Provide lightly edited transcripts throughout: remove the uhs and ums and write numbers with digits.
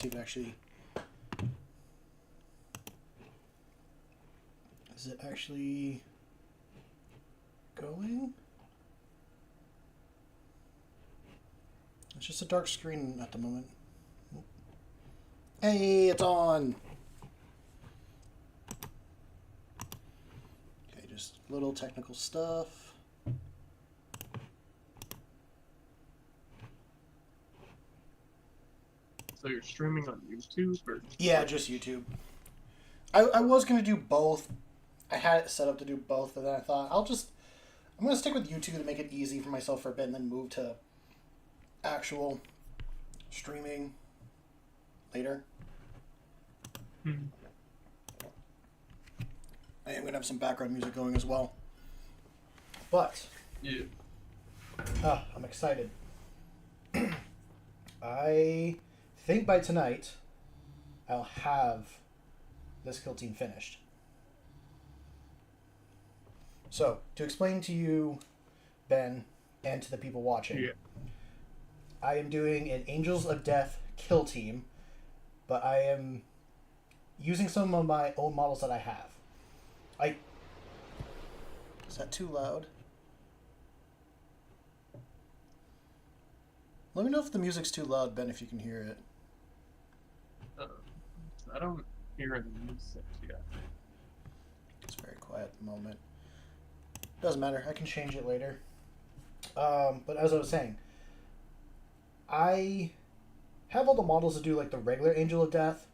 See if actually. Is it actually going? It's just a dark screen at the moment. Hey, it's on! Okay, just little technical stuff. So you're streaming on YouTube? Or Yeah, just YouTube. I was going to do both. I had it set up to do both, but then I thought I'm going to stick with YouTube to make it easy for myself for a bit and then move to actual streaming later. Hmm. I am going to have some background music going as well. But, Yeah. I'm excited. I think by tonight I'll have this kill team finished. So, to explain to you, Ben, and to the people watching, Yeah. I am doing an Angels of Death kill team, but I am using some of my own models that I have. Is that too loud? Let me know if the music's too loud, Ben, if you can hear it. I don't hear any music yet. It's very quiet at the moment. Doesn't matter. I can change it later. But as I was saying, I have all the models to do like the regular Angel of Death.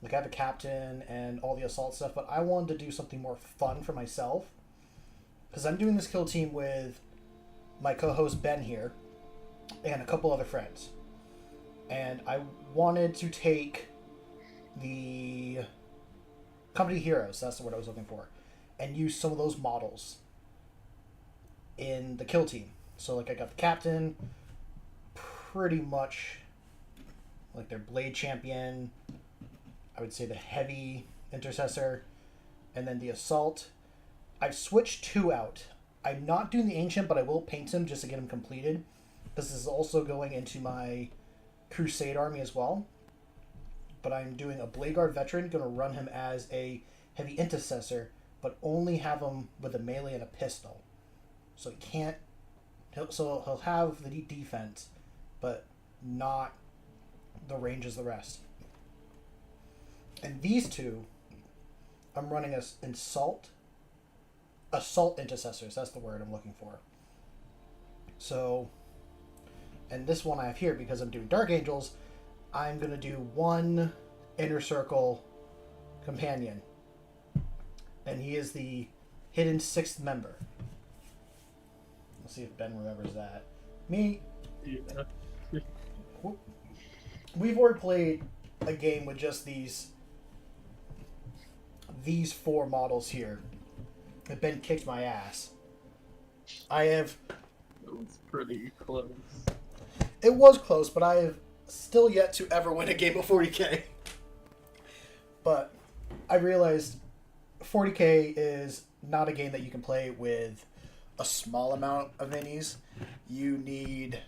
Like I have a captain and all the assault stuff, but I wanted to do something more fun for myself. Because I'm doing this kill team with my co-host Ben here and a couple other friends. And I wanted to take the company heroes, that's the word I was looking for, and use some of those models in the kill team. So like I got the captain, pretty much like their blade champion, I would say the heavy intercessor, and then the assault. I've switched 2 out. I'm not doing the ancient, but I will paint him just to get him completed. This is also going into my crusade army as well. But I'm doing a Blade Guard veteran, going to run him as a heavy intercessor, but only have him with a melee and a pistol. So he can't. He'll have the defense, but not the range as the rest. And these two, I'm running as assault intercessors. That's the word I'm looking for. So, and this one I have here because I'm doing Dark Angels. I'm going to do 1 Inner Circle companion. And he is the hidden 6th member. Let's see if Ben remembers that. Me. Yeah. We've already played a game with just these 4 models here. And Ben kicked my ass. It was pretty close. It was close, but I have still yet to ever win a game of 40k. But I realized 40k is not a game that you can play with a small amount of minis. You need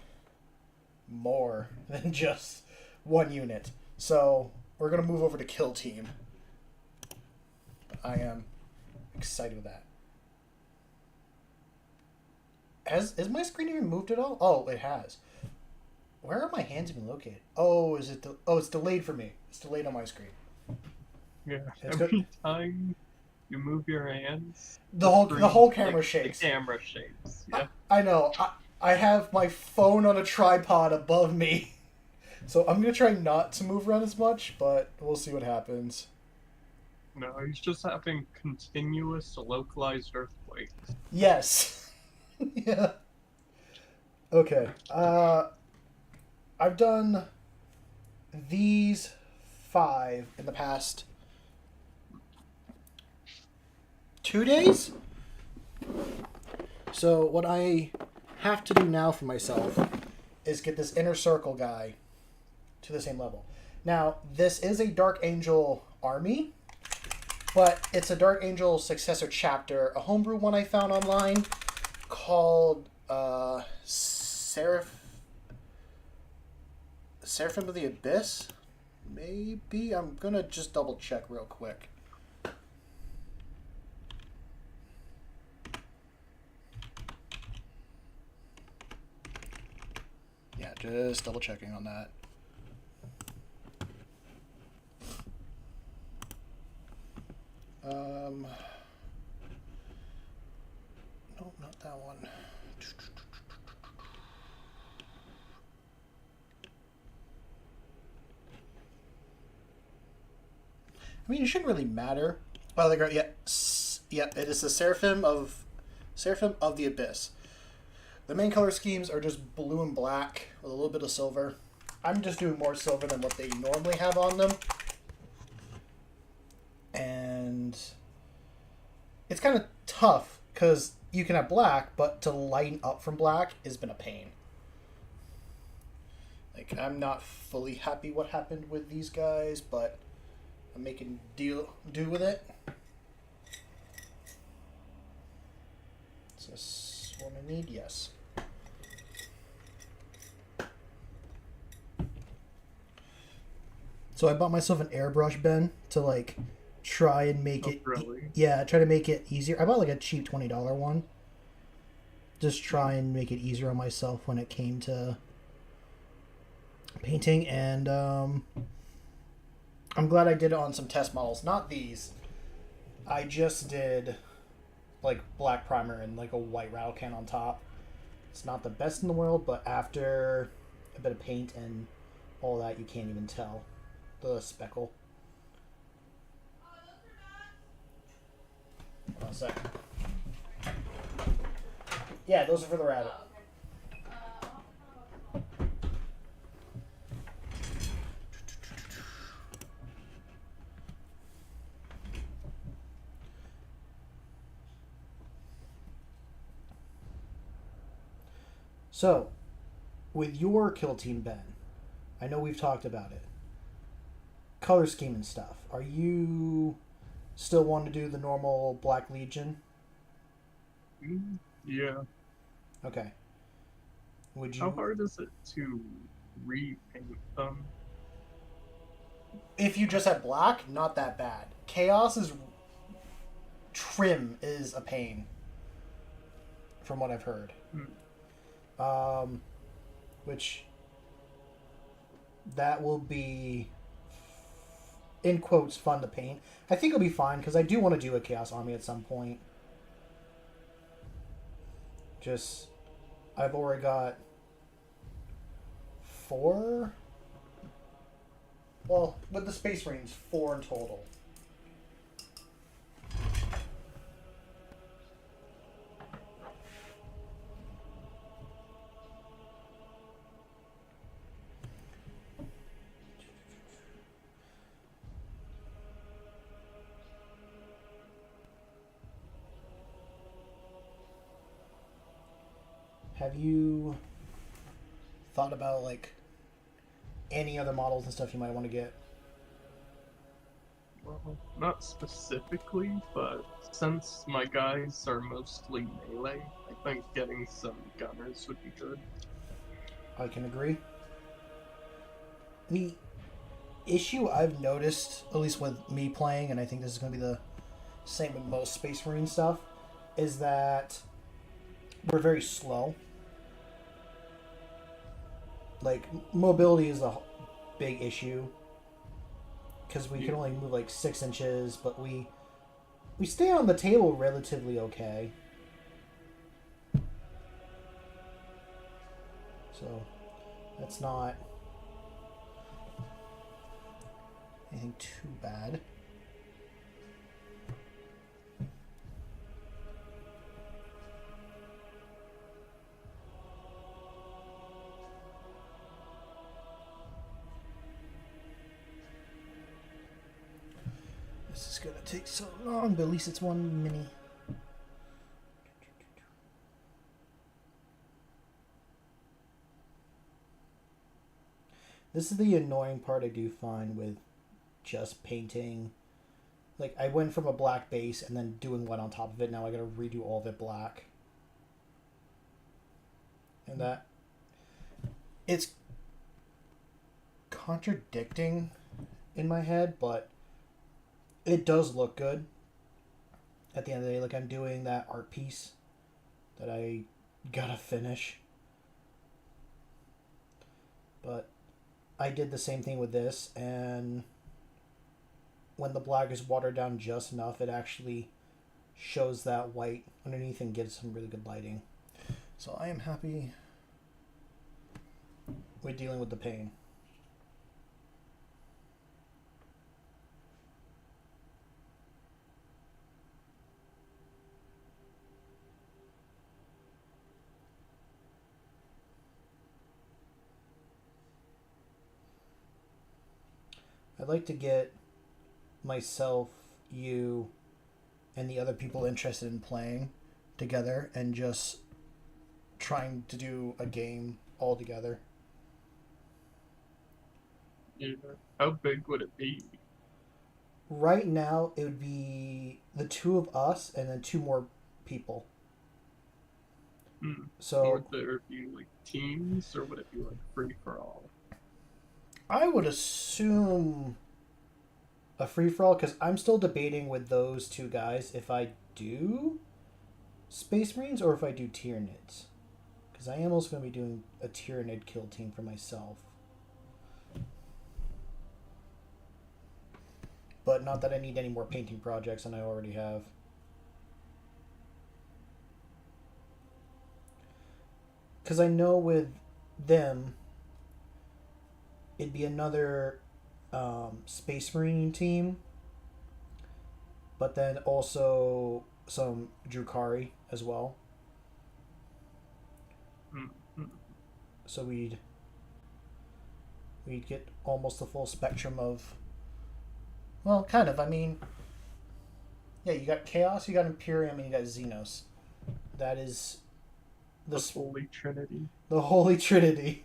more than just 1 unit. So we're going to move over to kill team. I am excited with that. Is my screen even moved at all? Oh, it has. Where are my hands even located? Oh, it's delayed for me. It's delayed on my screen. Yeah. It's Every good. time you move your hands, The whole camera shakes. The camera shakes. Yeah. I know. I have my phone on a tripod above me, so I'm gonna try not to move around as much, but we'll see what happens. No, he's just having continuous localized earthquakes. Yes. Yeah. Okay. I've done these 5 in the past 2 days. So what I have to do now for myself is get this Inner Circle guy to the same level. Now, this is a Dark Angel army, but it's a Dark Angel successor chapter, a homebrew one I found online called Seraphim of the Abyss. Maybe. I'm gonna just double check real quick. Yeah, just double checking on that. No, not that one. I mean, it shouldn't really matter. Oh, yeah, it is the Seraphim of the Abyss. The main color schemes are just blue and black with a little bit of silver. I'm just doing more silver than what they normally have on them. And it's kind of tough because you can have black, but to lighten up from black has been a pain. Like, I'm not fully happy what happened with these guys, but I'm making do with it. Is this what I need? Yes. So I bought myself an airbrush pen to like try and make it. Really? Yeah, try to make it easier. I bought like a cheap $20 one. Just try and make it easier on myself when it came to painting, and I'm glad I did it on some test models. Not these. I just did like black primer and like a white rattle can on top. It's not the best in the world, but after a bit of paint and all that, you can't even tell the speckle. Hold on a sec. Yeah, those are for the rabbit. So, with your kill team, Ben, I know we've talked about it. Color scheme and stuff. Are you still wanting to do the normal Black Legion? Yeah. Okay. Would you? How hard is it to repaint them? If you just have black, not that bad. Chaos's trim is a pain, from what I've heard. Which that will be, in quotes, fun to paint. I think it'll be fine because I do want to do a Chaos Army at some point. Just, I've already got 4. Well, with the Space Marines, 4 in total. Have you thought about like any other models and stuff you might want to get? Well, not specifically, but since my guys are mostly melee, I think getting some gunners would be good. I can agree. The issue I've noticed, at least with me playing, and I think this is going to be the same with most Space Marine stuff, is that we're very slow. Like, mobility is a big issue because we can only move like 6 inches, but we stay on the table relatively okay. So that's not anything too bad. This is gonna take so long, but at least it's one mini. This is the annoying part I do find with just painting. Like, I went from a black base and then doing white on top of it. Now I gotta redo all of it black. And that... It's contradicting in my head, but it does look good. At the end of the day, like, I'm doing that art piece that I gotta finish. But I did the same thing with this, and when the black is watered down just enough, it actually shows that white underneath and gives some really good lighting. So I am happy with dealing with the pain. I'd like to get myself, you, and the other people interested in playing together and just trying to do a game all together. Yeah. How big would it be? Right now, it would be the two of us and then two more people. So Would there be like teams, or would it be like free for all? I would assume a free for all, because I'm still debating with those two guys if I do Space Marines or if I do Tyranids. Because I am also going to be doing a Tyranid kill team for myself. But not that I need any more painting projects than I already have. Because I know with them, it'd be another Space Marine team, but then also some Drukhari as well. Mm-hmm. So we'd get almost the full spectrum of, well, kind of. I mean, yeah, you got Chaos, you got Imperium, and you got Xenos. That is the Holy Trinity. The Holy Trinity.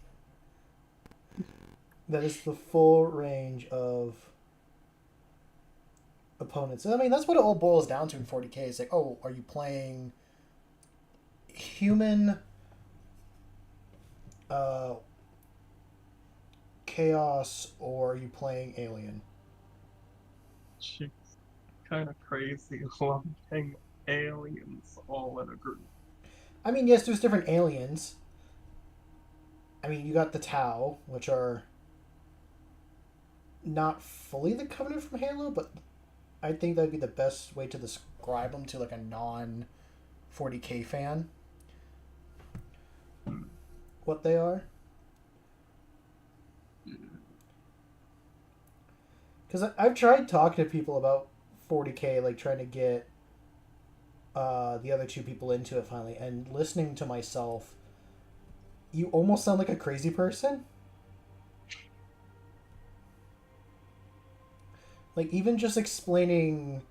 That is the full range of opponents. I mean, that's what it all boils down to in 40k. It's like, oh, are you playing human, chaos, or are you playing alien? She's kind of crazy lumping aliens all in a group. I mean, yes, there's different aliens. I mean, you got the Tau, which are not fully the Covenant from Halo, but I think that'd be the best way to describe them to like a non 40k fan. What they are. Because I've tried talking to people about 40k, like trying to get the other two people into it finally, and listening to myself, you almost sound like a crazy person. Like, even just explaining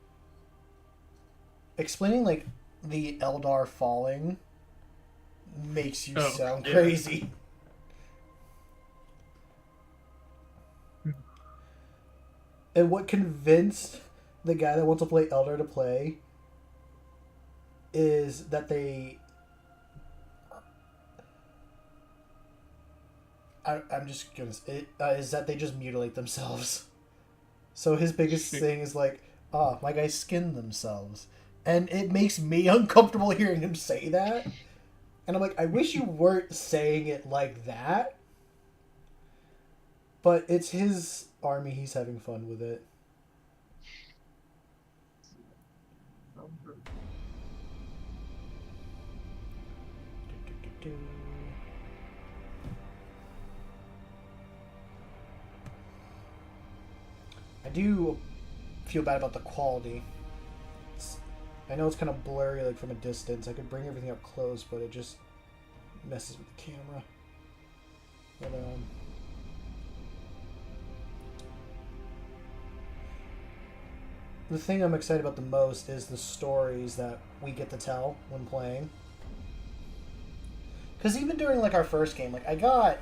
like the Eldar falling makes you sound crazy. And what convinced the guy that wants to play Eldar to play is that I'm just gonna is that they just mutilate themselves. So his biggest thing is like, my guys skinned themselves. And it makes me uncomfortable hearing him say that. And I'm like, I wish you weren't saying it like that. But it's his army, he's having fun with it. I do feel bad about the quality. I know it's kind of blurry, like from a distance. I could bring everything up close, but it just messes with the camera. But the thing I'm excited about the most is the stories that we get to tell when playing. Because even during like our first game, like I got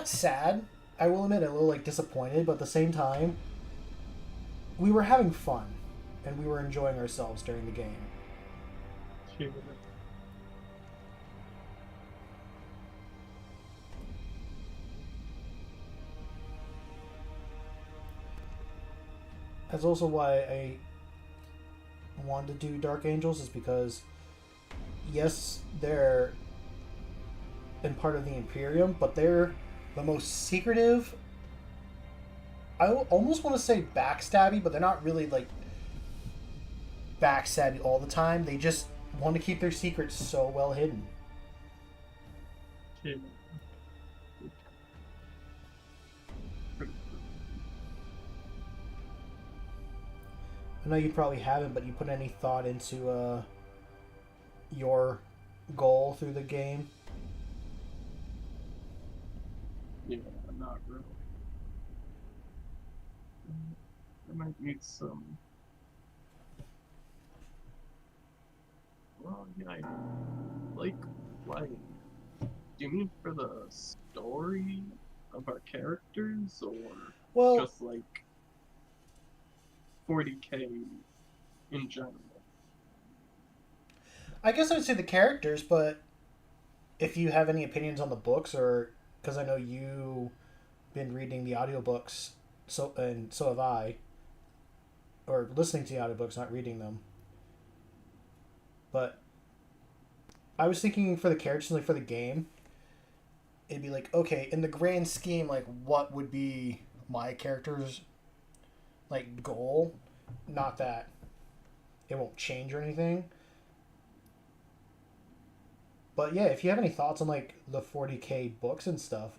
sad. I will admit, a little like disappointed, but at the same time, we were having fun, and we were enjoying ourselves during the game. That's also why I wanted to do Dark Angels, is because yes, they're in part of the Imperium, but they're the most secretive. I almost want to say backstabby, but they're not really like backstabby all the time. They just want to keep their secrets so well hidden. Yeah. I know you probably haven't, but you put any thought into your goal through the game? Yeah, not really. I might need some. Well, yeah, I like playing. Do you mean for the story of our characters, or Well, just like 40k in general? I guess I would say the characters, but if you have any opinions on the books, or because I know you've been reading the audiobooks, so have I, or listening to the audiobooks, not reading them. But I was thinking for the characters, like for the game, it'd be like, okay, in the grand scheme, like what would be my character's like goal? Not that it won't change or anything. But yeah, if you have any thoughts on like the 40k books and stuff,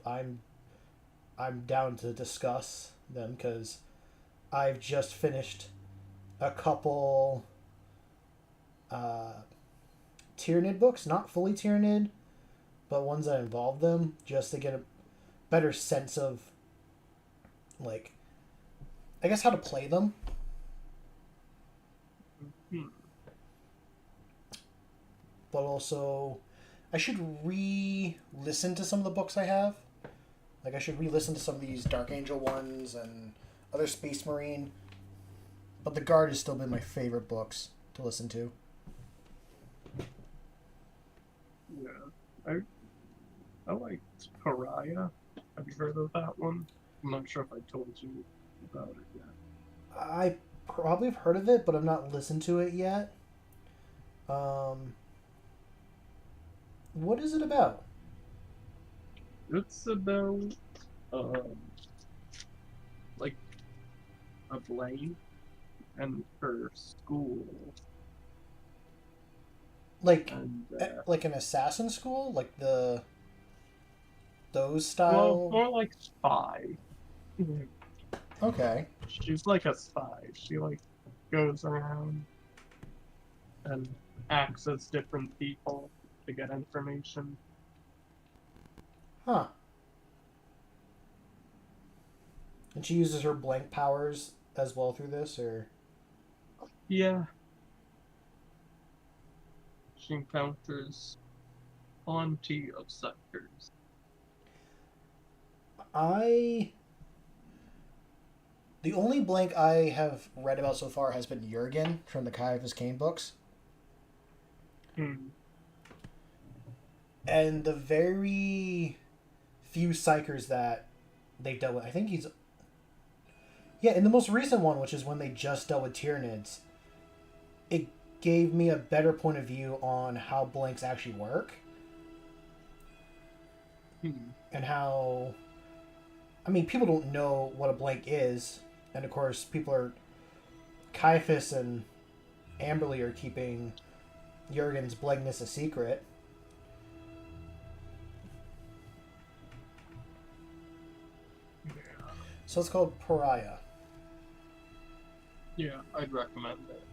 I'm down to discuss them because I've just finished a couple uh, Tyranid books, not fully Tyranid, but ones that involve them, just to get a better sense of like I guess how to play them. Hmm. But also I should re-listen to some of the books I have. Like I should re-listen to some of these Dark Angel ones and other Space Marine. But The Guard has still been my favorite books to listen to. Yeah, I liked Pariah. Have you heard of that one? I'm not sure if I told you about it yet. I probably have heard of it, but I've not listened to it yet. What is it about? It's about um like a blade and her school Like, and like an assassin school, like those well, style. more like spy. Okay. She's like a spy. She like goes around and acts as different people to get information. Huh. And she uses her blank powers as well through this, or Yeah, she encounters plenty of sectors. I. The only blank I have read about so far has been Jurgen from the Caiaphas Cain books. Hmm. And the very few psychers that they've dealt with, I think he's. Yeah, in the most recent one, which is when they just dealt with Tyranids, it gave me a better point of view on how blanks actually work. Hmm. And how. I mean, people don't know what a blank is. And of course, people are. Caiaphas and Amberly are keeping Jurgen's blankness a secret. Yeah. So it's called Pariah. Yeah, I'd recommend it.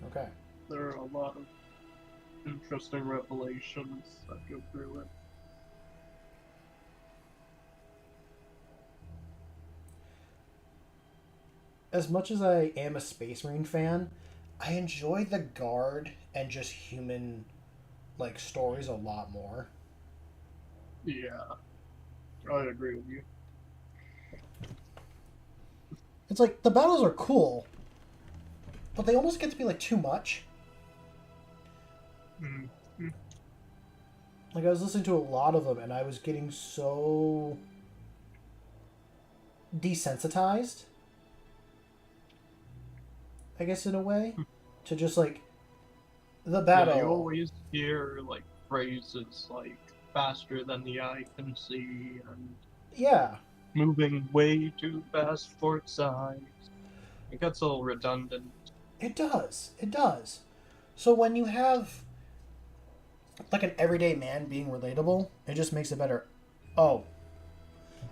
Okay. There are a lot of interesting revelations that go through it. As much as I am a Space Marine fan, I enjoy the Guard and just human like stories a lot more. Yeah, I agree with you. It's like the battles are cool, but they almost get to be like too much. Mm. Like I was listening to a lot of them and I was getting so desensitized. I guess, in a way, to just like the Yeah, you battle. always hear like phrases like faster than the eye can see and Yeah, moving way too fast for its size. It gets a little redundant. it does. It does. So when you have like an everyday man being relatable, it just makes it better. Oh,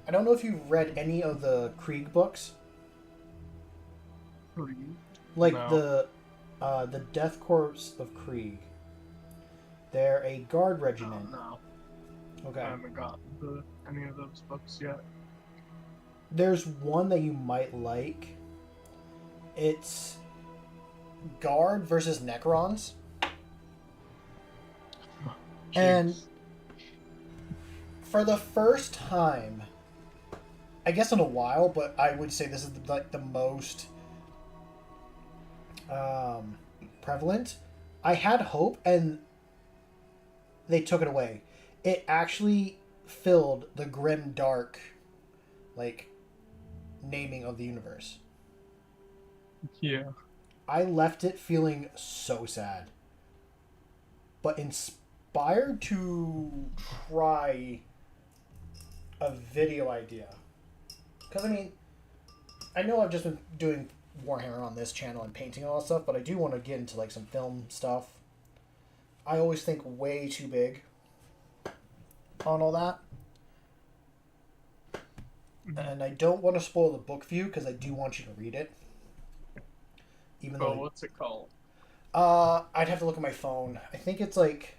I don't know if you've read any of the Krieg books, like No, the Death Corps of Krieg. They're a guard oh regiment. no. Okay. I haven't gotten to any of those books yet. There's one that you might like. It's Guard versus Necrons. And Jeez. for the first time, I guess in a while, but I would say this is like the most prevalent. I had hope, and they took it away. It actually filled the grim dark, like, naming of the universe. Yeah. I left it feeling so sad, but inspired to try a video idea. Because, I mean, I know I've just been doing Warhammer on this channel and painting and all that stuff, but I do want to get into, like, some film stuff. I always think way too big on all that. And I don't want to spoil the book for you because I do want you to read it. Even Oh, though what's it called? I'd have to look at my phone. I think it's like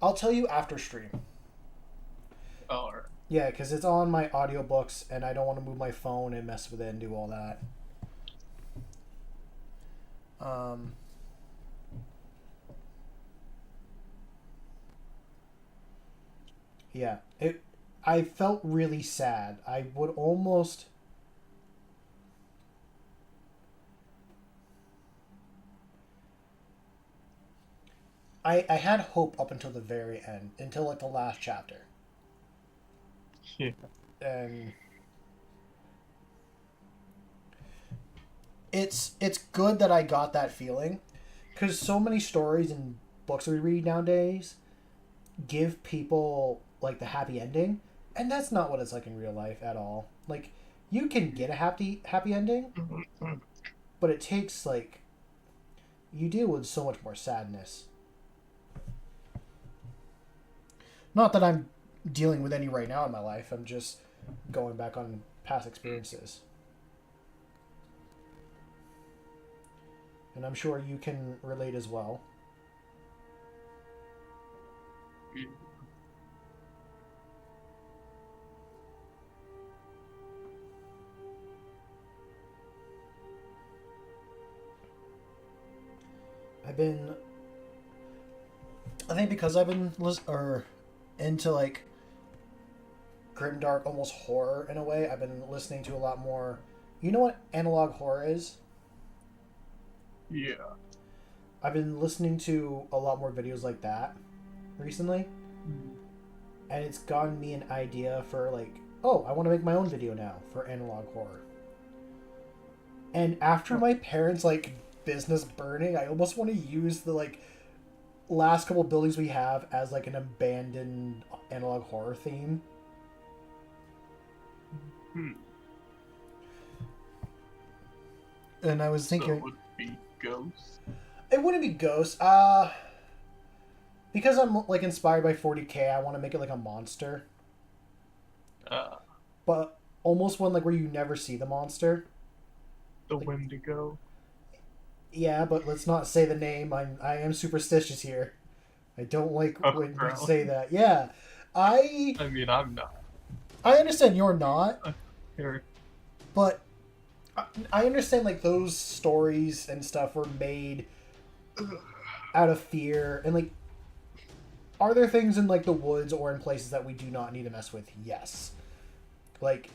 I'll tell you after stream. Oh, alright. Yeah, because it's on my audiobooks and I don't want to move my phone and mess with it and do all that. Yeah, I felt really sad. I would almost. I had hope up until the very end, until like the last chapter. Yeah. And it's good that I got that feeling, because so many stories and books we read nowadays give people like the happy ending, and that's not what it's like in real life at all. Like, you can get a happy ending, but it takes like you deal with so much more sadness. Not that I'm dealing with any right now in my life. I'm just going back on past experiences. And I'm sure you can relate as well. I think because I've been into like grimdark, almost horror in a way. I've been listening to a lot more. You know what analog horror is? Yeah. I've been listening to a lot more videos like that recently, and it's gotten me an idea for like, oh, I want to make my own video now for analog horror. And after my parents' like business burning, I almost want to use the like last couple buildings we have as like an abandoned analog horror theme. And I was So thinking it would be Ghost. it wouldn't be ghosts. Because I'm like inspired by 40K, I want to make it like a monster, but almost one like where you never see the monster. The Like, Wendigo. yeah, but let's not say the name. I am superstitious here. I don't like Oh, when you really? say that. Yeah, I I mean, I'm not. I understand you're not, Here. but I understand like those stories and stuff were made out of fear, and like, are there things in like the woods or in places that we do not need to mess with? Yes. Like,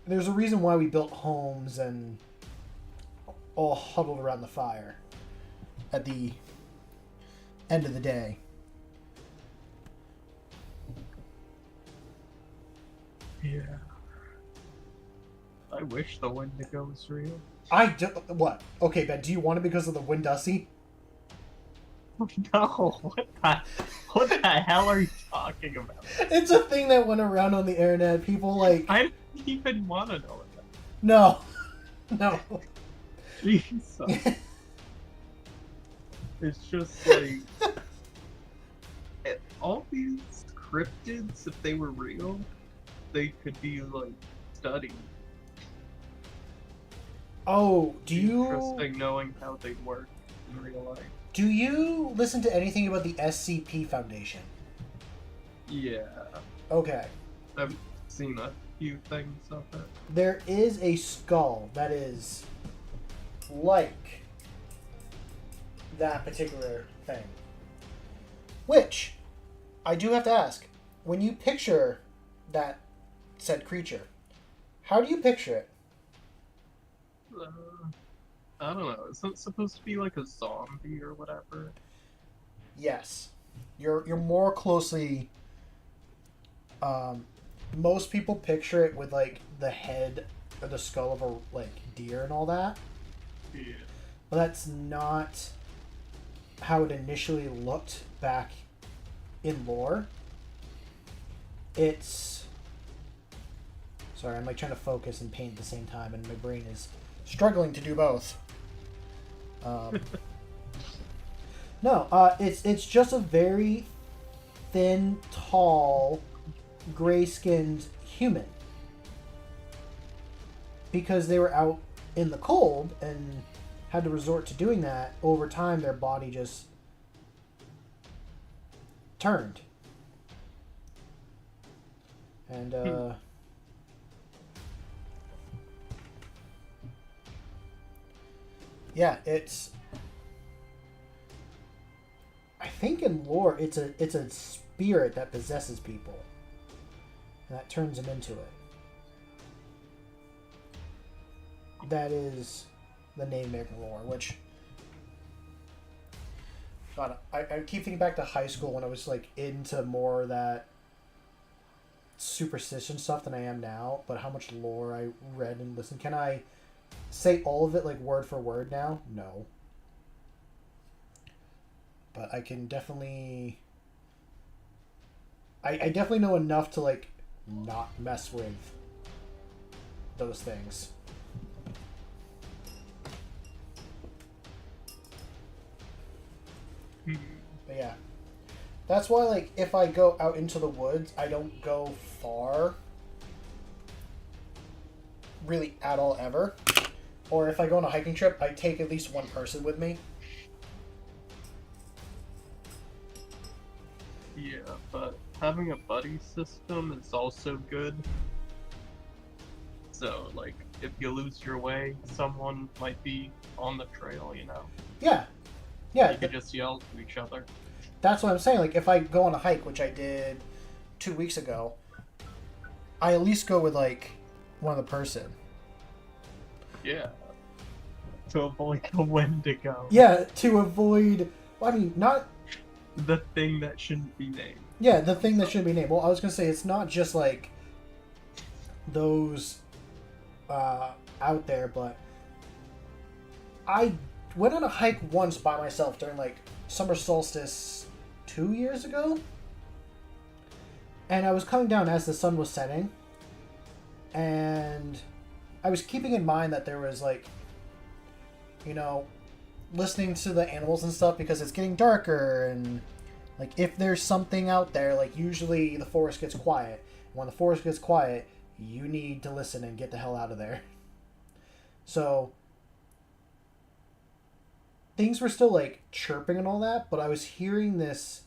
there's a reason why we built homes and all huddled around the fire at the end of the day. Yeah. I wish the Wendigo was real. I do, what? Okay, Ben, do you want it because of the Windussie? No, what the hell are you talking about? It's a thing that went around on the internet. People like, I don't even want to know what that no, no. Jesus. It's just like all these cryptids, if they were real, they could be like studied. Oh, do you Interesting knowing how they work in real life. do you listen to anything about the SCP Foundation? Yeah, Okay. I've seen a few things of it. There is a skull that is like that particular thing. Which, I do have to ask, when you picture that said creature, how do you picture it? I don't know. Isn't it supposed to be like a zombie or whatever? Yes. You're more closely most people picture it with like the head or the skull of a like deer and all that. Yeah. But that's not how it initially looked back in lore. It's sorry, I'm like trying to focus and paint at the same time, and my brain is struggling to do both. No, it's just a very thin, tall, gray-skinned human. Because they were out in the cold and had to resort to doing that, over time their body just turned. And yeah, it's I think in lore it's a spirit that possesses people. And that turns them into it. That is the name making lore, which God, I keep thinking back to high school when I was like into more of that superstition stuff than I am now, but how much lore I read and listened. Can I say all of it like word for word now? No. But I can definitely I definitely know enough to like not mess with those things. But yeah. That's why like if I go out into the woods, I don't go far really at all ever. Or if I go on a hiking trip, I take at least one person with me. Yeah, but having a buddy system is also good. So, like, if you lose your way, someone might be on the trail, you know? Yeah. Yeah. You could just yell to each other. That's what I'm saying. Like, if I go on a hike, which I did 2 weeks ago, I at least go with, like, one other person. Yeah. To avoid the Wendigo. Yeah, to avoid... I mean, not... The thing that shouldn't be named. Yeah, the thing that shouldn't be named. Well, I was going to say, it's not just, like, those out there, but I went on a hike once by myself during, like, summer solstice 2 years ago. And I was coming down as the sun was setting. And I was keeping in mind that there was, like, you know, listening to the animals and stuff because it's getting darker, and like if there's something out there, like usually the forest gets quiet. When the forest gets quiet, you need to listen and get the hell out of there. So things were still like chirping and all that, but I was hearing this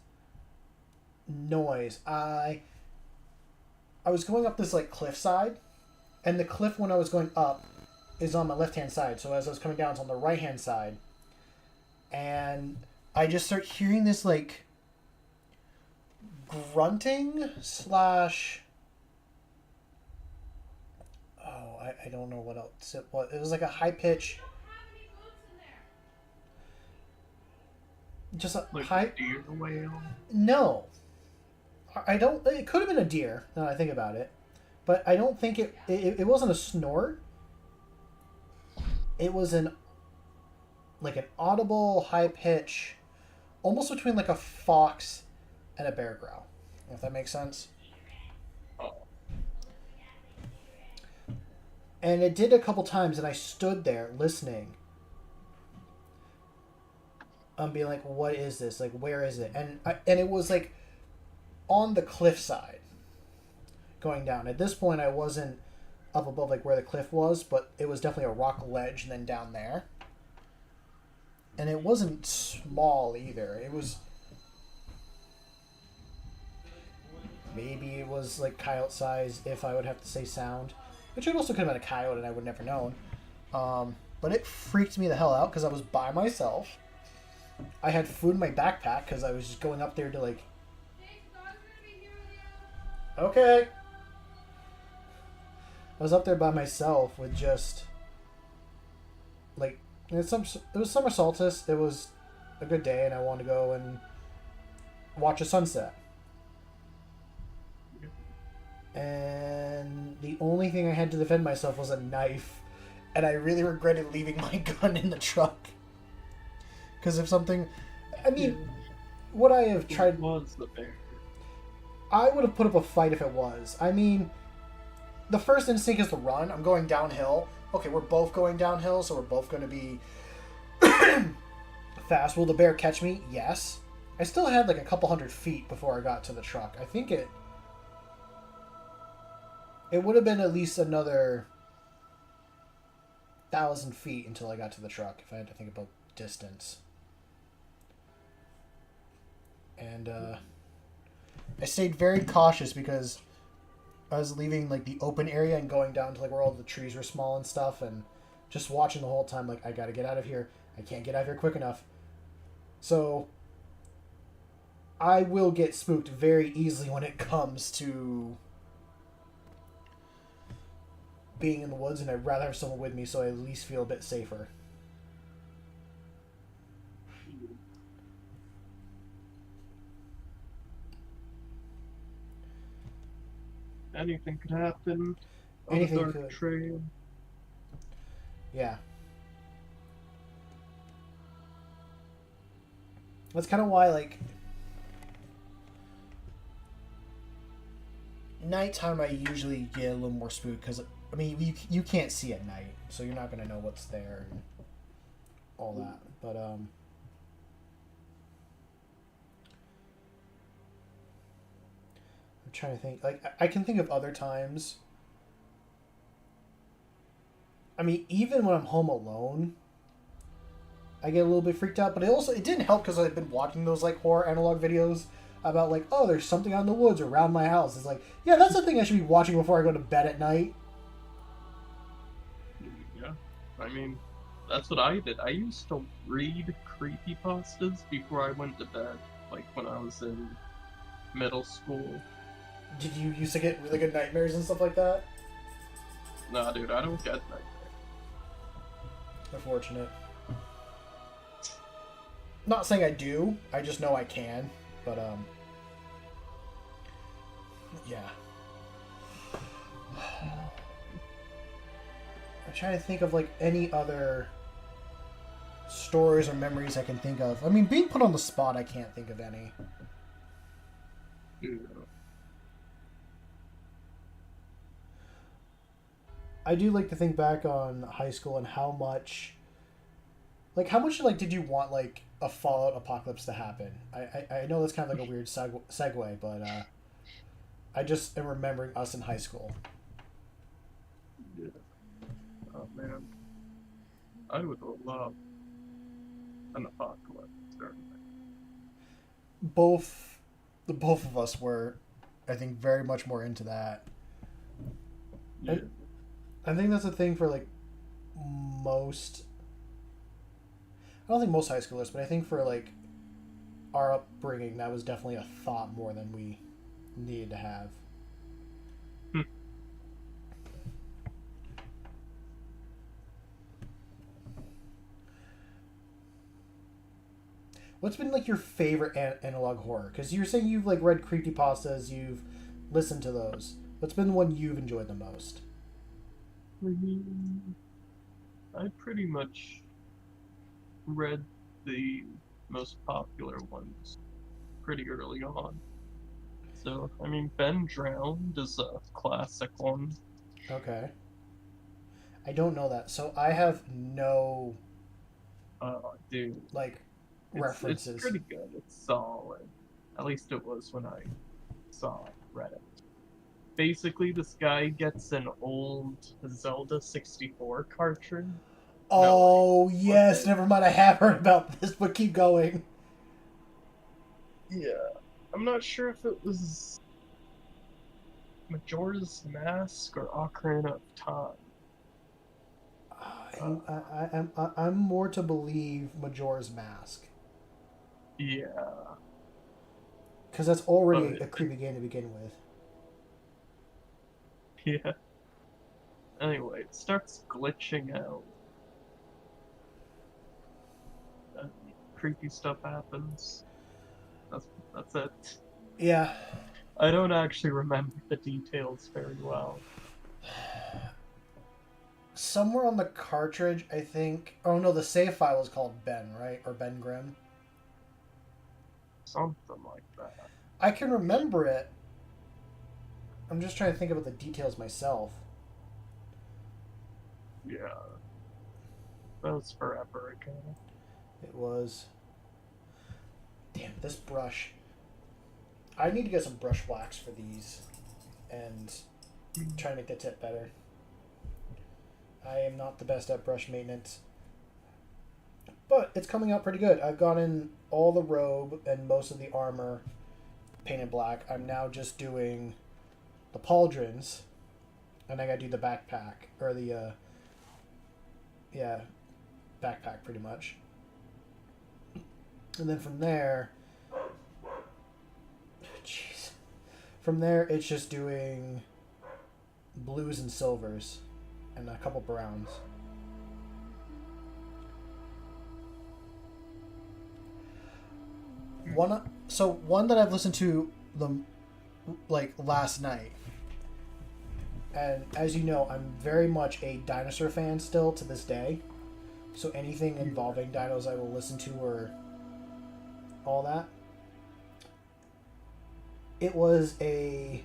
noise. I was going up this like cliffside, and the cliff when I was going up is on my left hand side. So as I was coming down, it's on the right hand side. And I just start hearing this like grunting slash I don't know what else it was. It was like a high pitch, just a Like high a deer whale. No, I don't. It could have been a deer now that I think about it, but I don't think it wasn't a snort. it was an audible high pitch, almost between like a fox and a bear growl, if that makes sense. Oh. And it did a couple times, and I stood there listening. I'm being like, what is this? Like, where is it? And it was like on the cliffside going down. At this point, I wasn't up above like where the cliff was, but it was definitely a rock ledge and then down there. And it wasn't small either. It was... Maybe it was like coyote size if I would have to say sound. Which it also could have been a coyote and I would never known. But it freaked me the hell out because I was by myself. I had food in my backpack because I was just going up there to like... Okay. I was up there by myself with just... Like... It was summer solstice. It was a good day and I wanted to go and watch a sunset. And the only thing I had to defend myself was a knife. And I really regretted leaving my gun in the truck. Because if something... I mean, would I have tried... Was the bear? I would have put up a fight if it was. I mean, the first instinct is to run. I'm going downhill. Okay, we're both going downhill, so we're both going to be fast. Will the bear catch me? Yes. I still had like a couple hundred feet before I got to the truck. I think it would have been at least another 1,000 feet until I got to the truck, if I had to think about distance. And I stayed very cautious because I was leaving like the open area and going down to like where all the trees were small and stuff, and just watching the whole time like, I gotta get out of here. I can't get out of here quick enough. So I will get spooked very easily when it comes to being in the woods, and I'd rather have someone with me so I at least feel a bit safer. Anything could happen. Anything on a dark could. trail. Yeah. That's kind of why, like, nighttime I usually get a little more spooked because, I mean, you can't see at night, so you're not going to know what's there and all that. But, I'm trying to think. Like, I can think of other times. I mean, even when I'm home alone, I get a little bit freaked out. But it didn't help because I've been watching those like horror analog videos about like, oh, there's something out in the woods around my house. It's like, yeah, that's the thing I should be watching before I go to bed at night. Yeah, I mean, that's what I did. I used to read creepypastas before I went to bed, like when I was in middle school. Did you used to get really good nightmares and stuff like that? Nah, dude, I don't get nightmares. Unfortunate. Not saying I do, I just know I can, but yeah. I'm trying to think of like any other stories or memories I can think of. I mean, being put on the spot, I can't think of any. Yeah. I do like to think back on high school and how much did you want like a Fallout apocalypse to happen? I know that's kind of like a weird segue, but I just am remembering us in high school. Yeah. Oh man, I would love an apocalypse. Certainly. The both of us were, I think, very much more into that. Yeah. I think that's a thing for like most. I don't think most high schoolers, but I think for like our upbringing, that was definitely a thought more than we needed to have. What's been like your favorite analog horror? Because you're saying you've like read creepypastas, you've listened to those. What's been the one you've enjoyed the most? I pretty much read the most popular ones pretty early on. So, I mean, Ben Drowned is a classic one. Okay. I don't know that. So I have no Dude, like it's references. pretty good. It's solid. At least it was when I saw Reddit. Basically, this guy gets an old Zelda 64 cartridge. No, wait. Oh Was yes, it? never mind. I have heard about this, but keep going. Yeah. I'm not sure if it was Majora's Mask or Ocarina of Time. Uh, I'm more to believe Majora's Mask yeah, because that's already but a creepy game to begin with. yeah. Anyway, it starts glitching out. And creepy stuff happens. That's that's it. Yeah. I don't actually remember the details very well. Somewhere on the cartridge, I think. Oh no, the save file is called Ben, right? Or Ben Grimm. Something like that. I can remember it. I'm just trying to think about the details myself. Yeah, that was forever ago. It was. Damn, this brush. I need to get some brush wax for these and try to make the tip better. I am not the best at brush maintenance. But it's coming out pretty good. I've gotten all the robe and most of the armor painted black. I'm now just doing the pauldrons. And I gotta do the backpack. Or the, yeah, backpack pretty much. And then from there... Jeez. From there, it's just doing blues and silvers. And a couple browns. One that I've listened to last night, and as you know, I'm very much a dinosaur fan still to this day. So anything involving dinos, I will listen to or all that. It was a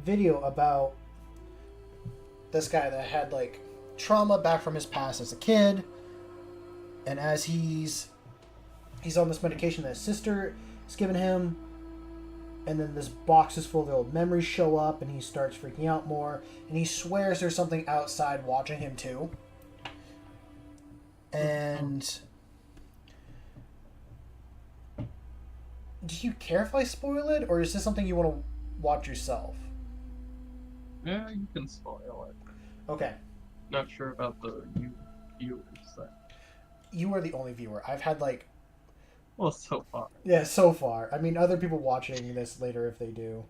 video about this guy that had like trauma back from his past as a kid, and as he's on this medication that his sister has given him, and then this box is full of old memories show up, and he starts freaking out more, and he swears there's something outside watching him too. And do you care if I spoil it, or is this something you want to watch yourself? Yeah, you can spoil it. Okay. Not sure about the viewers. You are the only viewer. I've had like... Well, so far. Yeah, so far. I mean, other people watching this later if they do.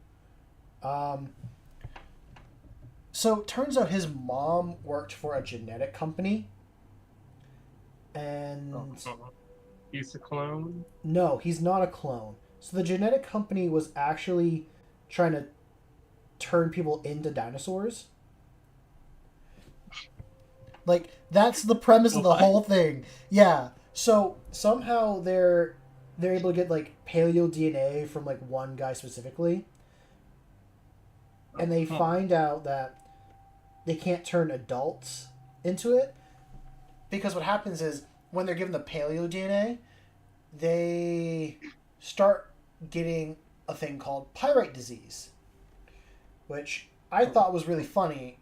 So, turns out his mom worked for a genetic company. And... He's a clone? No, he's not a clone. So the genetic company was actually trying to turn people into dinosaurs. Like, that's the premise of the whole thing. Yeah. So somehow they're able to get like paleo DNA from like one guy specifically. And they find out that they can't turn adults into it. Because what happens is when they're given the paleo DNA, they start getting a thing called pyrite disease, which I thought was really funny,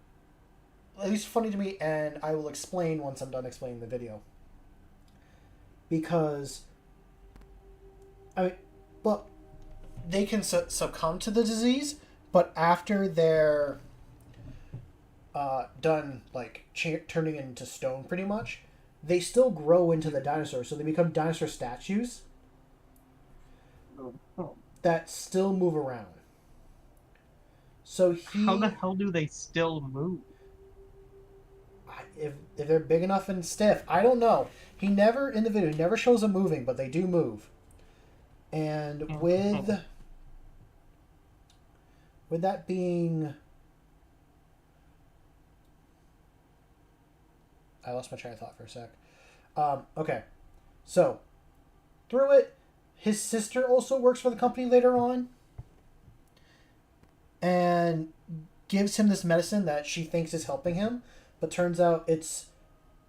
at least funny to me, and I will explain once I'm done explaining the video. Because, I mean, well, they can succumb to the disease, but after they're done, like, turning into stone pretty much, they still grow into the dinosaur, so they become dinosaur statues that still move around. So How the hell do they still move? If they're big enough and stiff, I don't know. He never, in the video, he never shows them moving, but they do move. And with that being I lost my train of thought for a sec. Okay. So, through it, his sister also works for the company later on. And gives him this medicine that she thinks is helping him. But turns out it's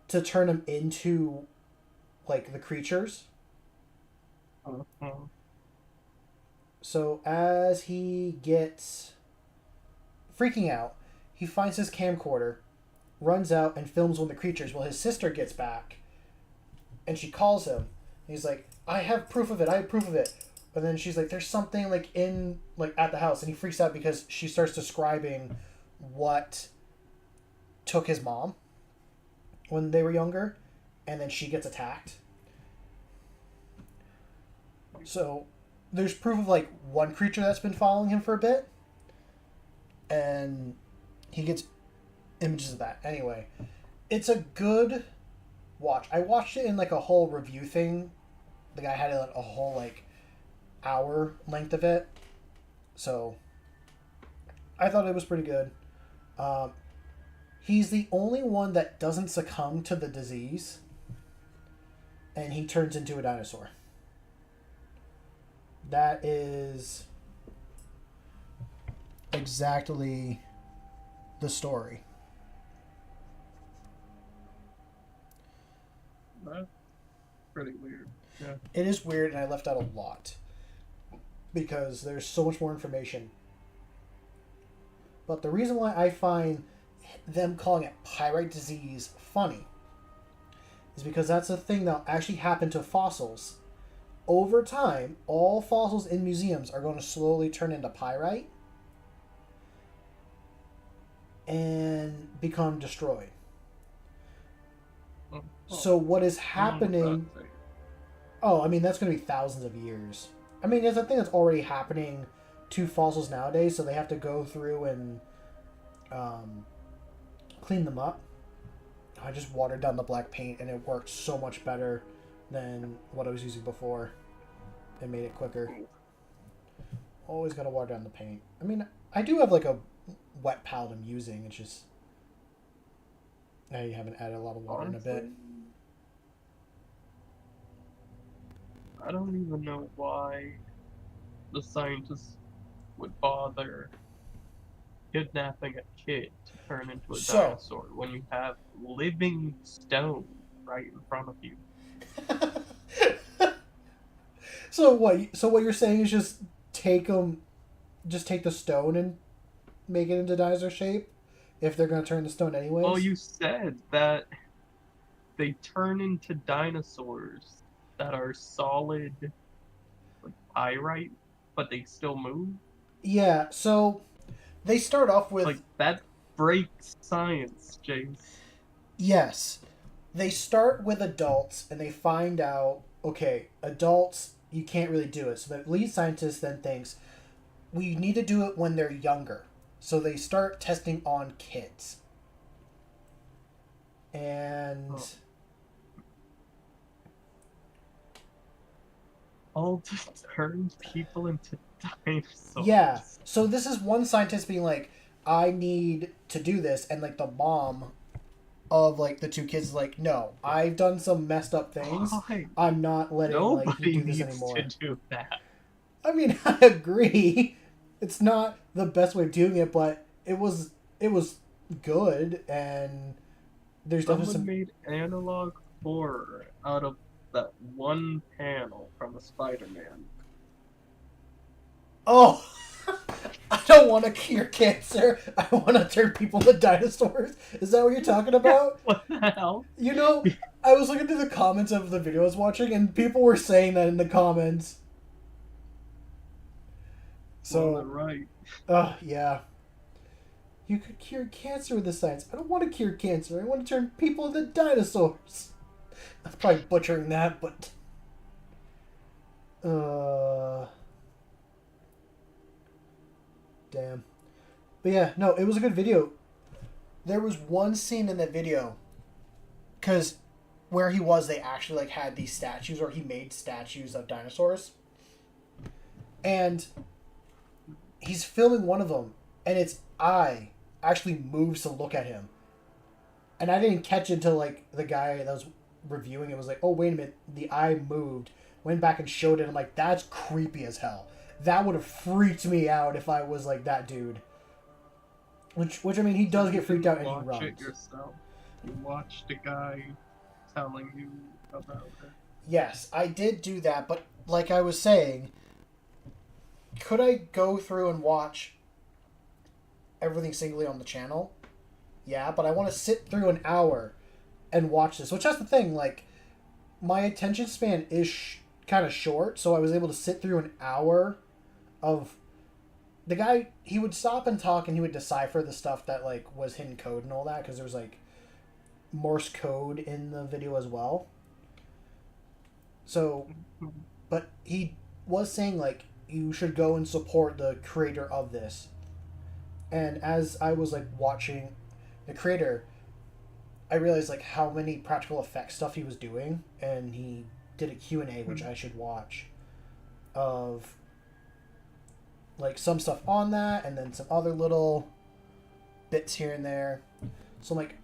to turn him into, like, the creatures. So, as he gets freaking out, he finds his camcorder, runs out, and films one of the creatures. Well, his sister gets back, and she calls him. And he's like, I have proof of it, I have proof of it. And then she's like, there's something, like, in, like, at the house. And he freaks out because she starts describing what took his mom when they were younger. And then she gets attacked. So, there's proof of, like, one creature that's been following him for a bit. And he gets images of that. Anyway, it's a good watch. I watched it in, like, a whole review thing. The guy had a whole, like, hour length of it. So, I thought it was pretty good. He's the only one that doesn't succumb to the disease. And he turns into a dinosaur. That is exactly the story. That's pretty weird. Yeah. It is weird, and I left out a lot because there's so much more information. But the reason why I find them calling it pyrite disease funny is because that's a thing that actually happened to fossils. Over time, all fossils in museums are going to slowly turn into pyrite and become destroyed. So what is happening... Oh, I mean, that's going to be thousands of years. I mean, it's a thing that's already happening to fossils nowadays, so they have to go through and clean them up. I just watered down the black paint, and it worked so much better than what I was using before. It made it quicker. Always got to water down the paint. I mean, I do have, like, a wet palette I'm using. It's just... I haven't added a lot of water in a bit. I don't even know why the scientists would bother kidnapping a kid to turn into a dinosaur when you have living stone right in front of you. So what you're saying is just take the stone and make it into dinosaur shape if they're going to turn the stone anyways? Well, you said that they turn into dinosaurs that are solid, like pyrite, but they still move. Yeah, so they start off with... Like, that breaks science, James. Yes. They start with adults, and they find out, okay, adults, you can't really do it. So the lead scientist then thinks, we need to do it when they're younger. So they start testing on kids. And... Oh. All to turn people into dinosaurs. Yeah. So this is one scientist being like, I need to do this. And, like, the mom of, like, the two kids is like, no, I've done some messed up things. Why? I'm not letting, like, you do this Nobody anymore. needs to do that. I mean, I agree. It's not the best way of doing it, but it was good, and there's definitely some... made analog horror out of that one panel from a Spider-Man. Oh! I don't want to cure cancer. I want to turn people into dinosaurs. Is that what you're talking about? What the hell? You know, I was looking through the comments of the video I was watching, and people were saying that in the comments. So, well, right. Yeah. You could cure cancer with this science. I don't want to cure cancer. I want to turn people into dinosaurs. I'm probably butchering that, but... Damn. But yeah, no, it was a good video. There was one scene in that video, because where he was, they actually, like, had these statues, or he made statues of dinosaurs. And he's filming one of them, and its eye actually moves to look at him. And I didn't catch it until like the guy that was reviewing it was like, "Oh wait a minute, the eye moved." Went back and showed it. I'm like, "That's creepy as hell." That would have freaked me out if I was like that dude. Which I mean, he does get freaked out and he Watch runs. it yourself. You watched a guy telling you about it. Yes, I did do that, but like I was saying, could I go through and watch everything singly on the channel? Yeah, but I want to sit through an hour and watch this, which that's the thing. Like, my attention span is kind of short, so I was able to sit through an hour of the guy. He would stop and talk, and he would decipher the stuff that like was hidden code and all that, because there was like Morse code in the video as well. So, but he was saying like you should go and support the creator of this. And as I was like watching the creator, I realized like how many practical effects stuff he was doing, and he did a Q&A, which I should watch, of like some stuff on that, and then some other little bits here and there. So I'm like,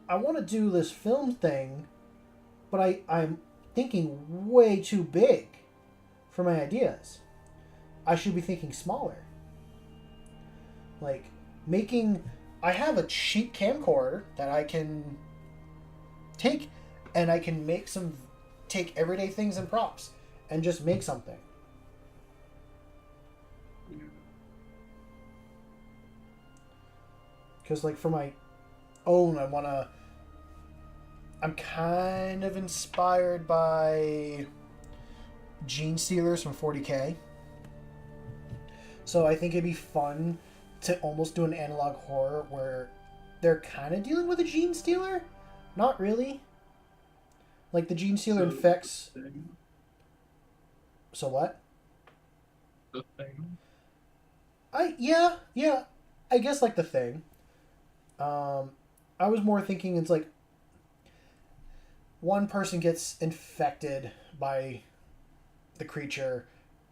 I want to do this film thing, but I'm thinking way too big for my ideas. I should be thinking smaller. Like, I have a cheap camcorder that I can take, and I can take everyday things and props, and just make something. Because, like, for my own, I'm kind of inspired by Gene Stealers from 40K. So I think it'd be fun to almost do an analog horror where they're kind of dealing with a Gene Stealer. Not really. Like, the Gene Stealer infects... So what? The Thing? Yeah. I guess, like, The Thing. I was more thinking it's like one person gets infected by the creature,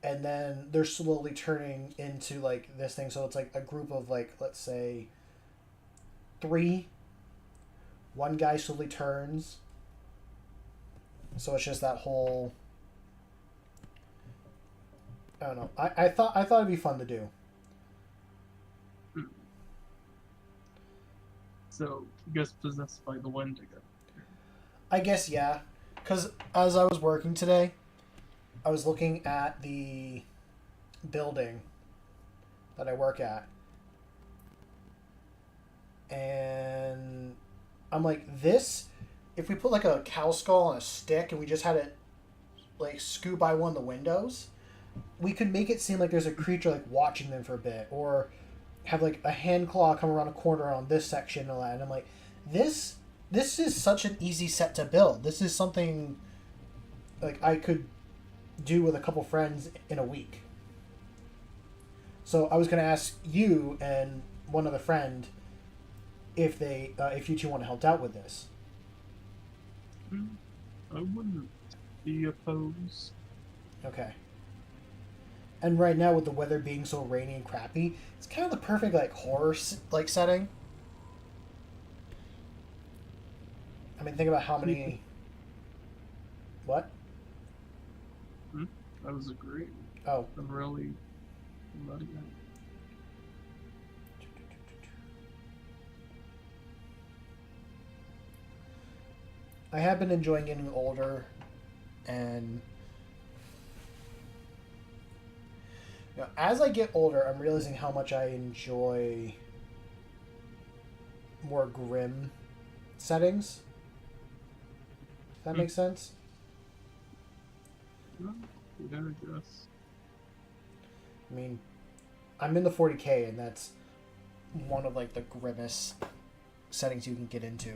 and then they're slowly turning into like this thing. So it's like a group of like, let's say 3. One guy slowly turns. So it's just that whole, I don't know. I thought it'd be fun to do. So, you guys possessed by the Wendigo. I guess, yeah. Because as I was working today, I was looking at the building that I work at. And I'm like, this, if we put like a cow skull on a stick and we just had it like scoot by one of the windows, we could make it seem like there's a creature like watching them for a bit. Or have like a hand claw come around a corner on this section and all that. And I'm like, this is such an easy set to build. This is something like I could do with a couple friends in a week. So I was gonna ask you and one other friend if you two want to help out with this. I wouldn't be opposed. Okay. And right now, with the weather being so rainy and crappy, it's kind of the perfect like horror like setting. I mean, think about how many. What? I was agreeing. Oh. I'm really letting it. I have been enjoying getting older, and as I get older, I'm realizing how much I enjoy more grim settings. Does that make sense? Yeah, I guess. I mean, I'm in the 40K, and that's one of like the grimmest settings you can get into.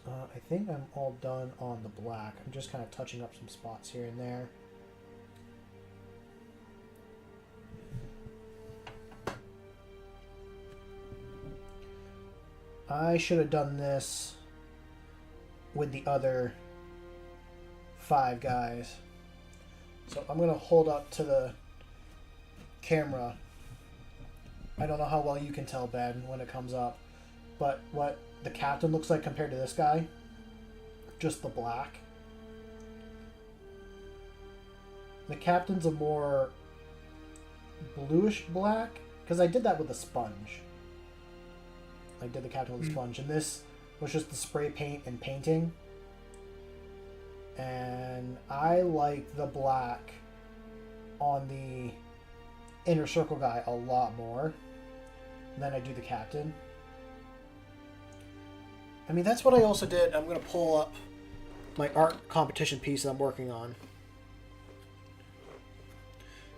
I think I'm all done on the black. I'm just kind of touching up some spots here and there. I should have done this with the other 5 guys. So I'm going to hold up to the camera. I don't know how well you can tell, Ben, when it comes up. but what the captain looks like compared to this guy, just the black. The captain's a more bluish black, because I did that with a sponge. I did the captain with a sponge, and this was just the spray paint and painting. And I like the black on the inner circle guy a lot more than I do the captain. I mean, that's what I also did. I'm going to pull up my art competition piece that I'm working on.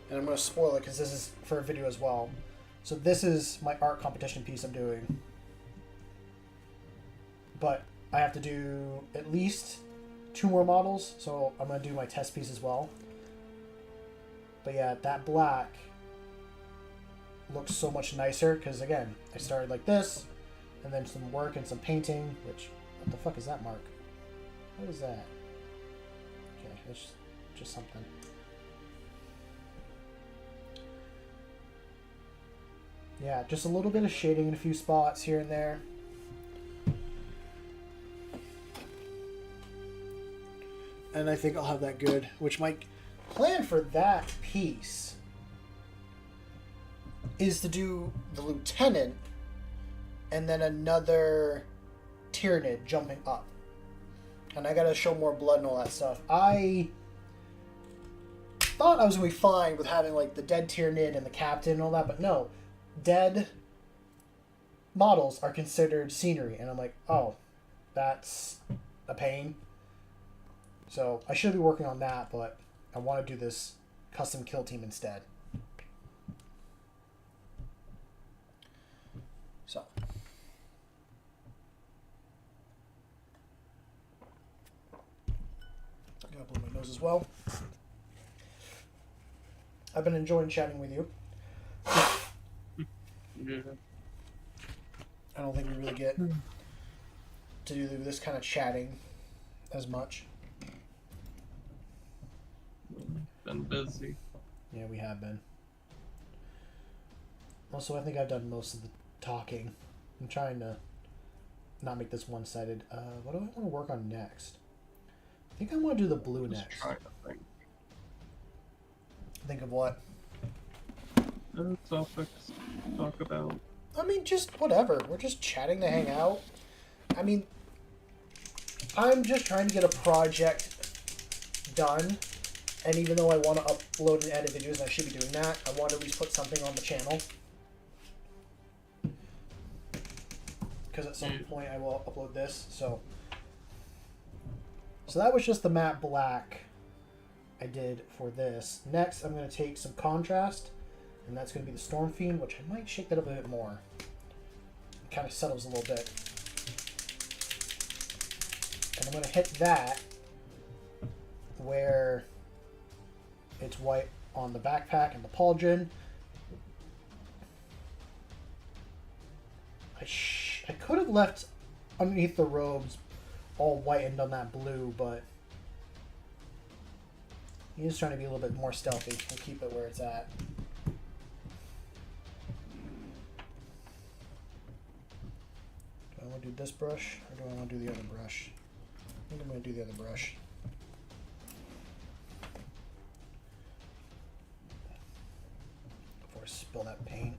And I'm going to spoil it because this is for a video as well. So this is my art competition piece I'm doing. But I have to do at least 2 more models, so I'm going to do my test piece as well. But yeah, that black looks so much nicer because, again, I started like this, and then some work and some painting, which, what the fuck is that mark? What is that? Okay, it's just something. Yeah, just a little bit of shading in a few spots here and there. And I think I'll have that good, which my plan for that piece is to do the lieutenant and then another Tyranid jumping up. And I gotta show more blood and all that stuff. I thought I was gonna be fine with having like the dead Tyranid and the captain and all that, but no. Dead models are considered scenery, and I'm like, oh, that's a pain. So I should be working on that, but I want to do this custom kill team instead. So I gotta blow my nose as well. I've been enjoying chatting with you. Yeah. I don't think we really get to do this kind of chatting as much. Been busy. Yeah, we have been. Also, I think I've done most of the talking. I'm trying to not make this one-sided. What do I want to work on next? I think I want to do the blue next. Trying to think. Think of what? Topics to talk about. I mean, just whatever. We're just chatting to hang out. I mean, I'm just trying to get a project done. And even though I want to upload and edit videos, and I should be doing that, I want to at least put something on the channel. Because at some point I will upload this. So that was just the matte black I did for this. Next, I'm going to take some contrast. And that's going to be the Storm Fiend, which I might shake that up a bit more. It kind of settles a little bit. And I'm going to hit that where it's white on the backpack and the pauldron. I could have left underneath the robes all white and done that blue, but he's trying to be a little bit more stealthy. We'll keep it where it's at. Do I want to do this brush, or do I want to do the other brush? I think I'm going to do the other brush. Before I spill that paint.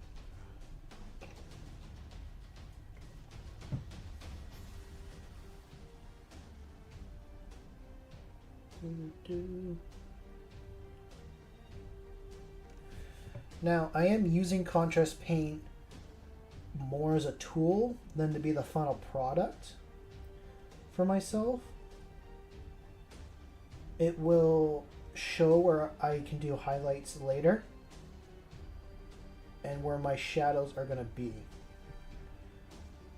Now, I am using contrast paint more as a tool than to be the final product for myself. It will show where I can do highlights later and where my shadows are going to be,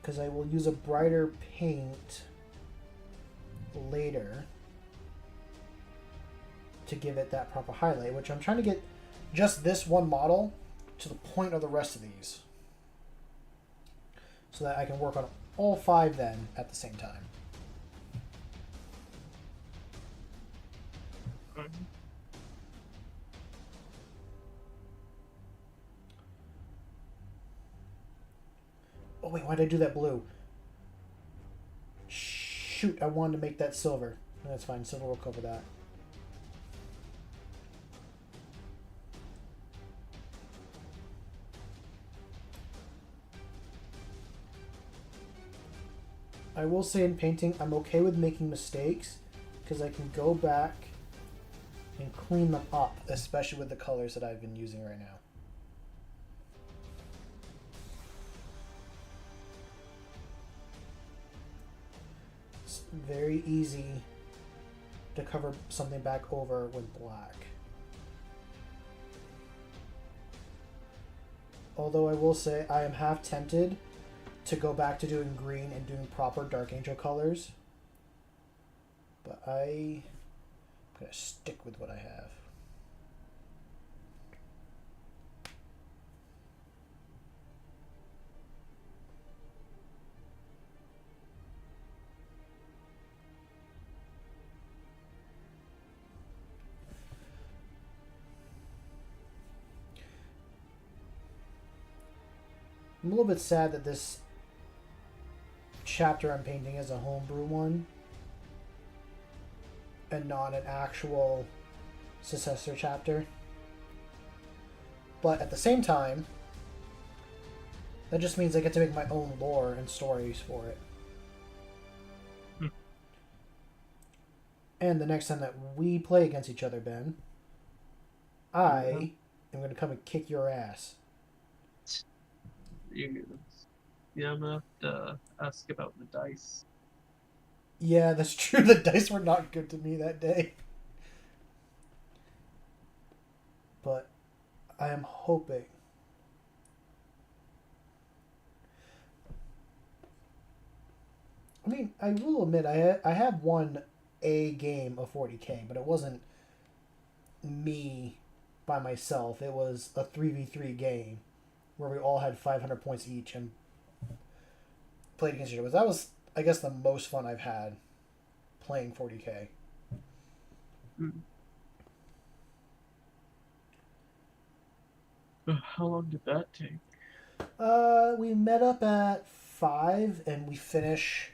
because I will use a brighter paint later to give it that proper highlight, which I'm trying to get just this one model to the point of the rest of these, so that I can work on all 5 then at the same time. Oh wait, why did I do that blue? Shoot, I wanted to make that silver. That's fine, silver will cover that. I will say in painting, I'm okay with making mistakes because I can go back and clean them up, especially with the colors that I've been using right now. It's very easy to cover something back over with black. Although I will say I am half tempted to go back to doing green and doing proper Dark Angel colors. But I'm going to stick with what I have. I'm a little bit sad that this chapter I'm painting is a homebrew one and not an actual successor chapter. But at the same time, that just means I get to make my own lore and stories for it. And the next time that we play against each other, Ben, I am going to come and kick your ass. Yeah, I'm gonna have to ask about the dice. Yeah, that's true. The dice were not good to me that day. But I am hoping. I mean, I will admit, I have won a game of 40k, but it wasn't me by myself. It was a 3v3 game where we all had 500 points each and played against each other. That was, I guess, the most fun I've had playing 40k. How long did that take? We met up at 5 and we finish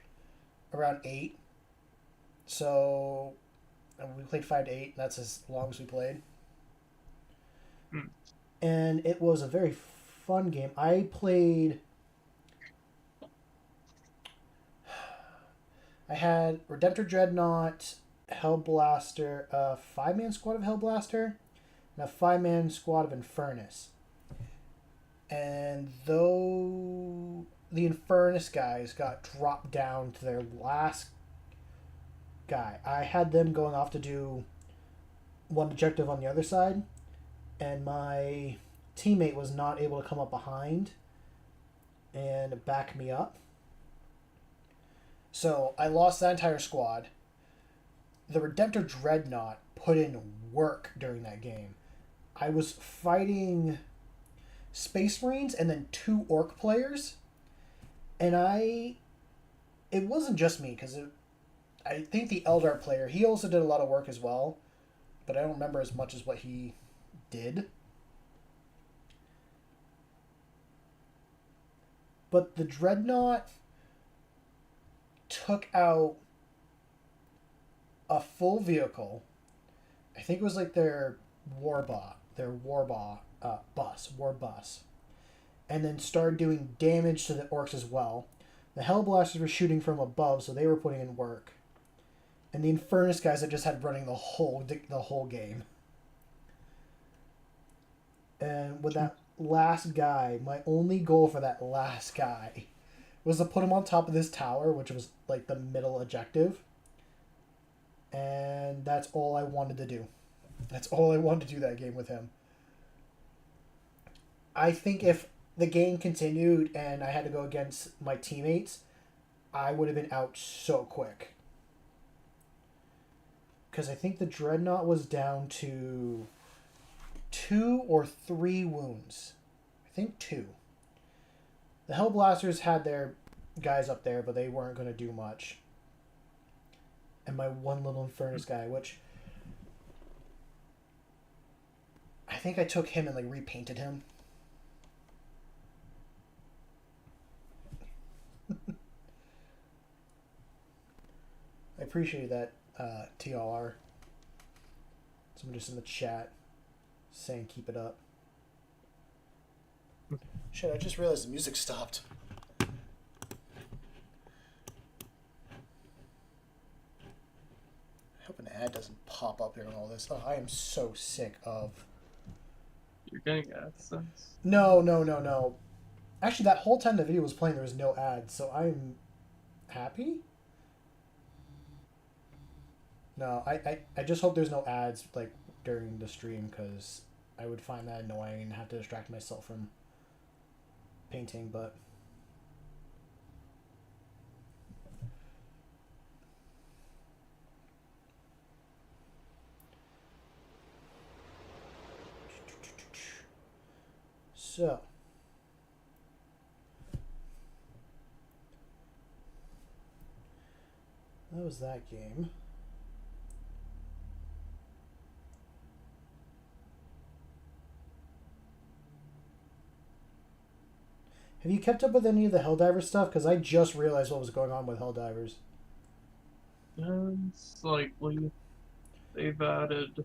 around 8. So we played 5 to 8. That's as long as we played. And it was a very fun game. I had Redemptor Dreadnought, Hellblaster, a 5-man squad of Hellblaster, and a 5-man squad of Infernus. And though the Infernus guys got dropped down to their last guy, I had them going off to do one objective on the other side, and my teammate was not able to come up behind and back me up. So I lost that entire squad. The Redemptor Dreadnought put in work during that game. I was fighting Space Marines and then 2 Orc players, and it wasn't just me, because I think the Eldar player, he also did a lot of work as well, but I don't remember as much as what he did. But the Dreadnought took out a full vehicle. I think it was like their war bus, and then started doing damage to the orcs as well. The Hellblasters were shooting from above, so they were putting in work, and the Infernus guys that just had running the whole game. And with that last guy, my only goal for that last guy was to put him on top of this tower, which was like the middle objective. And that's all I wanted to do. That's all I wanted to do that game with him. I think if the game continued and I had to go against my teammates, I would have been out so quick. Because I think the Dreadnought was down to 2 or 3 wounds. I think 2. The Hellblasters had their guys up there, but they weren't going to do much. And my one little Infernus guy, which I think I took him and like repainted him. I appreciate that, TLR. Someone just in the chat saying keep it up. Shit, I just realized the music stopped. I hope an ad doesn't pop up during all this. Oh, I am so sick of... You're getting AdSense. No. Actually, that whole time the video was playing, there was no ads, so I'm happy? No, I just hope there's no ads, like, during the stream, because I would find that annoying and have to distract myself from painting, but... So... that was that game. Have you kept up with any of the Helldivers stuff? Because I just realized what was going on with Helldivers. Slightly. They've added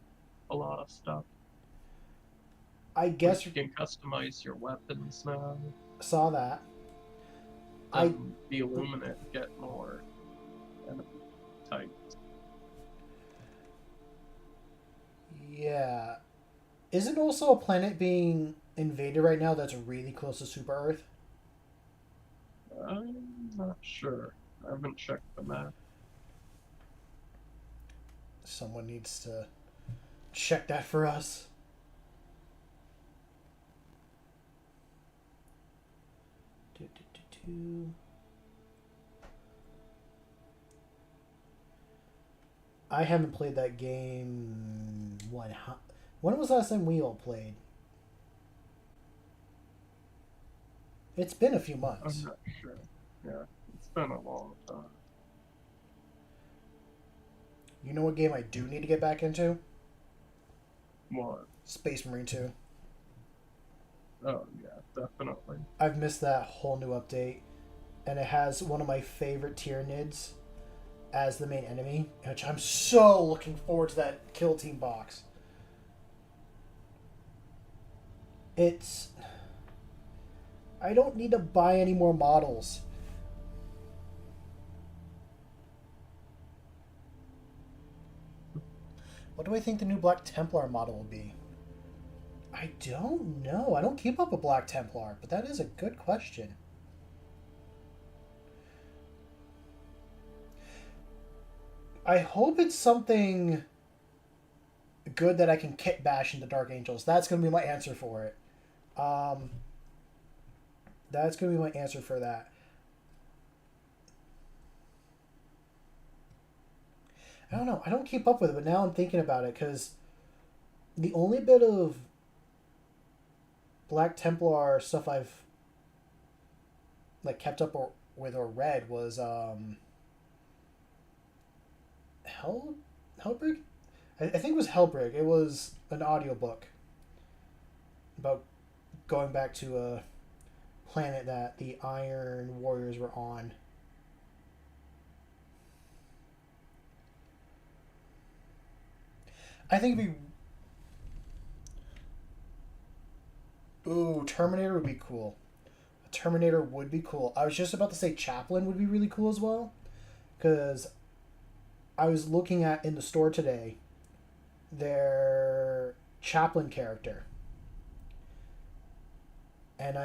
a lot of stuff. I guess you can customize your weapons now. Saw that. The Illuminate get more enemy types. Yeah. Isn't also a planet being invaded right now that's really close to Super Earth? I'm not sure. I haven't checked the map. Someone needs to check that for us. I haven't played that game. When was the last time we all played? It's been a few months. I'm not sure. Yeah, it's been a long time. You know what game I do need to get back into? What? Space Marine 2. Oh, yeah, definitely. I've missed that whole new update. And it has one of my favorite Tyranids as the main enemy, which I'm so looking forward to that Kill Team box. I don't need to buy any more models. What do I think the new Black Templar model will be? I don't know. I don't keep up with Black Templar, but that is a good question. I hope it's something good that I can kit bash into Dark Angels. That's going to be my answer for it. That's going to be my answer for that. I don't know. I don't keep up with it, but now I'm thinking about it because the only bit of Black Templar stuff I've kept up with or read was Hellbrig? I think it was Hellbrig. It was an audiobook about going back to a planet that the Iron Warriors were on. I think it'd be... Ooh, Terminator would be cool. A Terminator would be cool. I was just about to say Chaplain would be really cool as well. Because I was looking at in the store today their Chaplain character. And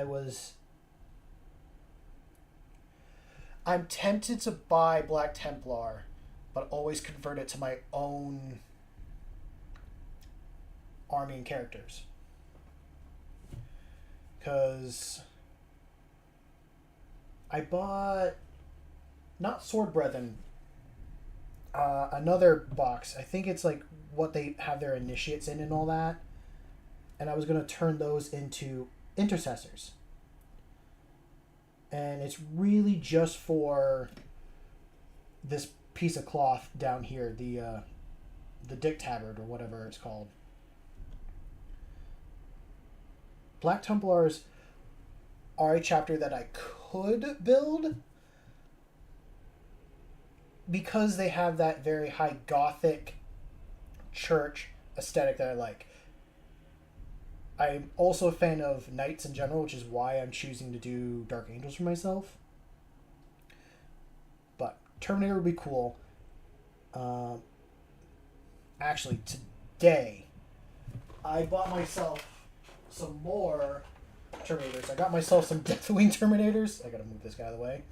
I'm tempted to buy Black Templar, but always convert it to my own army and characters. Because I bought, not Sword Brethren, another box. I think it's like what they have their initiates in and all that. And I was going to turn those into intercessors. And it's really just for this piece of cloth down here, the Dick Tabard or whatever it's called. Black Templars are a chapter that I could build, because they have that very high gothic church aesthetic that I like. I'm also a fan of knights in general, which is why I'm choosing to do Dark Angels for myself. But Terminator would be cool. Actually, today, I bought myself some more Terminators. I got myself some Deathwing Terminators. I gotta move this guy out of the way.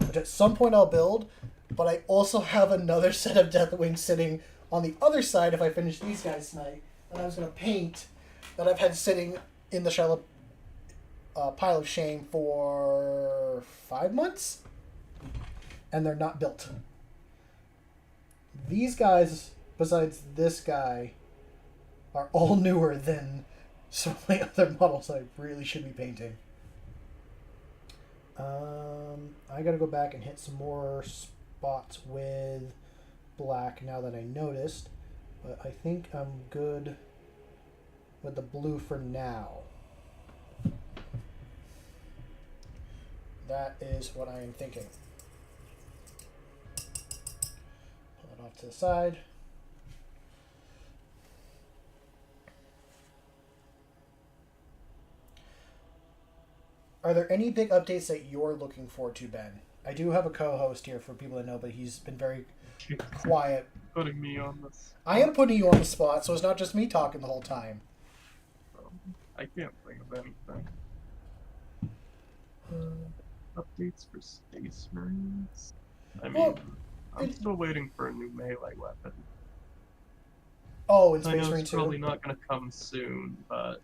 Which at some point I'll build, but I also have another set of Deathwing sitting on the other side if I finish these guys tonight. And I was gonna paint that I've had sitting in the shallow pile of shame for 5 months, and they're not built. These guys, besides this guy, are all newer than some of my other models I really should be painting. I gotta go back and hit some more spots with black now that I noticed, but I think I'm good with the blue for now. That is what I am thinking. Pull it off to the side. Are there any big updates that you're looking forward to, Ben? I do have a co-host here for people that know, but he's been very quiet. Putting me on this. I am putting you on the spot, so it's not just me talking the whole time. I can't think of anything. Updates for Space Marines? I mean, I'm still waiting for a new melee weapon. Oh, in I Space know Marine it's 2? probably not going to come soon, but...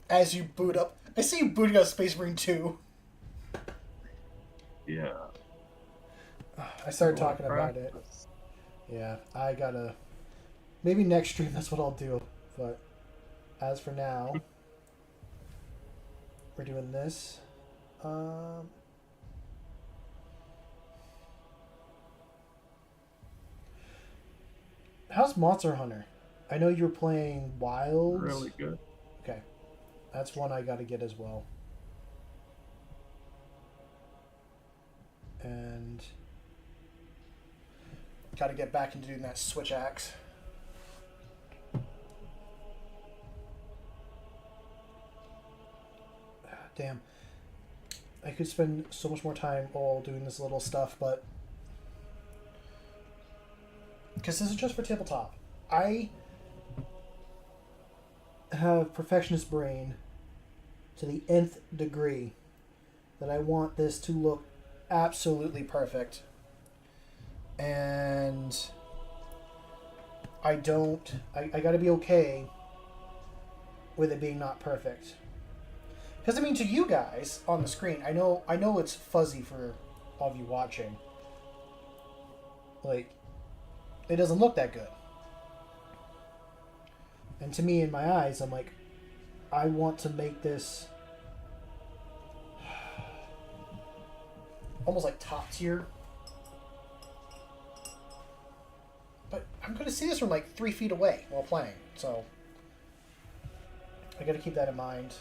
As you boot up... I see you booting up Space Marine 2. Yeah. I started talking about it. Yeah, I gotta... Maybe next stream that's what I'll do. But as for now, we're doing this. How's Monster Hunter? I know you were playing Wilds. Really good. Okay. That's one I gotta get as well. And gotta get back into doing that switch axe. Damn. I could spend so much more time all doing this little stuff, but... Because this is just for tabletop. I have perfectionist brain to the nth degree that I want this to look absolutely perfect. And I gotta be okay with it being not perfect. Because, I mean, to you guys on the screen, I know it's fuzzy for all of you watching. Like, it doesn't look that good. And to me, in my eyes, I'm like, I want to make this almost like top tier. But I'm going to see this from like 3 feet away while playing, so I got to keep that in mind.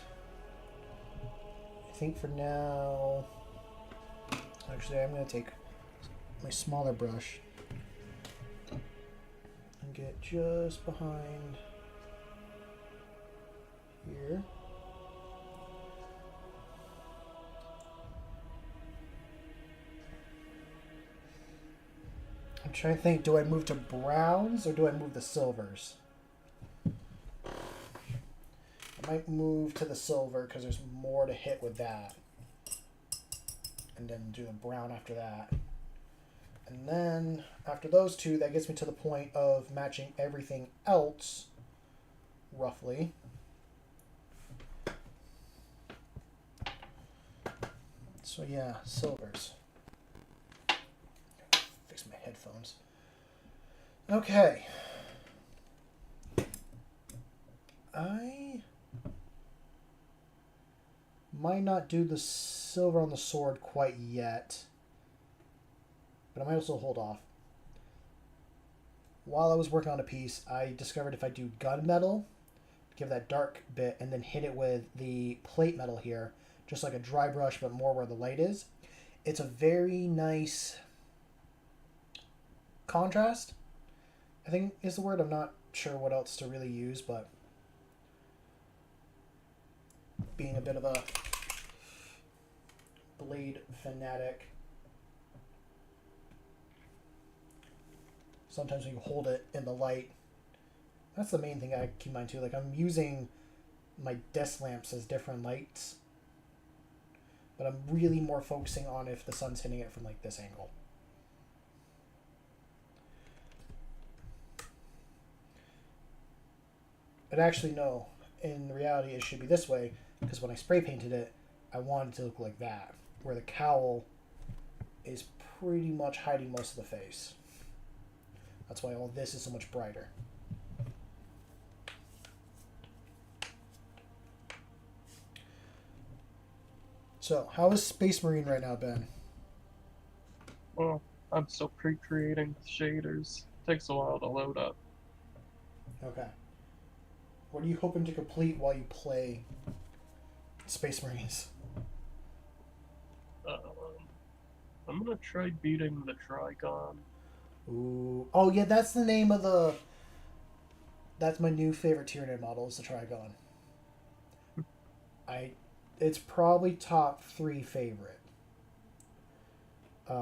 I think for now, actually, I'm going to take my smaller brush and get just behind here. I'm trying to think, do I move to browns or do I move to silvers? I might move to the silver because there's more to hit with that. And then do the brown after that. And then, after those two, that gets me to the point of matching everything else, roughly. So yeah, silvers. Fix my headphones. Okay. I might not do the silver on the sword quite yet, but I might also hold off. While I was working on a piece, I discovered if I do gunmetal, give that dark bit, and then hit it with the plate metal here, just like a dry brush, but more where the light is, it's a very nice contrast, I think is the word. I'm not sure what else to really use, but being a bit of a Blade fanatic, sometimes when you hold it in the light, that's the main thing I keep in mind too. Like, I'm using my desk lamps as different lights, but I'm really more focusing on if the sun's hitting it from like this angle. But actually, no. In reality, it should be this way, because when I spray painted it, I wanted it to look like that, where the cowl is pretty much hiding most of the face. That's why all this is so much brighter. So, how is Space Marine right now, Ben? Well, I'm still pre-creating shaders. Takes a while to load up. Okay. What are you hoping to complete while you play Space Marines? I'm gonna try beating the Trigon. Ooh. Oh, yeah, that's the name of the... That's my new favorite Tyranid model, is the Trigon. It's probably top 3 favorite. If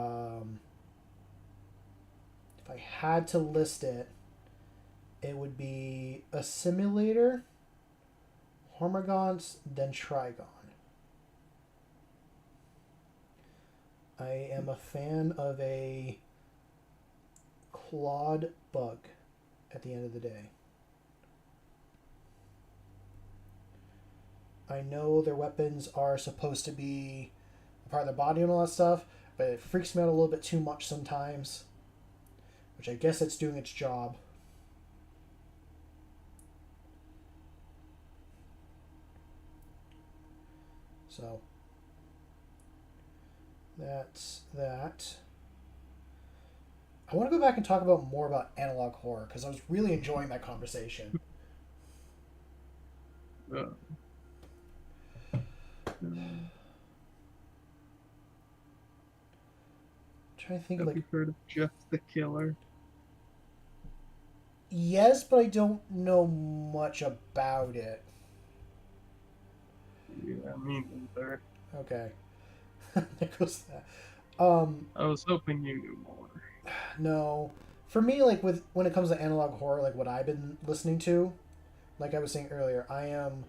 I had to list it, it would be a Simulator, Hormagaunts, then Trigon. I am a fan of a clawed bug at the end of the day. I know their weapons are supposed to be a part of their body and all that stuff, but it freaks me out a little bit too much sometimes, which I guess it's doing its job. So, that's that. I want to go back and talk about more about analog horror, because I was really enjoying that conversation. Trying to think, Have like, you heard of Jeff the Killer? yes, but I don't know much about it. Yeah, me neither. Okay. There goes that. I was hoping you knew more. No. For me, like, with when it comes to analog horror, like what I've been listening to, like I was saying earlier, I am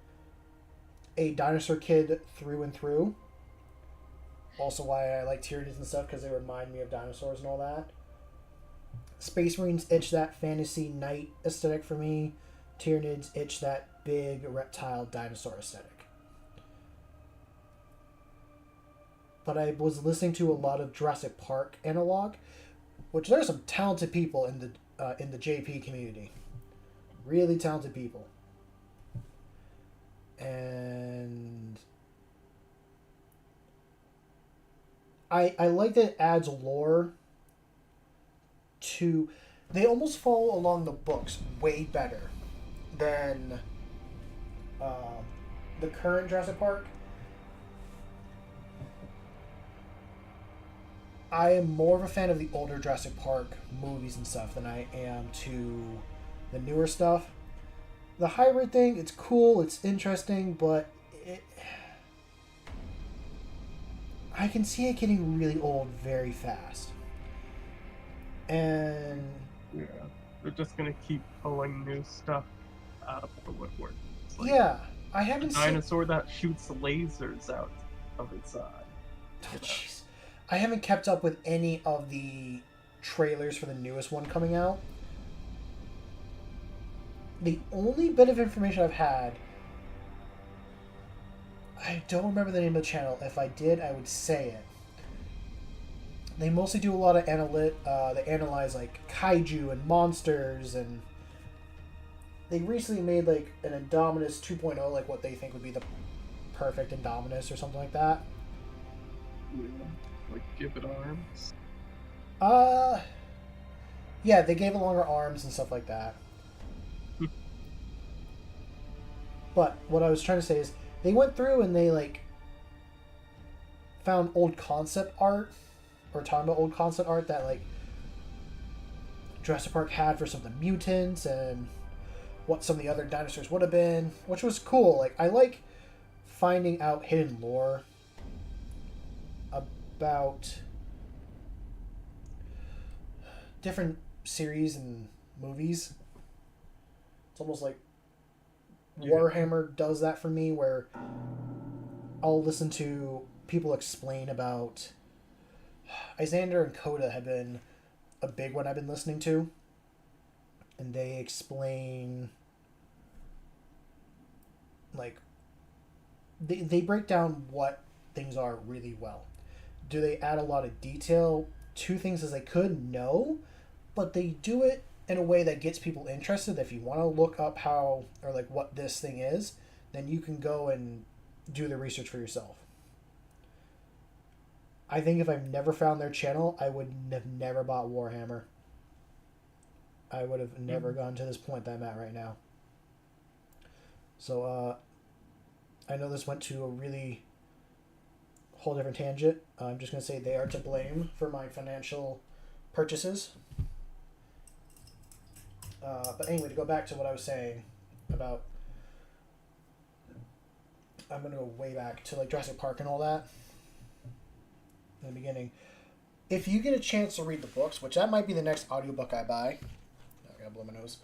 a dinosaur kid through and through. Also why I like Tyranids and stuff, because they remind me of dinosaurs and all that. Space Marines itch that fantasy knight aesthetic for me. Tyranids itch that big reptile dinosaur aesthetic. But I was listening to a lot of Jurassic Park analog, which there are some talented people in the JP community, really talented people, and I like that it adds lore to. They almost follow along the books way better than the current Jurassic Park. I am more of a fan of the older Jurassic Park movies and stuff than I am to the newer stuff. The hybrid thing, it's cool, it's interesting, but I can see it getting really old very fast. And Yeah, they're just gonna keep pulling new stuff out of the woodwork. It's like yeah, I a haven't seen. dinosaur that shoots lasers out of its eye. Oh, jeez. I haven't kept up with any of the trailers for the newest one coming out. The only bit of information I've had, I don't remember the name of the channel. If I did, I would say it. They mostly do a lot of they analyze like kaiju and monsters, and they recently made like an Indominus 2.0, like what they think would be the perfect Indominus or something like that. Yeah, like give it arms. Yeah, they gave it longer arms and stuff like that. But what I was trying to say is they went through and they like found old concept art, or talking about old concept art that like Jurassic Park had for some of the mutants and what some of the other dinosaurs would have been, which was cool. Like I like finding out hidden lore about different series and movies. It's almost like Warhammer does that for me, where I'll listen to people explain about Islander and Coda have been a big one I've been listening to, and they explain like they break down what things are really well. Do they add a lot of detail to things as they could? No, but they do it in a way that gets people interested. If you want to look up how or like what this thing is, then you can go and do the research for yourself. I think if I've never found their channel, I would have never bought Warhammer. I would have never gone to this point that I'm at right now. So, I know this went to a really whole different tangent. I'm just going to say they are to blame for my financial purchases. But anyway, to go back to what I was saying about... I'm going to go way back to like Jurassic Park and all that. In the beginning. If you get a chance to read the books, which that might be the next audiobook I buy. I gotta blow my nose.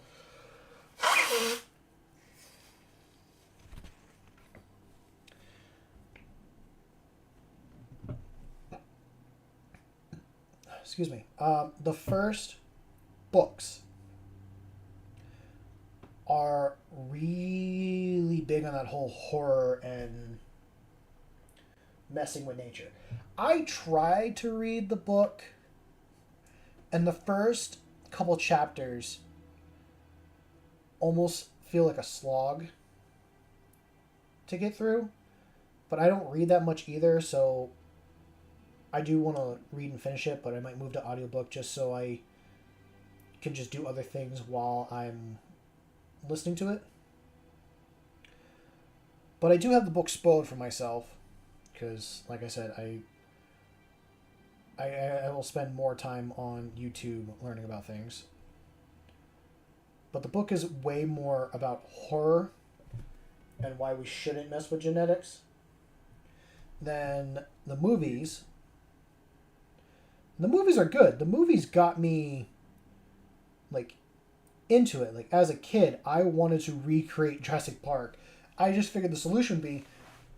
Excuse me. The first books are really big on that whole horror and messing with nature. I tried to read the book, and the first couple chapters almost feel like a slog to get through, but I don't read that much either, so I do want to read and finish it, but I might move to audiobook just so I can just do other things while I'm listening to it. But I do have the book spoiled for myself, because, like I said, I will spend more time on YouTube learning about things. But the book is way more about horror and why we shouldn't mess with genetics than the movies. The movies are good. The movies got me like into it. Like as a kid, I wanted to recreate Jurassic Park. I just figured the solution would be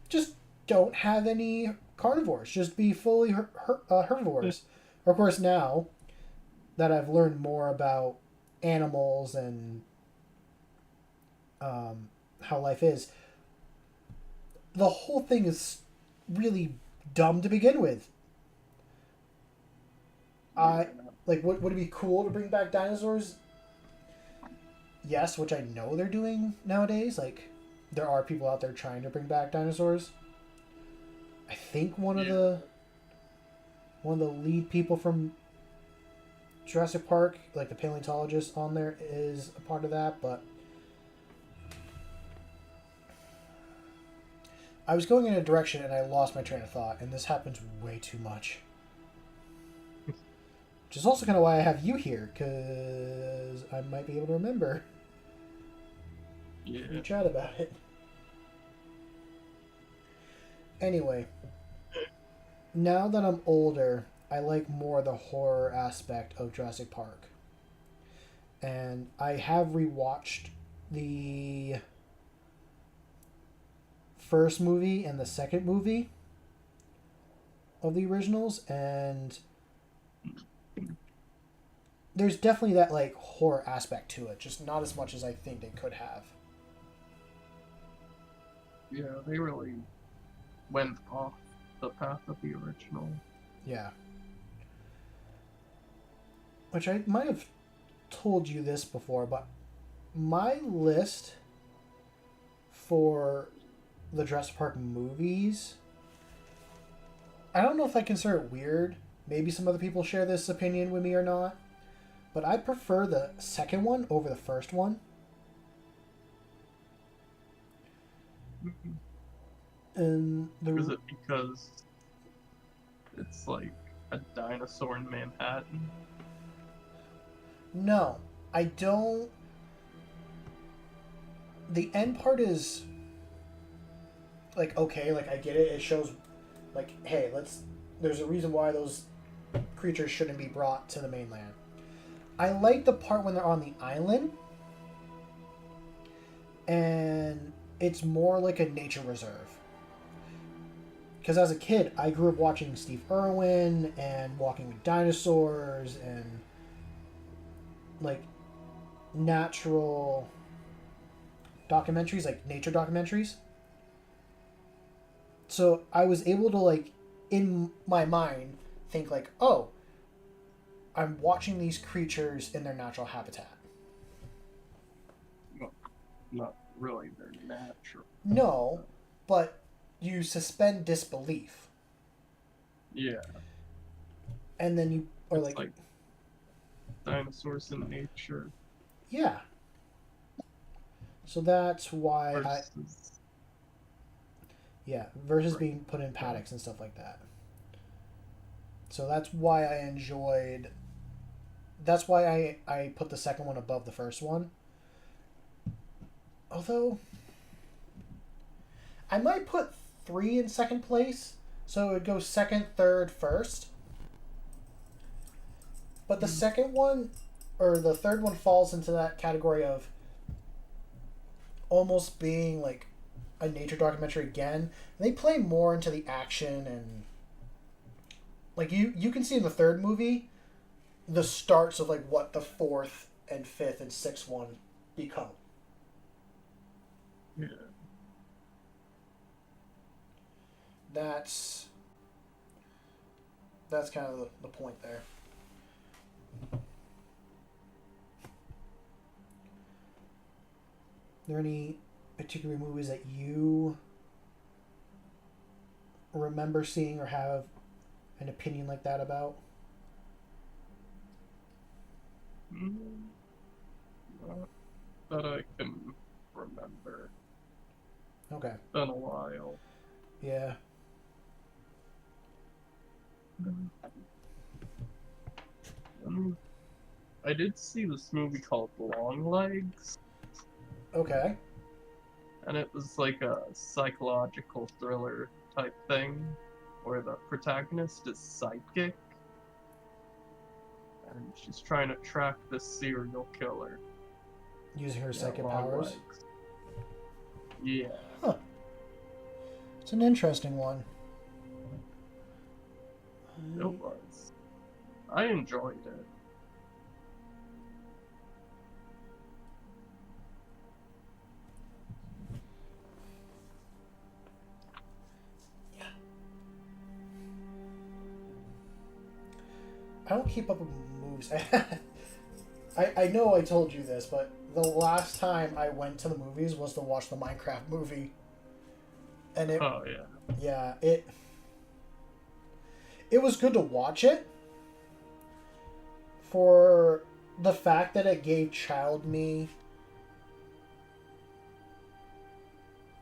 just don't have any carnivores. Just be fully herbivores. Of course, now that I've learned more about animals and how life is, the whole thing is really dumb to begin with. Would it be cool to bring back dinosaurs? Yes, which I know they're doing nowadays. Like, there are people out there trying to bring back dinosaurs. I think one of the lead people from Jurassic Park, like the paleontologist on there, is a part of that, but I was going in a direction and I lost my train of thought, and this happens way too much. Which is also kind of why I have you here, because I might be able to remember. Yeah. We chat about it. Anyway, now that I'm older, I like more the horror aspect of Jurassic Park. And I have rewatched the first movie and the second movie of the originals, and there's definitely that like horror aspect to it, just not as much as I think they could have. Yeah, they really went off the path of the original. Yeah. Which I might have told you this before, but my list for the Jurassic Park movies, I don't know if I consider it weird. Maybe some other people share this opinion with me or not. But I prefer the second one over the first one. And Is it because it's like a dinosaur in Manhattan? No, I don't. The end part is like okay, like I get it. It shows like, hey, let's. There's a reason why those creatures shouldn't be brought to the mainland. I like the part when they're on the island, and it's more like a nature reserve. Because as a kid, I grew up watching Steve Irwin and Walking with Dinosaurs and like natural documentaries, like nature documentaries. So I was able to like, in my mind, think like, oh, I'm watching these creatures in their natural habitat. Well, not really, they're natural. No, but you suspend disbelief. Yeah. And then you are It's like, dinosaurs in nature yeah. So that's why versus versus being put in paddocks and stuff like that. So that's why I enjoyed. That's why I put the second one above the first one. Although I might put 3 in second place, so it would go second, third, first. But the second one, or the third one, falls into that category of almost being like a nature documentary again. And they play more into the action and like you can see in the third movie the starts of like what the fourth and fifth and sixth one become. yeah. That's kind of the point there. Are there any particular movies that you remember seeing or have an opinion like that about? Not that I can remember. Okay. Been a while. Yeah. I did see this movie called Longlegs, Okay. and it was like a psychological thriller type thing where the protagonist is psychic and she's trying to track this serial killer. Using her Yeah, psychic powers. Longlegs. Yeah. Huh. It's an interesting one. It was. I enjoyed it. I don't keep up with movies. I know I told you this, but the last time I went to the movies was to watch the Minecraft movie. And it Oh yeah. yeah, it was good to watch it for the fact that it gave child me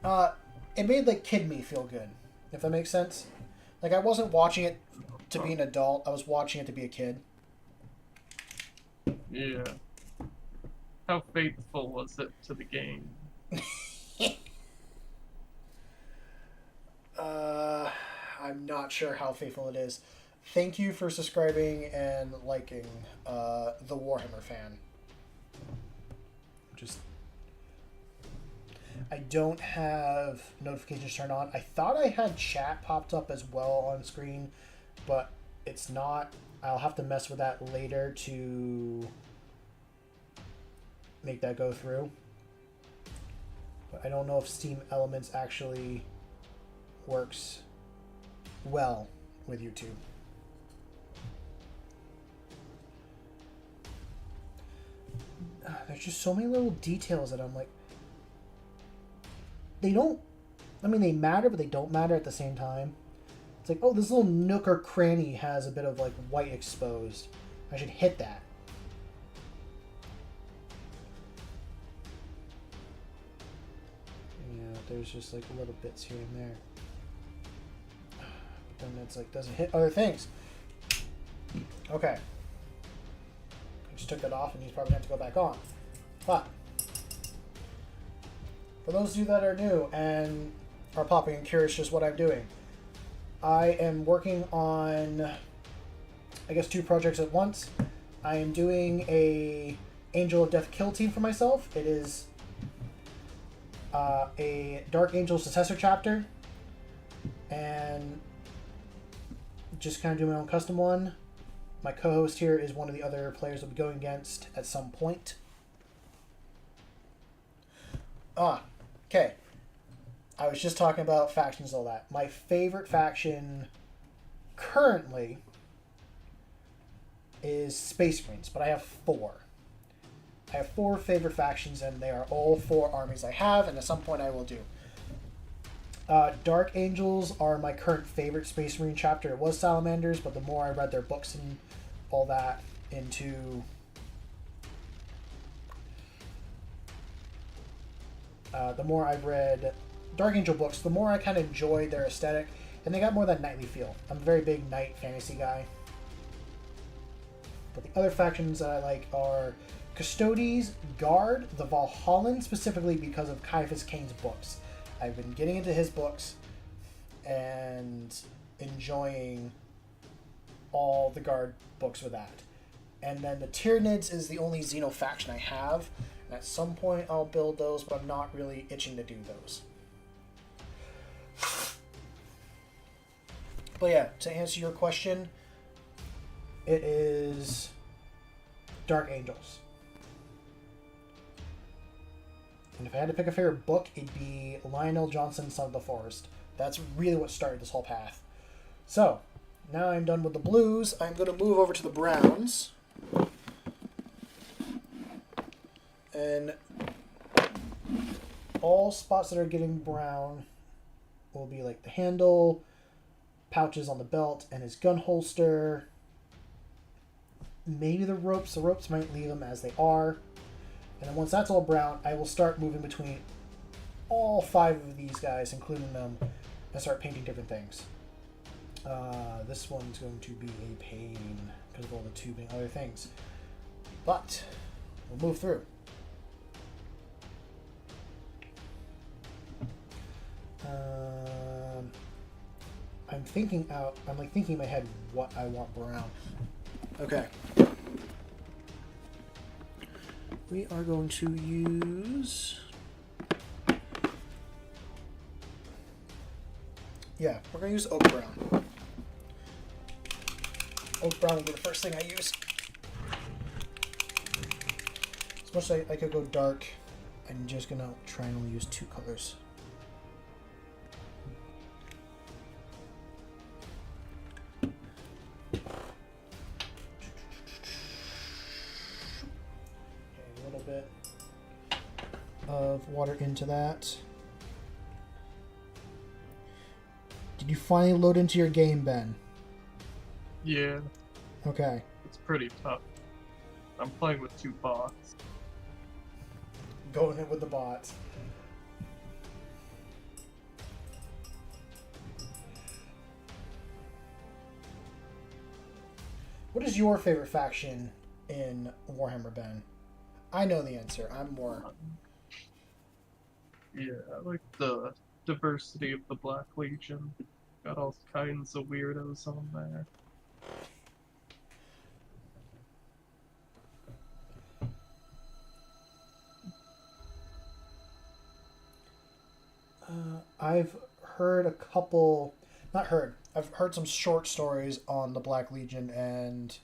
it made like kid me feel good, if that makes sense. Like I wasn't watching it to be an adult, I was watching it to be a kid. Yeah. How faithful was it to the game? I'm not sure how faithful it is. Thank you for subscribing and liking the Warhammer fan. Just I don't have notifications turned on. I thought I had chat popped up as well on screen, but it's not. I'll have to mess with that later to make that go through. But I don't know if Steam Elements actually works well with YouTube. There's just so many little details that I'm like, they don't, I mean, they matter, but they don't matter at the same time. It's like, oh, this little nook or cranny has a bit of like white exposed. I should hit that. Yeah, there's just like little bits here and there. then it's like doesn't hit other things. Okay. I just took that off, and he's probably going to have to go back on. But for those of you that are new and are popping and curious just what I'm doing, I am working on, I guess, 2 projects at once. I am doing a Angel of Death kill team for myself. It is a Dark Angel successor chapter, and just kind of doing my own custom one. My co-host here is one of the other players I'll be going against at some point. Okay. I was just talking about factions and all that. My favorite faction currently is Space Marines, but I have 4. I have 4 favorite factions, and they are all 4 armies I have, and at some point I will do. Dark Angels are my current favorite Space Marine chapter. It was Salamanders, but the more I read their books and all that into the more I've read Dark Angel books, the more I kind of enjoyed their aesthetic, and they got more of that knightly feel. I'm a very big knight fantasy guy. But the other factions that I like are Custodes, Guard, the Valhallan, specifically because of Caiaphas Cain's books. I've been getting into his books and enjoying all the Guard books with that. And then the Tyranids is the only Xeno faction I have. And at some point I'll build those, but I'm not really itching to do those. But yeah, to answer your question, it is Dark Angels. And if I had to pick a favorite book, it'd be Lionel Johnson's Son of the Forest. That's really what started this whole path. So, now I'm done with the blues. I'm going to move over to the browns. And all spots that are getting brown will be like the handle, pouches on the belt, and his gun holster. Maybe the ropes. The ropes might leave them as they are. And then once that's all brown, I will start moving between all 5 of these guys, including them, and start painting different things. This one's going to be a pain because of all the tubing and other things. But we'll move through. I'm thinking in my head what I want brown. Okay. We are going to use... Yeah, we're going to use oak brown. Oak brown will be the first thing I use. As much as I could go dark, I'm just going to try and only use 2 colors. Of water into that. Did you finally load into your game, Ben? Yeah. Okay. It's pretty tough. I'm playing with 2 bots. Going in with the bots. What is your favorite faction in Warhammer, Ben? I know the answer. I'm more... Yeah, I like the diversity of the Black Legion. Got all kinds of weirdos on there. I've heard a couple... Not heard. I've heard some short stories on the Black Legion, and...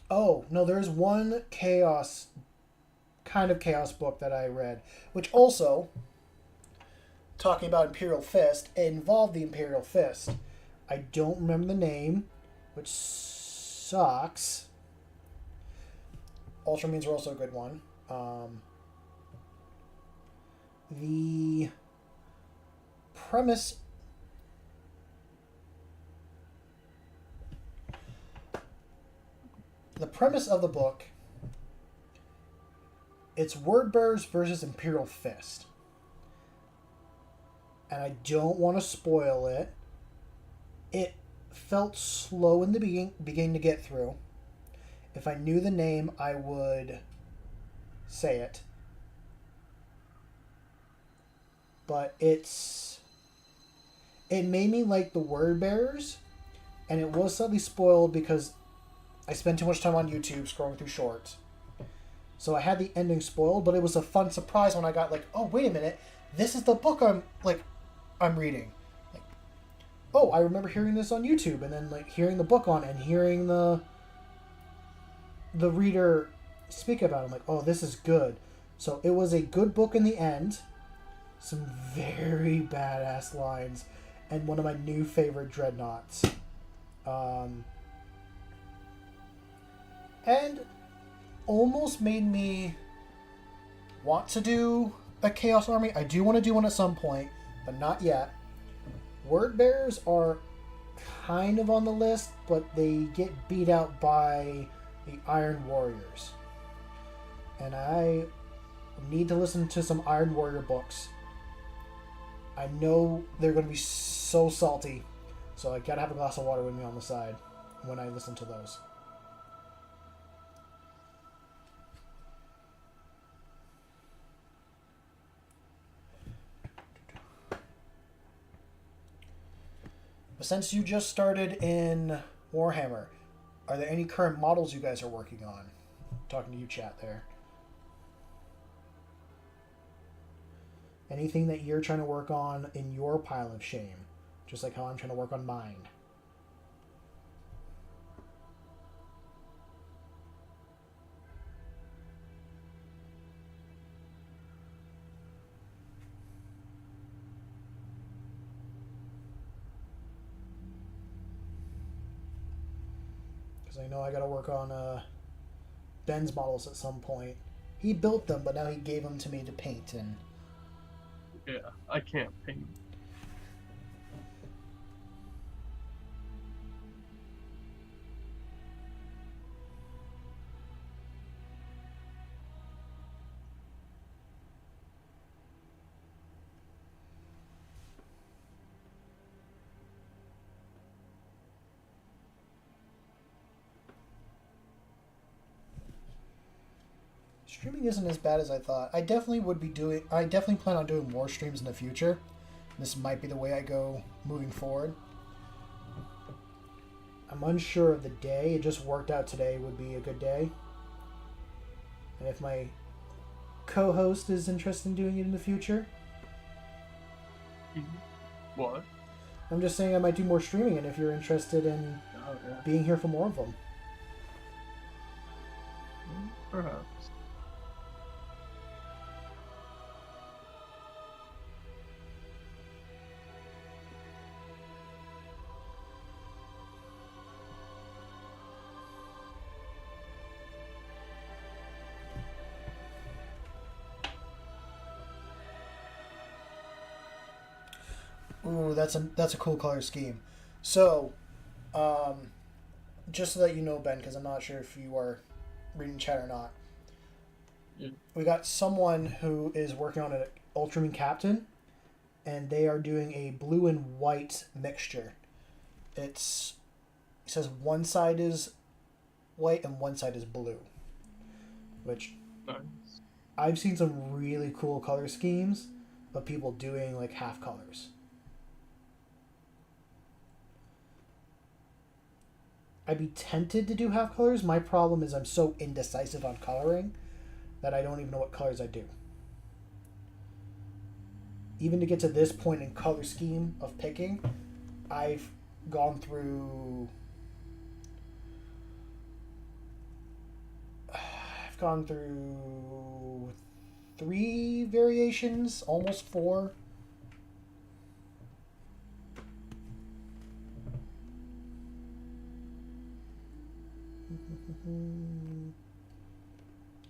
Oh, no, there's one kind of chaos book that I read, which also, talking about Imperial Fist, it involved the Imperial Fist. I don't remember the name, which sucks. Ultramarines are also a good one. The premise... The premise of the book, it's Wordbearers versus Imperial Fist. and I don't want to spoil it. It felt slow in the beginning to get through. If I knew the name, I would say it. But it made me like the word bearers, and it was slightly spoiled because I spent too much time on YouTube scrolling through shorts. So I had the ending spoiled, but it was a fun surprise when I got like, oh, wait a minute, this is the book I'm reading. Like, oh, I remember hearing this on YouTube, and then like hearing the book on and hearing the reader speak about it. I'm like, oh, this is good. So it was a good book in the end. Some very badass lines, and one of my new favorite dreadnoughts. And almost made me want to do a Chaos Army. I do want to do one at some point, but not yet. Word Bearers are kind of on the list, but they get beat out by the Iron Warriors. And I need to listen to some Iron Warrior books. I know they're going to be so salty, so I gotta have a glass of water with me on the side when I listen to those. But since you just started in Warhammer, are there any current models you guys are working on? Talking to you, chat there. Anything that you're trying to work on in your pile of shame, just like how I'm trying to work on mine. Because I know I got to work on Ben's models at some point. He built them, but now he gave them to me to paint. And Yeah, I can't paint. streaming isn't as bad as I thought. I definitely plan on doing more streams in the future. This might be the way I go moving forward. I'm unsure of the day. It just worked out today would be a good day. And if my co-host is interested in doing it in the future. What? I'm just saying I might do more streaming, and if you're interested in being here for more of them. Perhaps. Ooh, that's a cool color scheme. So, just so that you know, Ben, because I'm not sure if you are reading chat or not. Yeah. We got someone who is working on an Ultramarine Captain, and they are doing a blue and white mixture. It says one side is white and one side is blue, which Nice. I've seen some really cool color schemes of people doing like half colors. I'd be tempted to do half colors. My problem is I'm so indecisive on coloring that I don't even know what colors I do. Even to get to this point in color scheme of picking, I've gone through 3 variations, almost 4.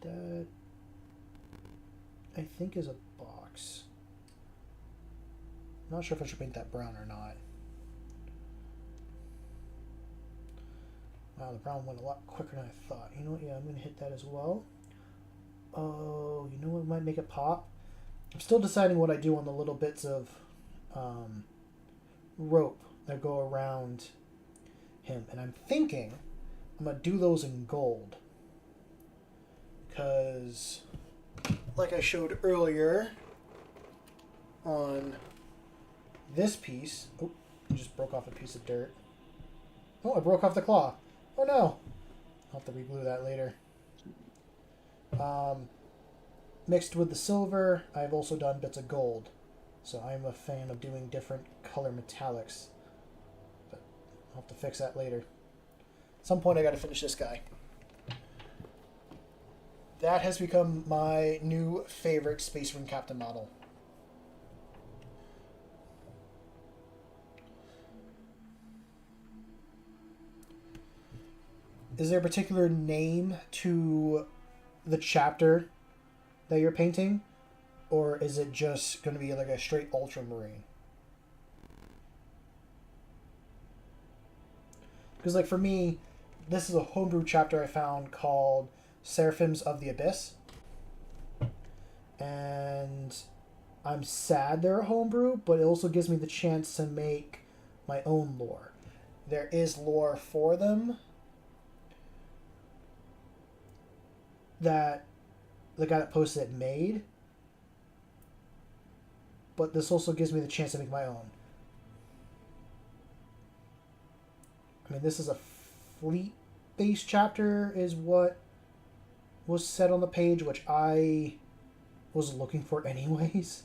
That I think is a box. I'm not sure if I should paint that brown or not. Wow, the brown went a lot quicker than I thought. You know what? Yeah, I'm going to hit that as well. Oh, you know what might make it pop? I'm still deciding what I do on the little bits of rope that go around him, and I'm thinking I'm gonna do those in gold, because like I showed earlier on this piece. Oh, I just broke off a piece of dirt. Oh, I broke off the claw. Oh no! I'll have to reglue that later. Mixed with the silver, I've also done bits of gold. So I'm a fan of doing different color metallics. But I'll have to fix that later. At some point I gotta finish this guy. That has become my new favorite Space Marine Captain model. Is there a particular name to the chapter that you're painting? Or is it just going to be like a straight ultramarine? Because like for me, this is a homebrew chapter I found called Seraphims of the Abyss. And I'm sad they're a homebrew, but it also gives me the chance to make my own lore. There is lore for them that the guy that posted it made, but this also gives me the chance to make my own. I mean, this is a fleet-based chapter is what was said on the page, which I was looking for anyways.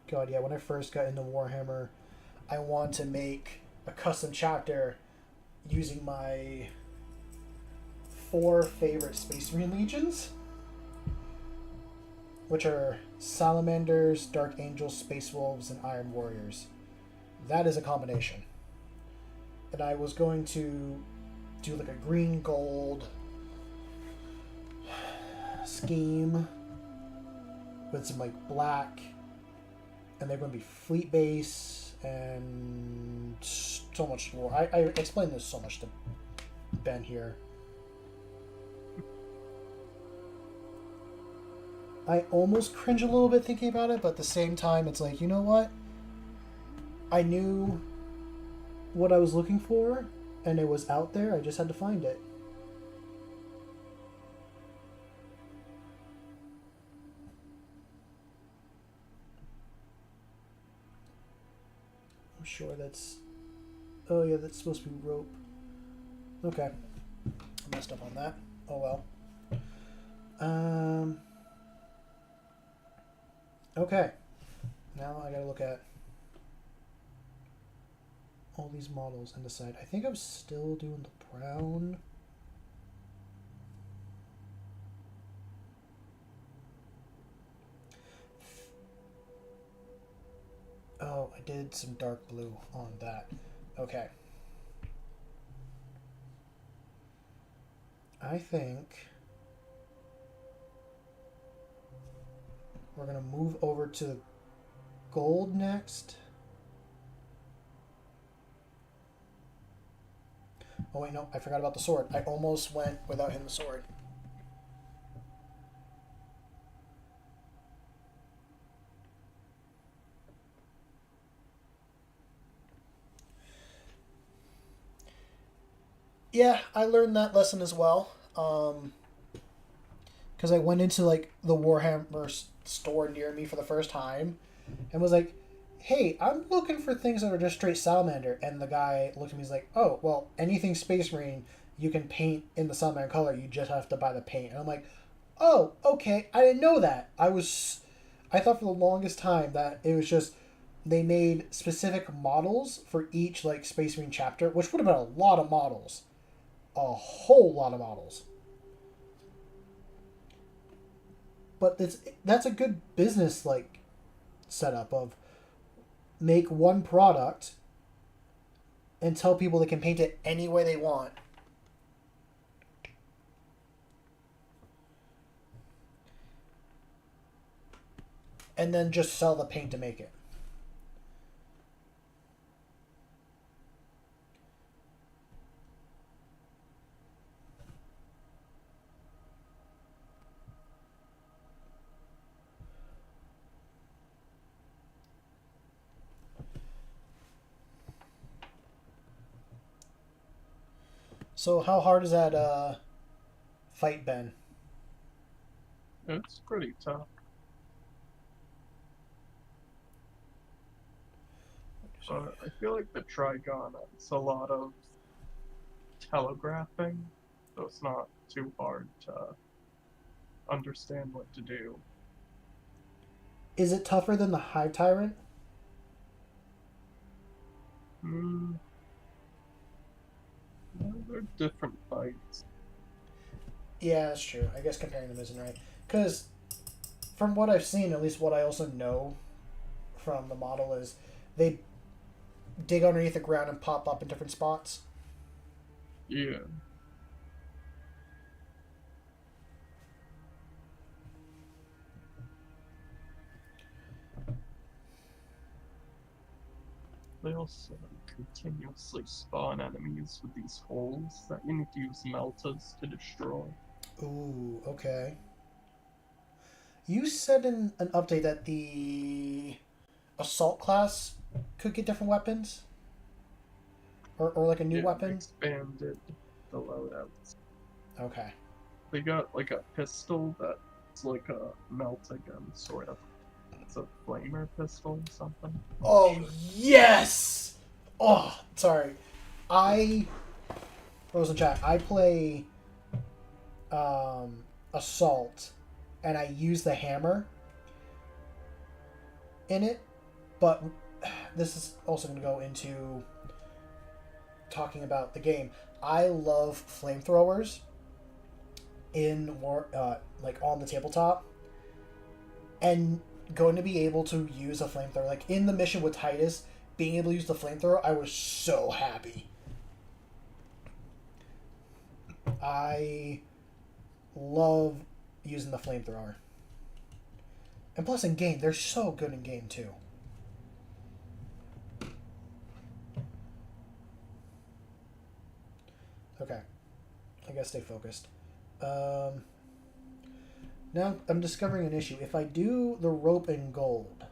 God, yeah, when I first got into Warhammer, I wanted to make a custom chapter using my 4 favorite Space Marine legions, which are Salamanders, Dark Angels, Space Wolves, and Iron Warriors. That is a combination. And I was going to do like a green gold scheme with some like black, and they're going to be fleet base and so much more. I explained this so much to Ben here. I almost cringe a little bit thinking about it, but at the same time, it's like, you know what? I knew what I was looking for, and it was out there. I just had to find it. I'm sure that's... Oh, yeah, that's supposed to be rope. Okay. I messed up on that. Oh, well. Okay. Now I gotta look at all these models and decide. I think I'm still doing the brown. Oh, I did some dark blue on that. Okay. I think we're going to move over to the gold next. Oh wait, no, I forgot about the sword. I almost went without hitting the sword. Yeah, I learned that lesson as well. Because I went into like the Warhammer store near me for the first time and was like, hey, I'm looking for things that are just straight salamander. And the guy looked at me, he's like, oh, well, anything Space Marine you can paint in the salamander color, you just have to buy the paint. And I'm like, oh, okay, I didn't know that. I thought for the longest time that it was just they made specific models for each like Space Marine chapter, which would have been a lot of models. A whole lot of models. But that's a good business like setup of make one product and tell people they can paint it any way they want. And then just sell the paint to make it. So how hard is that fight been? It's pretty tough. But I feel like the Trigon has a lot of telegraphing, so it's not too hard to understand what to do. Is it tougher than the Hive Tyrant? Hmm, well, they're different fights. Yeah, that's true. I guess comparing them isn't right. Because from what I've seen, at least what I also know from the model is they dig underneath the ground and pop up in different spots. Yeah. They also continuously spawn enemies with these holes that you need to use meltas to destroy. Ooh, okay. You said in an update that the assault class could get different weapons? Or like a new Yeah, they weapon? expanded the loadouts. Okay. They got like a pistol that's like a melt gun, sort of. It's a flamer pistol or something. I'm not Oh, sure. yes! Oh, sorry. I, Frozen Chat, I play Assault, and I use the hammer in it, but this is also going to go into talking about the game. I love flamethrowers in war, like on the tabletop, and going to be able to use a flamethrower, like in the mission with Titus, being able to use the flamethrower, I was so happy. I love using the flamethrower, and plus in game, they're so good in game too. Okay, I gotta stay focused. Um, Now I'm discovering an issue. If I do the rope in gold,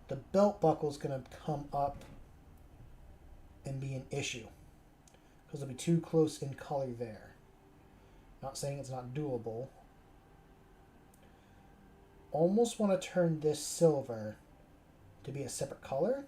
the belt buckle's gonna come up and be an issue because it'll be too close in color there. Not saying it's not doable. Almost want to turn this silver to be a separate color.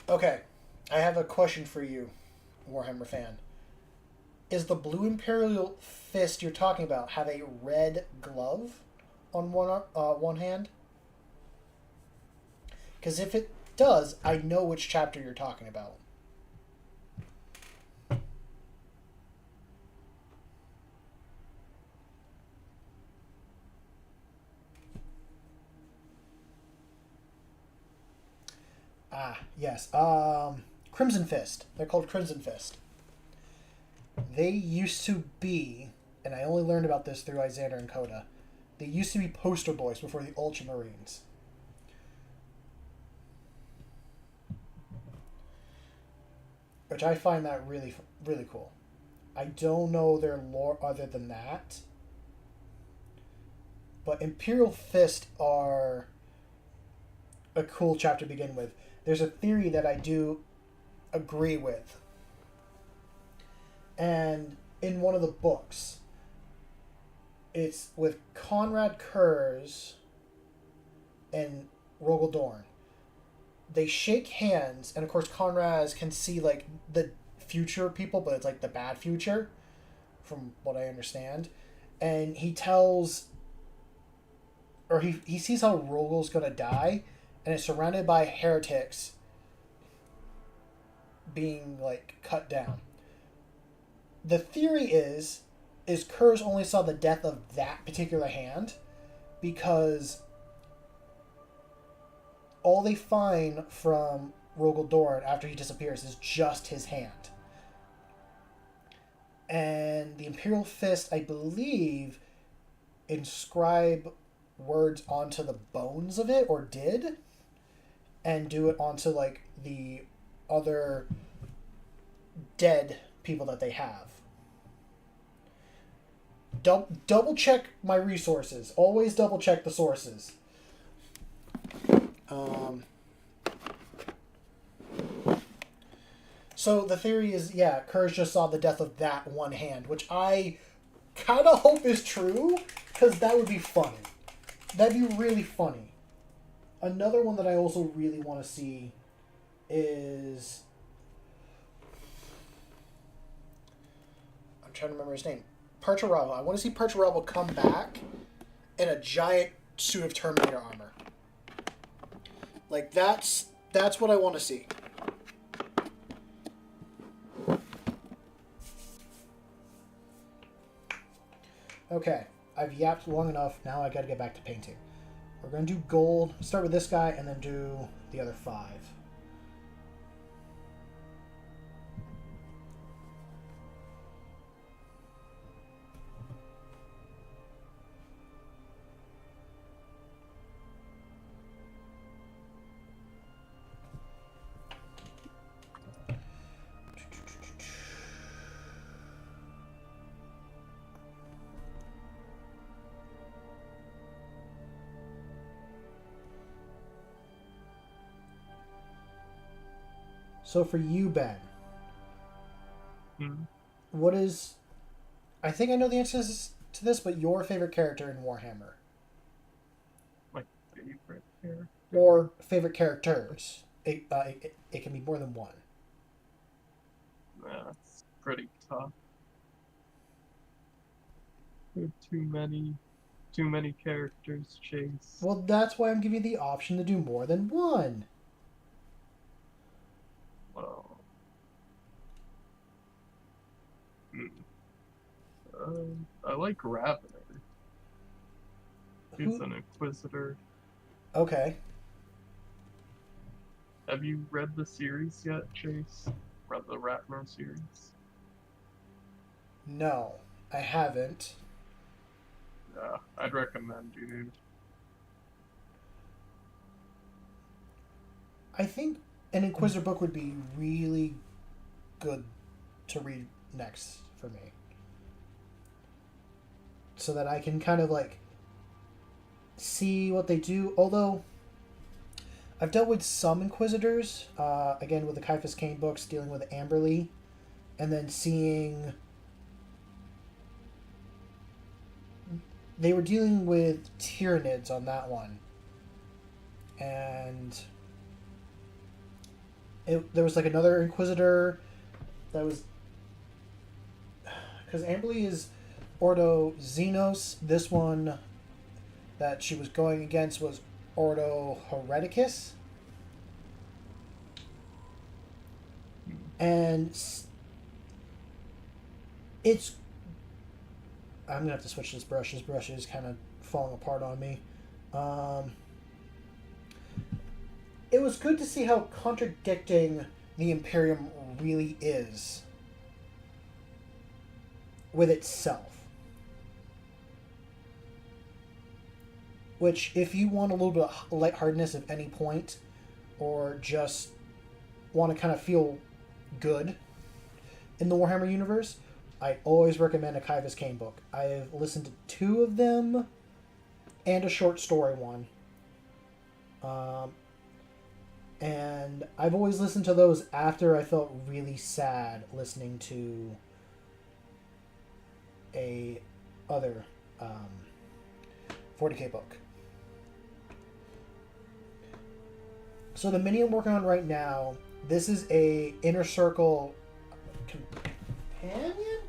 Okay, I have a question for you, Warhammer fan. Is the blue Imperial fist you're talking about have a red glove on one hand? Because if it does, I know which chapter you're talking about. Ah, yes. Crimson Fist. They're called Crimson Fist. They used to be, and I only learned about this through Izander and Coda. They used to be poster boys before the Ultramarines. Which I find that really, really cool. I don't know their lore other than that. But Imperial Fist are a cool chapter to begin with. There's a theory that I do agree with. And in one of the books, it's with Conrad Kurz and Rogel Dorn. They shake hands, and of course, Conrad can see like the future people, but it's like the bad future, from what I understand. And he tells, or he sees how Rogel's gonna die, and is surrounded by heretics being like cut down. The theory is Kurz only saw the death of that particular hand because all they find from Rogel Dorn after he disappears is just his hand. And the Imperial Fist, I believe, inscribe words onto the bones of it, or did. and do it onto like the other dead people that they have. Double check my resources. Always double check the sources. So the theory is, yeah, Kurz just saw the death of that one hand, which I kind of hope is true, because that would be funny. That'd be really funny. Another one that I also really want to see is... I'm trying to remember his name. Perturabo. I want to see Perturabo come back in a giant suit of Terminator armor. Like, that's what I want to see. Okay, I've yapped long enough. Now I gotta get back to painting. We're gonna do gold. Start with this guy and then do the other 5. So for you, Ben, what is... I think I know the answers to this, but your favorite character in Warhammer? My favorite character? Or favorite characters. It can be more than one. That's pretty tough. There are too many characters, Chase. Well, that's why I'm giving you the option to do more than one. Well, I like Ravener. He's an Inquisitor. Okay. Have you read the series yet, Chase? Read the Ravener series? No, I haven't. Yeah, I'd recommend you. I think an Inquisitor book would be really good to read next for me. So that I can kind of like see what they do. Although I've dealt with some Inquisitors, again with the Caiaphas Cain books, dealing with Amberley, and then seeing they were dealing with Tyranids on that one, and there was like another Inquisitor that was, because Amberley is Ordo Xenos. This one that she was going against was Ordo Hereticus. And it's... I'm going to have to switch this brush. This brush is kind of falling apart on me. It was good to see how contradicting the Imperium really is with itself. Which, if you want a little bit of lightheartedness at any point, or just want to kind of feel good in the Warhammer universe, I always recommend a Caiaphas Cain book. I've listened to 2 of them, and a short story one. And I've always listened to those after I felt really sad listening to a other 40k book. So the mini I'm working on right now, this is a Inner Circle companion?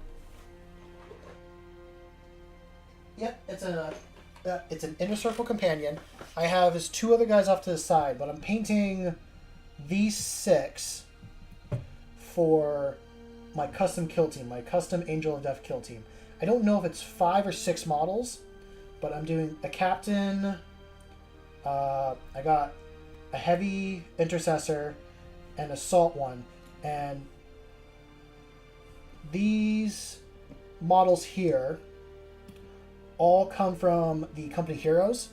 Yep, it's an Inner Circle companion. I have his 2 other guys off to the side, but I'm painting these 6 for my custom kill team, my custom Angel of Death kill team. I don't know if it's 5 or 6 models, but I'm doing a captain. I got a heavy intercessor and assault one, and these models here all come from the company Heroes.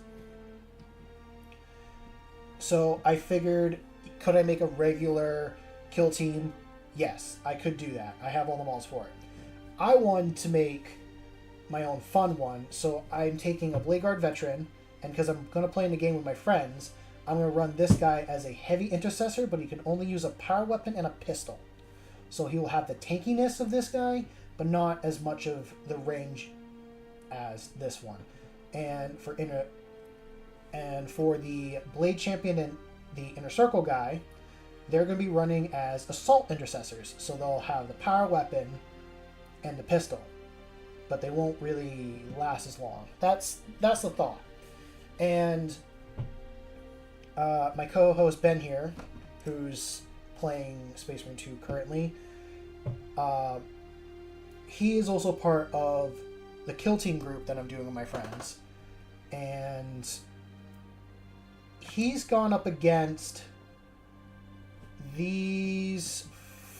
So I figured, could I make a regular kill team? Yes, I could do that. I have all the models for it. I wanted to make my own fun one, so I'm taking a Blade Guard veteran, and because I'm going to play in the game with my friends, I'm going to run this guy as a heavy intercessor, but he can only use a power weapon and a pistol. So he will have the tankiness of this guy, but not as much of the range as this one. And for the Blade Champion and the Inner Circle guy, they're going to be running as assault intercessors. So they'll have the power weapon and the pistol, but they won't really last as long. That's the thought. And my co-host Ben here, who's playing Space Marine 2 currently, he is also part of the kill team group that I'm doing with my friends. And he's gone up against these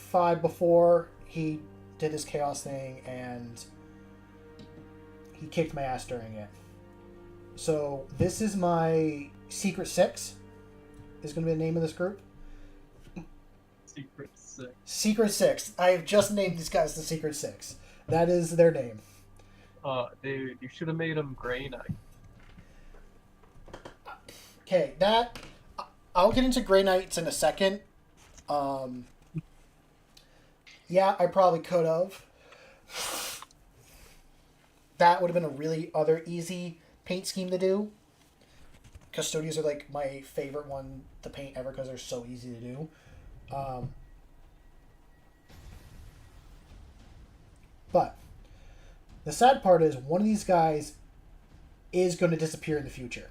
5 before he did his chaos thing, and he kicked my ass during it. So this is my Secret Six, is going to be the name of this group. Secret Six. Secret Six. I have just named these guys the Secret Six. That is their name. Dude, you should have made them Grey Knight. Okay, I'll get into Grey Knights in a second. Yeah, I probably could have. That would have been a really other easy paint scheme to do. Custodians are like my favorite one to paint ever because they're so easy to do. But the sad part is one of these guys is going to disappear in the future.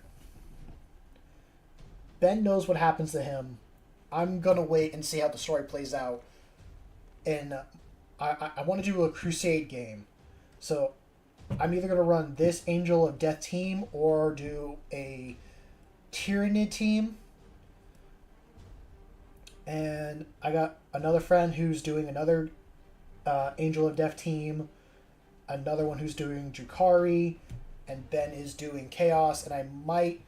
Ben knows what happens to him. I'm going to wait and see how the story plays out. And I want to do a Crusade game. So I'm either going to run this Angel of Death team or do a Tyrannid team. And I got another friend who's doing another Angel of Death team. Another one who's doing Drukhari. And Ben is doing Chaos. And I might...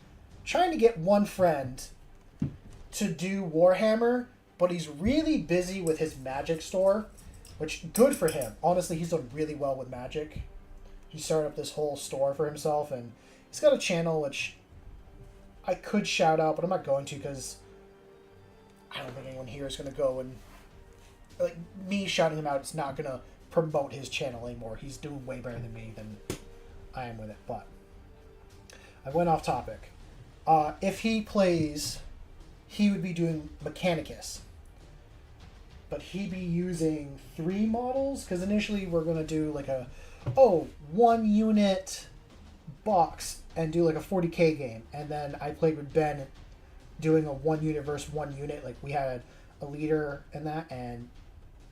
trying to get one friend to do Warhammer, but he's really busy with his magic store, which good for him. Honestly, he's done really well with magic. He started up this whole store for himself, and he's got a channel which I could shout out, but I'm not going to because I don't think anyone here is going to go and like me shouting him out. It's not going to promote his channel anymore. He's doing way better than me than I am with it. But I went off topic. If he plays, he would be doing Mechanicus. But he'd be using 3 models, because initially we're going to do like a, 1 unit box and do like a 40k game. And then I played with Ben doing a 1 unit versus 1 unit. Like we had a leader in that, and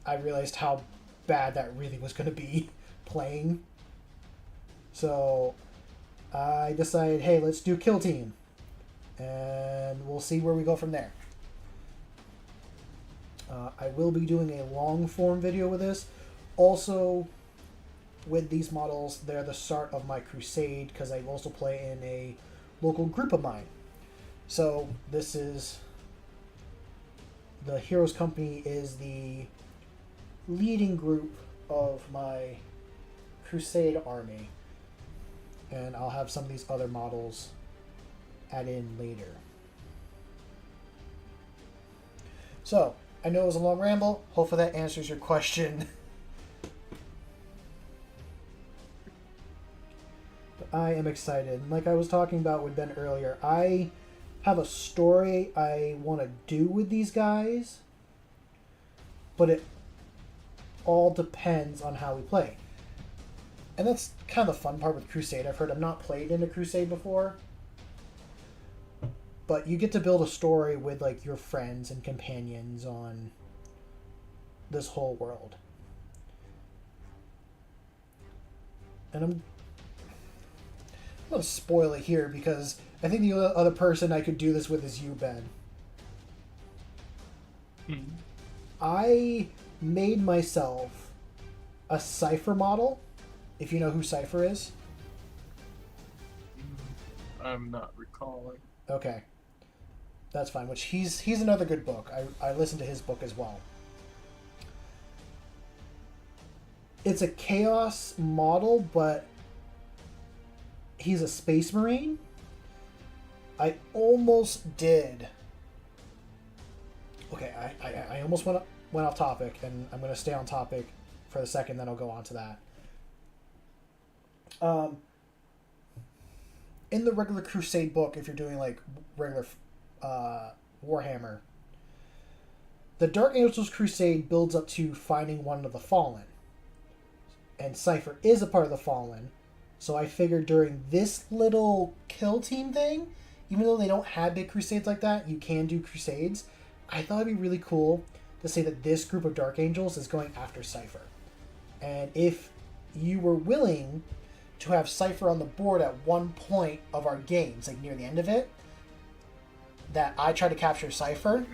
I realized how bad that really was going to be playing. So I decided, hey, let's do kill team. And we'll see where we go from there. I will be doing a long form video with this. Also, with these models, they're the start of my crusade because I also play in a local group of mine. So this is the Heroes Company is the leading group of my crusade army, and I'll have some of these other models add in later. So, I know it was a long ramble. Hopefully that answers your question. But I am excited. And like I was talking about with Ben earlier, I have a story I want to do with these guys, but it all depends on how we play. And that's kind of the fun part with Crusade. I've not played in a Crusade before, but you get to build a story with like your friends and companions on this whole world. And I'm going to spoil it here because I think the other person I could do this with is you, Ben. I made myself a Cypher model, if you know who Cypher is. I'm not recalling. Okay. That's fine. Which he's another good book. I listened to his book as well. It's a chaos model, but he's a space marine. I almost did. Okay, I almost went off topic, and I'm going to stay on topic for a second, then I'll go on to that. In the regular Crusade book, if you're doing like regular Warhammer, the Dark Angels Crusade builds up to finding one of the Fallen. And Cypher is a part of the Fallen. So I figured during this little kill team thing, even though they don't have big crusades like that, you can do crusades. I thought it'd be really cool to say that this group of Dark Angels is going after Cypher. And if you were willing to have Cypher on the board at one point of our games, like near the end of it, that I try to capture Cypher. Okay.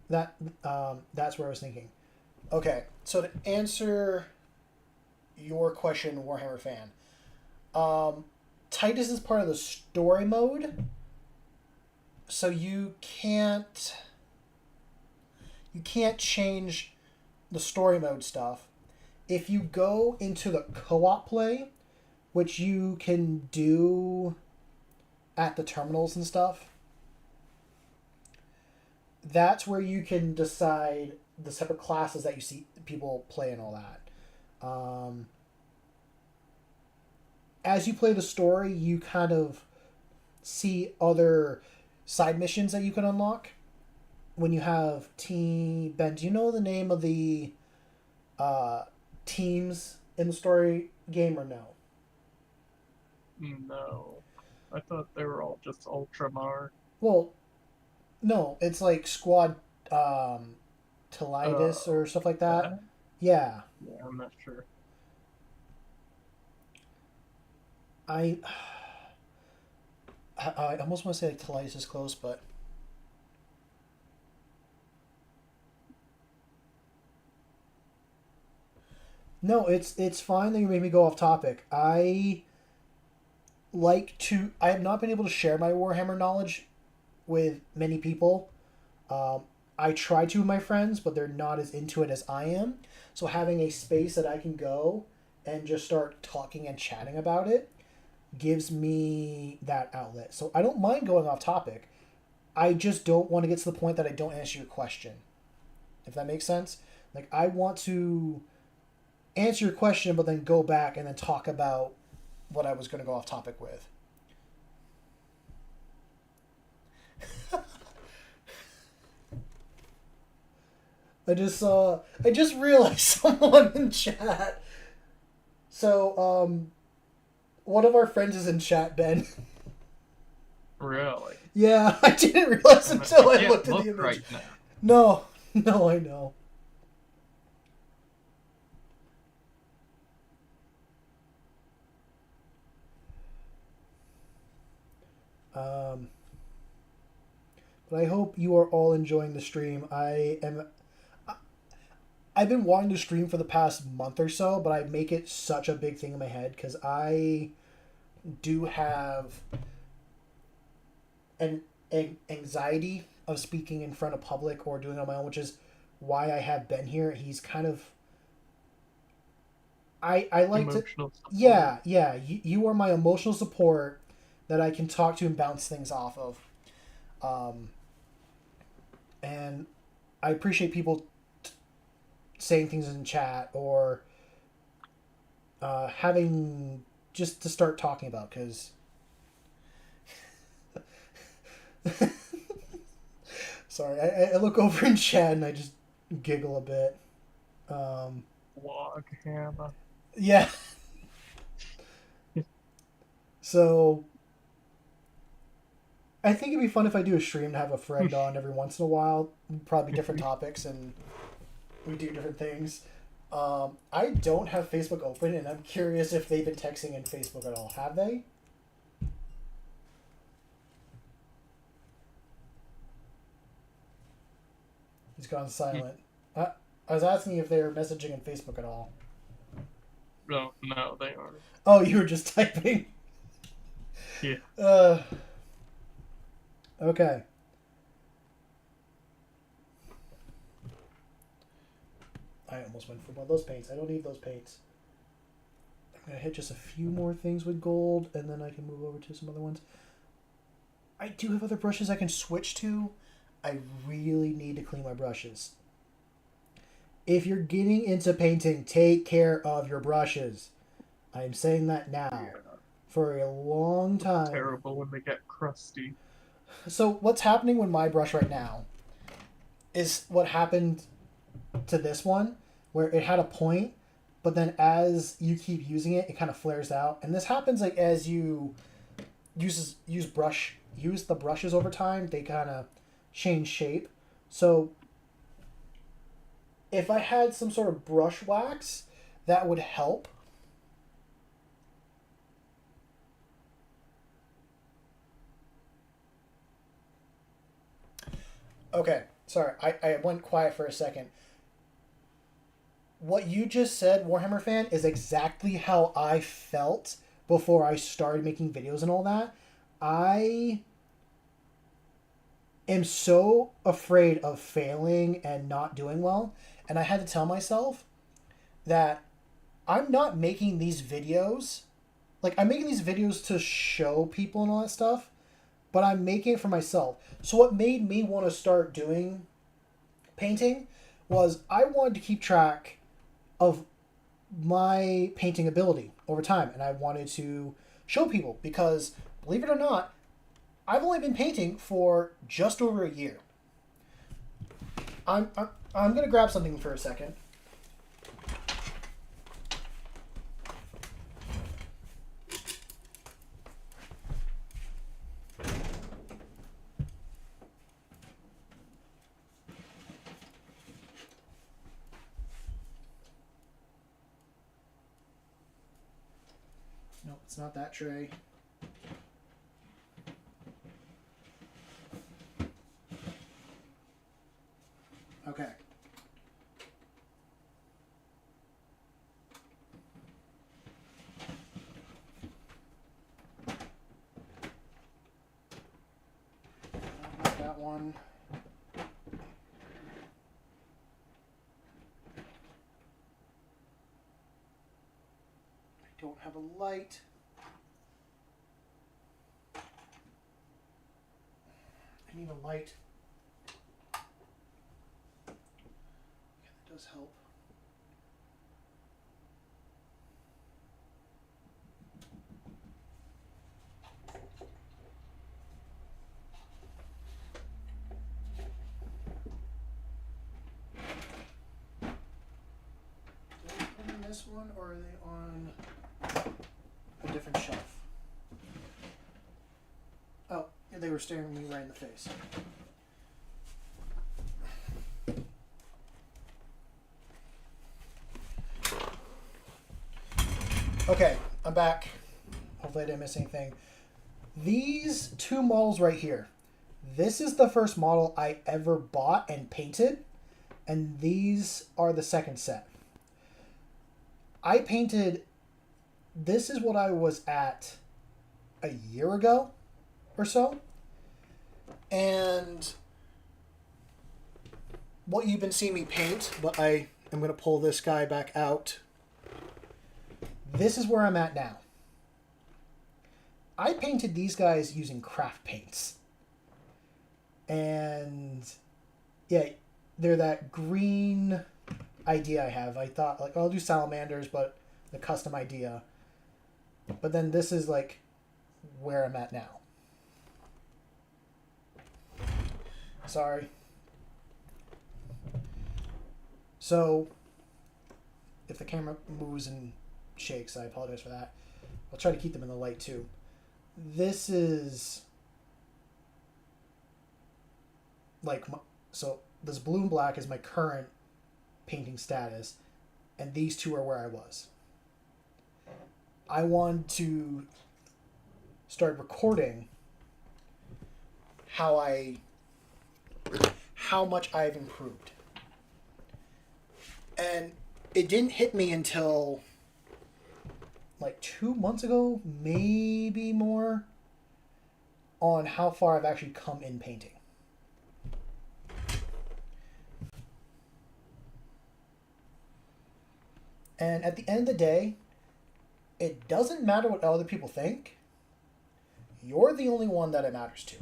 That's where I was thinking. Okay, so to answer your question, Warhammer fan, Titus is part of the story mode, so you can't change the story mode stuff. If you go into the co-op play, which you can do at the terminals and stuff, that's where you can decide the separate classes that you see people play and all that. As you play the story, you kind of see other side missions that you can unlock. When you have Ben, do you know the name of the teams in the story game or no? No. I thought they were all just Ultramar. Well, no, it's like Squad Tilitis or stuff like that. Yeah. Yeah, I'm not sure. I almost want to say like Tilitis is close, but no, it's fine that you made me go off topic. I have not been able to share my Warhammer knowledge with many people. I try to with my friends, but they're not as into it as I am. So having a space that I can go and just start talking and chatting about it gives me that outlet. So I don't mind going off topic. I just don't want to get to the point that I don't answer your question. If that makes sense. Like, I want to answer your question, but then go back and then talk about what I was going to go off topic with. I just realized someone in chat. So, one of our friends is in chat, Ben. Really? Yeah, I didn't realize until I looked at the image. Right now. No, I know. But I hope you are all enjoying the stream. I've been wanting to stream for the past month or so, but I make it such a big thing in my head because I do have an anxiety of speaking in front of public or doing it on my own, which is why I have Ben here. He's kind of I like Emotional to support. yeah you are my emotional support that I can talk to and bounce things off of. And I appreciate people saying things in chat or having just to start talking about, because sorry, I look over in chat and I just giggle a bit. Warhammer. Yeah. So I think it'd be fun if I do a stream to have a friend on every once in a while. Probably different topics and we do different things. I don't have Facebook open, and I'm curious if they've been texting in Facebook at all. Have they? He's gone silent. I I was asking if they were messaging on Facebook at all. No, no, they aren't. Oh, you were just typing? Yeah. Okay. I almost went for one of those paints. I don't need those paints. I'm going to hit just a few more things with gold, and then I can move over to some other ones. I do have other brushes I can switch to. I really need to clean my brushes. If you're getting into painting, take care of your brushes. I'm saying that now. Yeah. For a long time. Terrible when they get crusty. So what's happening with my brush right now is what happened to this one, where it had a point, but then as you keep using it, it kind of flares out. And this happens like as you use the brushes over time, they kind of change shape. So if I had some sort of brush wax, that would help. Okay, sorry, I went quiet for a second. What you just said, Warhammer fan, is exactly how I felt before I started making videos and all that. I am so afraid of failing and not doing well, and I had to tell myself that I'm not making these videos. Like, I'm making these videos to show people and all that stuff, but I'm making it for myself. So what made me want to start doing painting was I wanted to keep track of my painting ability over time, and I wanted to show people because, believe it or not, I've only been painting for just over a year. I'm gonna grab something for a second. No, it's not that tray. Okay. Not that one. I don't have a light. I need a light. Yeah, that does help. Are they on this one or are they on a different shelf? Oh, yeah, they were staring me right in the face. Okay, I'm back. Hopefully I didn't miss anything. These two models right here. This is the first model I ever bought and painted, and these are the second set. I painted, this is what I was at a year ago or so, and what you've been seeing me paint, but I am going to pull this guy back out. This is where I'm at now. I painted these guys using craft paints. And yeah, they're that green idea I have. I thought, like, I'll do salamanders, but the custom idea. But then this is like where I'm at now. Sorry. So if the camera moves and shakes, I apologize for that. I'll try to keep them in the light too. This is like, so this blue and black is my current painting status, and these two are where I was. I want to start recording how much I've improved. And it didn't hit me until like 2 months ago, maybe more, on how far I've actually come in painting. And at the end of the day, it doesn't matter what other people think. You're the only one that it matters to.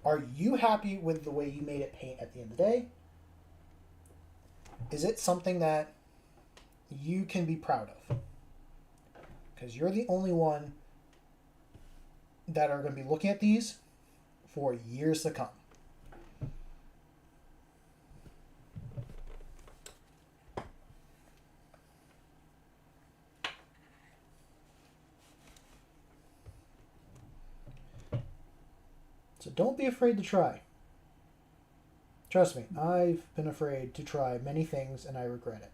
Are you happy with the way you made it paint at the end of the day? Is it something that you can be proud of? Because you're the only one that are going to be looking at these for years to come. So don't be afraid to try. Trust me, I've been afraid to try many things and I regret it.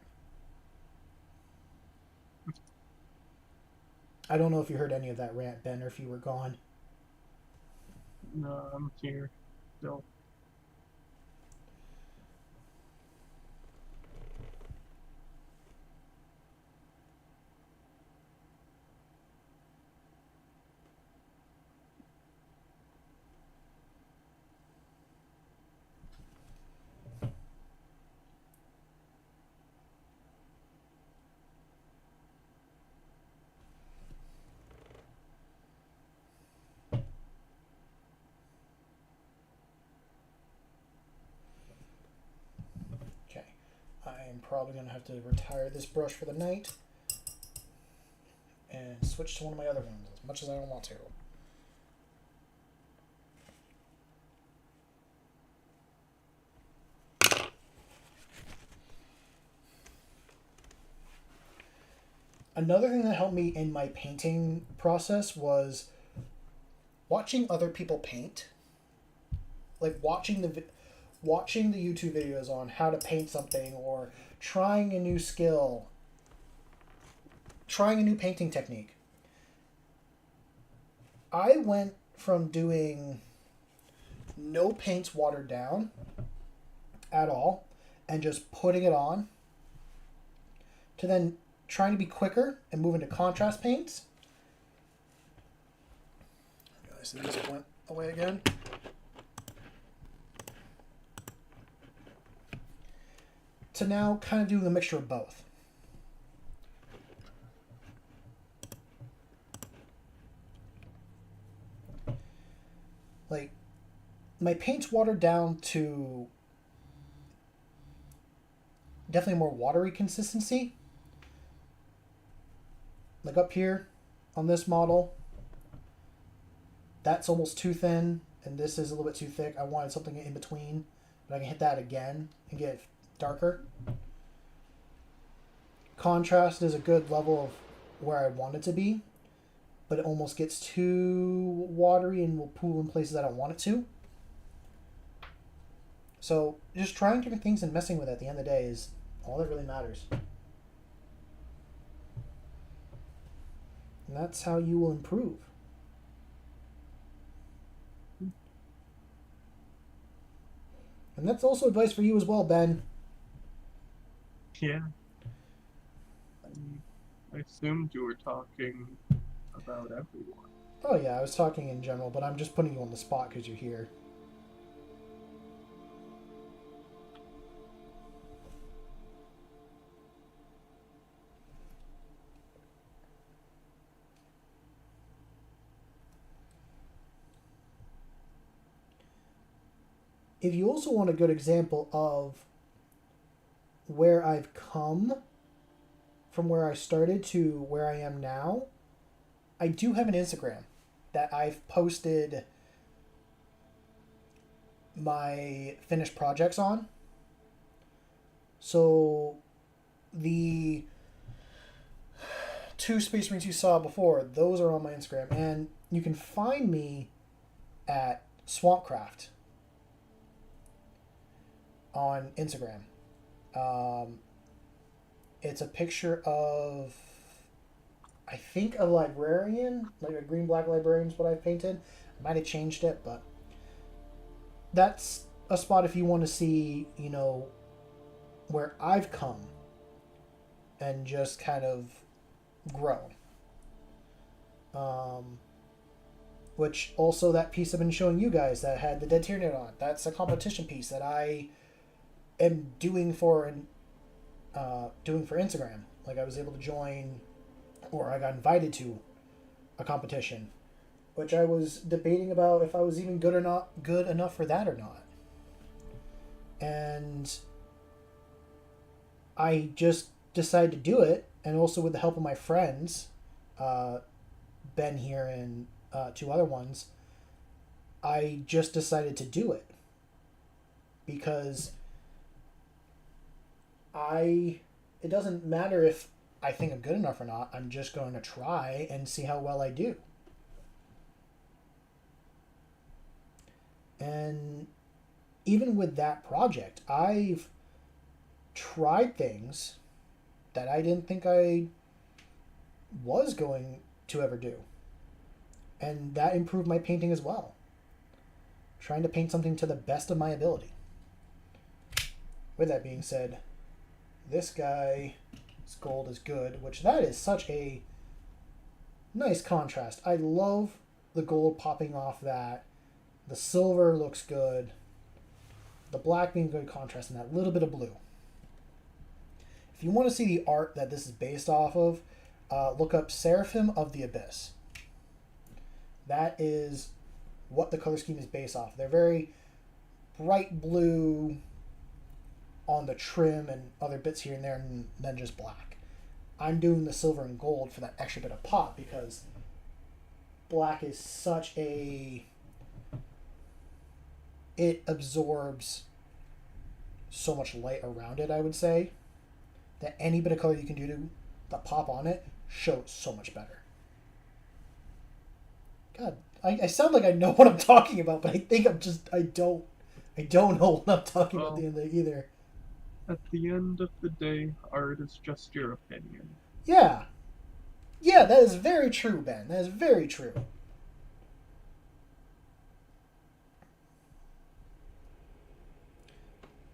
I don't know if you heard any of that rant, Ben, or if you were gone. No, I'm here still. Okay. I am probably going to have to retire this brush for the night and switch to one of my other ones, as much as I don't want to. Another thing that helped me in my painting process was watching other people paint. Like watching the YouTube videos on how to paint something, or trying a new skill, trying a new painting technique. I went from doing no paints watered down at all and just putting it on to then trying to be quicker and move into contrast paints. I realized the music went away again. To now kind of doing a mixture of both. Like, my paint's watered down to definitely more watery consistency. Like up here on this model, that's almost too thin, and this is a little bit too thick. I wanted something in between, but I can hit that again and get it darker. Contrast is a good level of where I want it to be, but it almost gets too watery and will pool in places I don't want it to. So just trying different things and messing with it at the end of the day is all that really matters. And that's how you will improve. And that's also advice for you as well, Ben. Yeah. I assumed you were talking about everyone. Oh yeah, I was talking in general, but I'm just putting you on the spot because you're here. If you also want a good example of where I've come from where I started to where I am now, I do have an Instagram that I've posted my finished projects on. So the 2 Space Marines you saw before, those are on my Instagram, and you can find me at Swampcraft on Instagram. It's a picture of, I think, a librarian, like a green-black librarian is what I've painted. I might have changed it, but that's a spot if you want to see, where I've come and just kind of grown. Which also that piece I've been showing you guys that had the Dead Tyranid on. That's a competition piece that I am doing for Instagram. Like I was able to join, or I got invited to a competition, which I was debating about if I was even good enough for that or not. And I just decided to do it, and also with the help of my friends, Ben here and two other ones, I just decided to do it because it doesn't matter if I think I'm good enough or not. I'm just going to try and see how well I do. And even with that project, I've tried things that I didn't think I was going to ever do. And that improved my painting as well. Trying to paint something to the best of my ability. With that being said, this guy's gold is good, which that is such a nice contrast. I love the gold popping off that. The silver looks good. The black being good contrast, and that little bit of blue. If you want to see the art that this is based off of, look up Seraphim of the Abyss. That is what the color scheme is based off. They're very bright blue on the trim and other bits here and there, and then just black. I'm doing the silver and gold for that extra bit of pop because black is such a... It absorbs so much light around it, I would say, that any bit of color you can do to the pop on it shows so much better. God, I sound like I know what I'm talking about, but I think I don't know what I'm talking about at the end of it either. At the end of the day, art is just your opinion. Yeah. Yeah, that is very true, Ben. That is very true.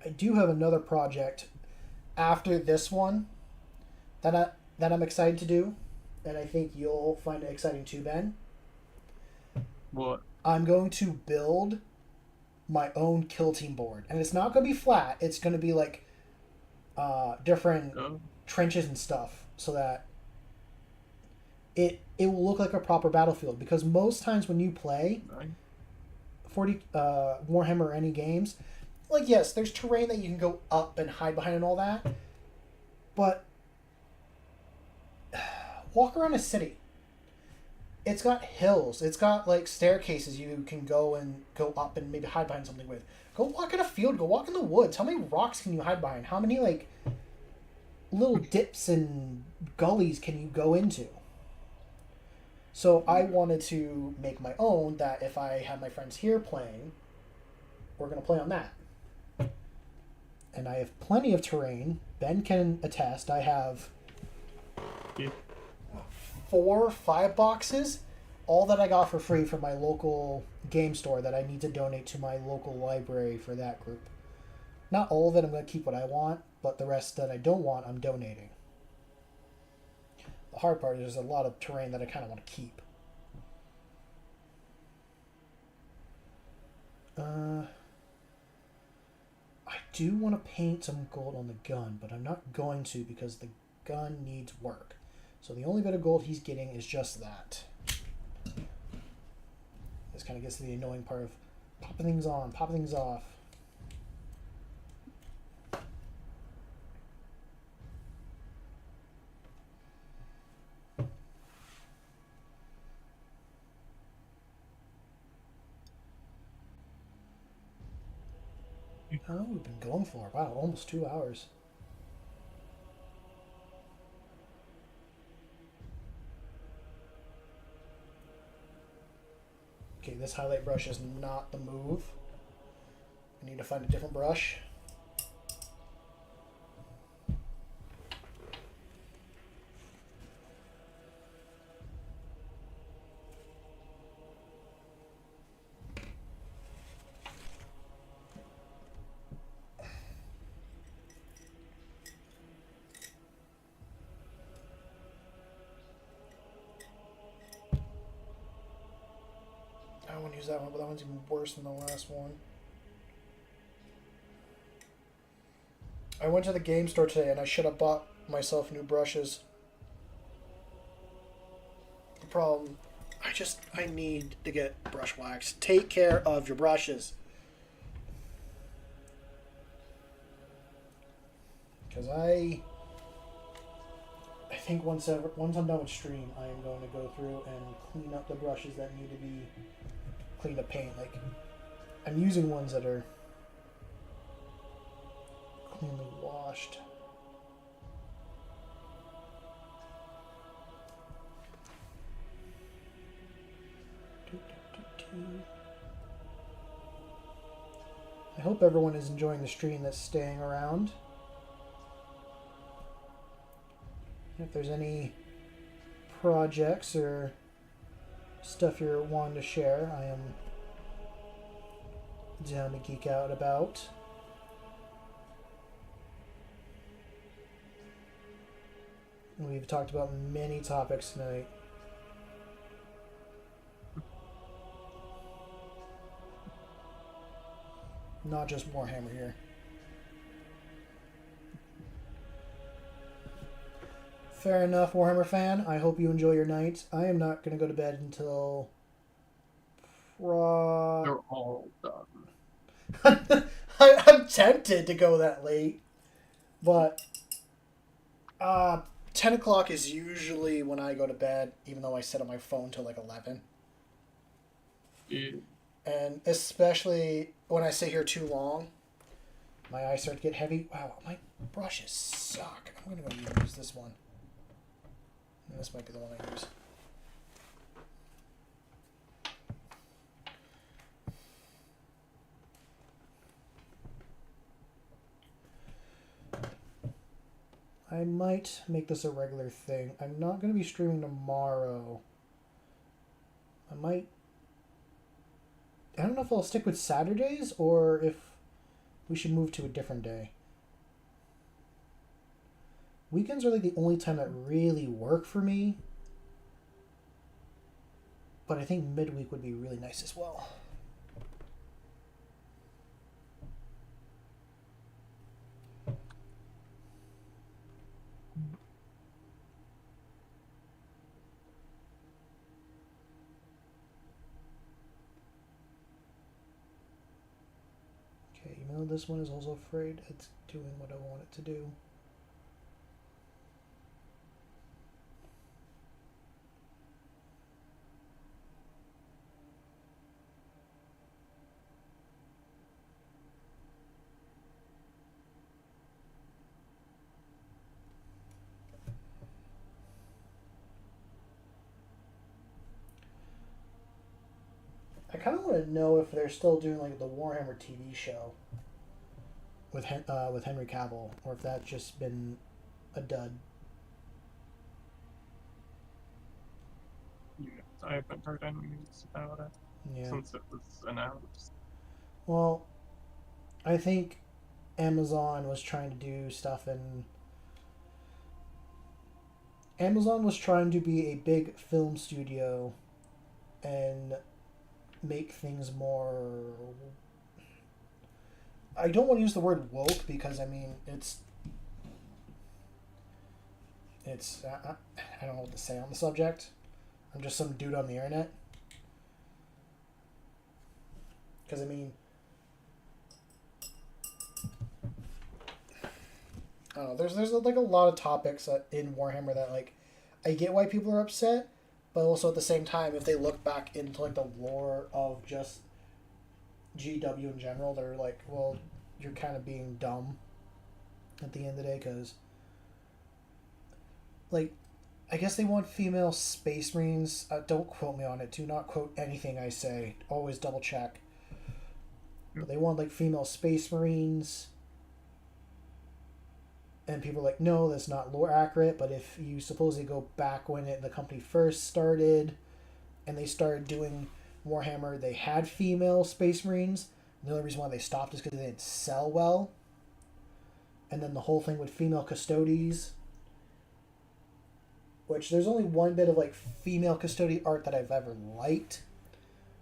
I do have another project after this one that I'm excited to do, and I think you'll find it exciting too, Ben. What? I'm going to build my own kill team board, and it's not going to be flat. It's going to be like different trenches and stuff, so that it will look like a proper battlefield. Because most times when you play 40 Warhammer or any games, like yes, there's terrain that you can go up and hide behind and all that, but walk around a city. It's got hills. It's got like staircases you can go up and maybe hide behind something with. Go walk in a field. Go walk in the woods. How many rocks can you hide behind? How many like little dips and gullies can you go into? So I wanted to make my own that if I have my friends here playing, we're going to play on that. And I have plenty of terrain. Ben can attest. I have 4 or 5 boxes, all that I got for free from my local game store that I need to donate to my local library for that group. Not all of it, I'm going to keep what I want, but the rest that I don't want, I'm donating. The hard part is there's a lot of terrain that I kind of want to keep. I do want to paint some gold on the gun, but I'm not going to because the gun needs work. So the only bit of gold he's getting is just that. This kind of gets to the annoying part of popping things on, popping things off. Oh, we've been going for, wow, almost 2 hours. Okay, this highlight brush is not the move. I need to find a different brush. use that one, but that one's even worse than the last one. I went to the game store today and I should have bought myself new brushes. The problem, I need to get brush wax. Take care of your brushes. Because I think once I'm done with stream, I am going to go through and clean up the brushes that need to be cleaned up paint. Like, I'm using ones that are cleanly washed. I hope everyone is enjoying the stream that's staying around. If there's any projects or stuff you're wanting to share, I am down to geek out about. We've talked about many topics tonight. Not just Warhammer here. Fair enough, Warhammer fan. I hope you enjoy your night. I am not going to go to bed until... They're all done. I'm tempted to go that late. But 10 o'clock is usually when I go to bed, even though I set on my phone till like 11. Yeah. And especially when I sit here too long, my eyes start to get heavy. Wow, my brushes suck. I'm going to go use this one. And this might be the one I use. I might make this a regular thing. I'm not going to be streaming tomorrow. I don't know if I'll stick with Saturdays or if we should move to a different day. Weekends are like the only time that really work for me. But I think midweek would be really nice as well. Okay, you know this one is also afraid it's doing what I want it to do. I kind of want to know if they're still doing like the Warhammer TV show with Henry Cavill, or if that's just been a dud. Yeah, I haven't heard any news about it since it was announced. Well, I think Amazon was trying to do stuff, and Amazon was trying to be a big film studio and make things more... I don't want to use the word woke because, I mean, it's I don't know what to say on the subject. I'm just some dude on the internet. Because, I mean, I don't know, there's like a lot of topics in Warhammer that, like, I get why people are upset, but also at the same time, if they look back into like the lore of just GW in general, they're like, well, you're kind of being dumb at the end of the day, because, like, I guess they want female space marines. Don't quote me on it. Do not quote anything I say. Always double check. But they want like female space marines. And people are like, no, that's not lore accurate. But if you supposedly go back when the company first started and they started doing Warhammer, they had female space marines. And the only reason why they stopped is because they didn't sell well. And then the whole thing with female custodies, which there's only one bit of like female custody art that I've ever liked.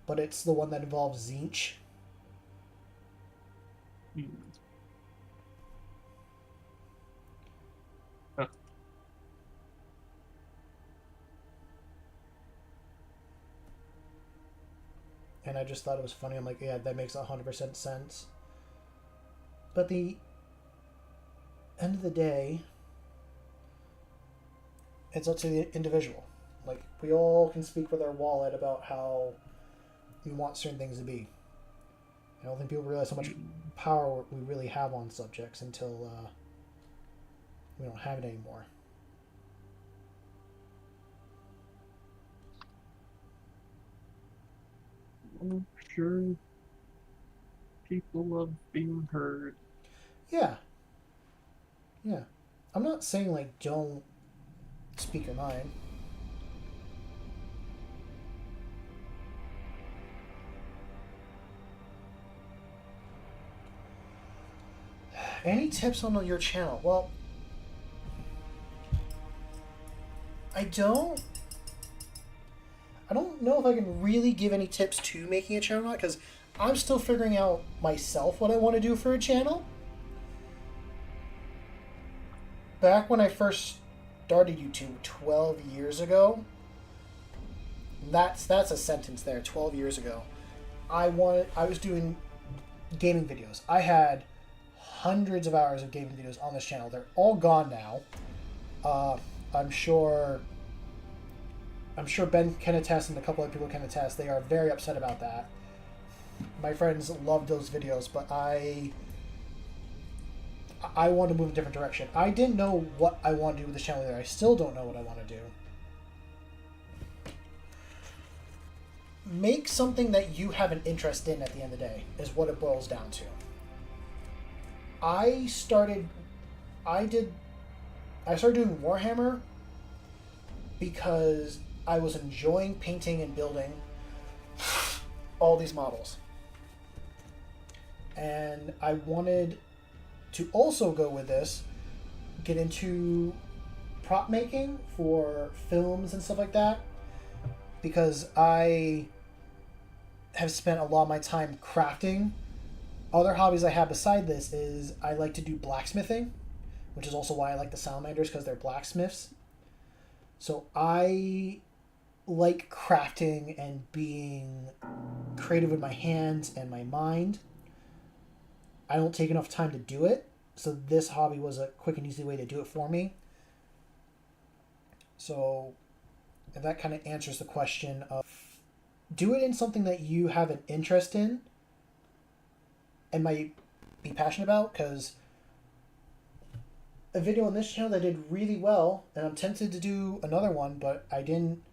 but it's the one that involves Zinch. Hmm. Huh. And I just thought it was funny. I'm like, yeah, that makes 100% sense. But the end of the day, it's up to the individual. Like, we all can speak with our wallet about how we want certain things to be. I don't think people realize how much power we really have on subjects until we don't have it anymore. I'm sure people love being heard. Yeah. Yeah. I'm not saying, like, don't speak your mind. Any tips on your channel? Well, I don't know if I can really give any tips to making a channel or not, because I'm still figuring out myself what I want to do for a channel. Back when I first started YouTube 12 years ago, that's a sentence there, 12 years ago. I was doing gaming videos. I had hundreds of hours of gaming videos on this channel. They're all gone now. I'm sure Ben can attest, and a couple of people can attest. They are very upset about that. My friends loved those videos, but I want to move in a different direction. I didn't know what I want to do with this channel either. I still don't know what I want to do. Make something that you have an interest in at the end of the day is what it boils down to. I started doing Warhammer because I was enjoying painting and building all these models. And I wanted to also go with this, get into prop making for films and stuff like that, because I have spent a lot of my time crafting. Other hobbies I have beside this is I like to do blacksmithing, which is also why I like the salamanders, because they're blacksmiths. So I like crafting and being creative with my hands and my mind. I don't take enough time to do it, so this hobby was a quick and easy way to do it for me. So if that kind of answers the question of, do it in something that you have an interest in and might be passionate about, because a video on this channel that did really well, and I'm tempted to do another one, but I didn't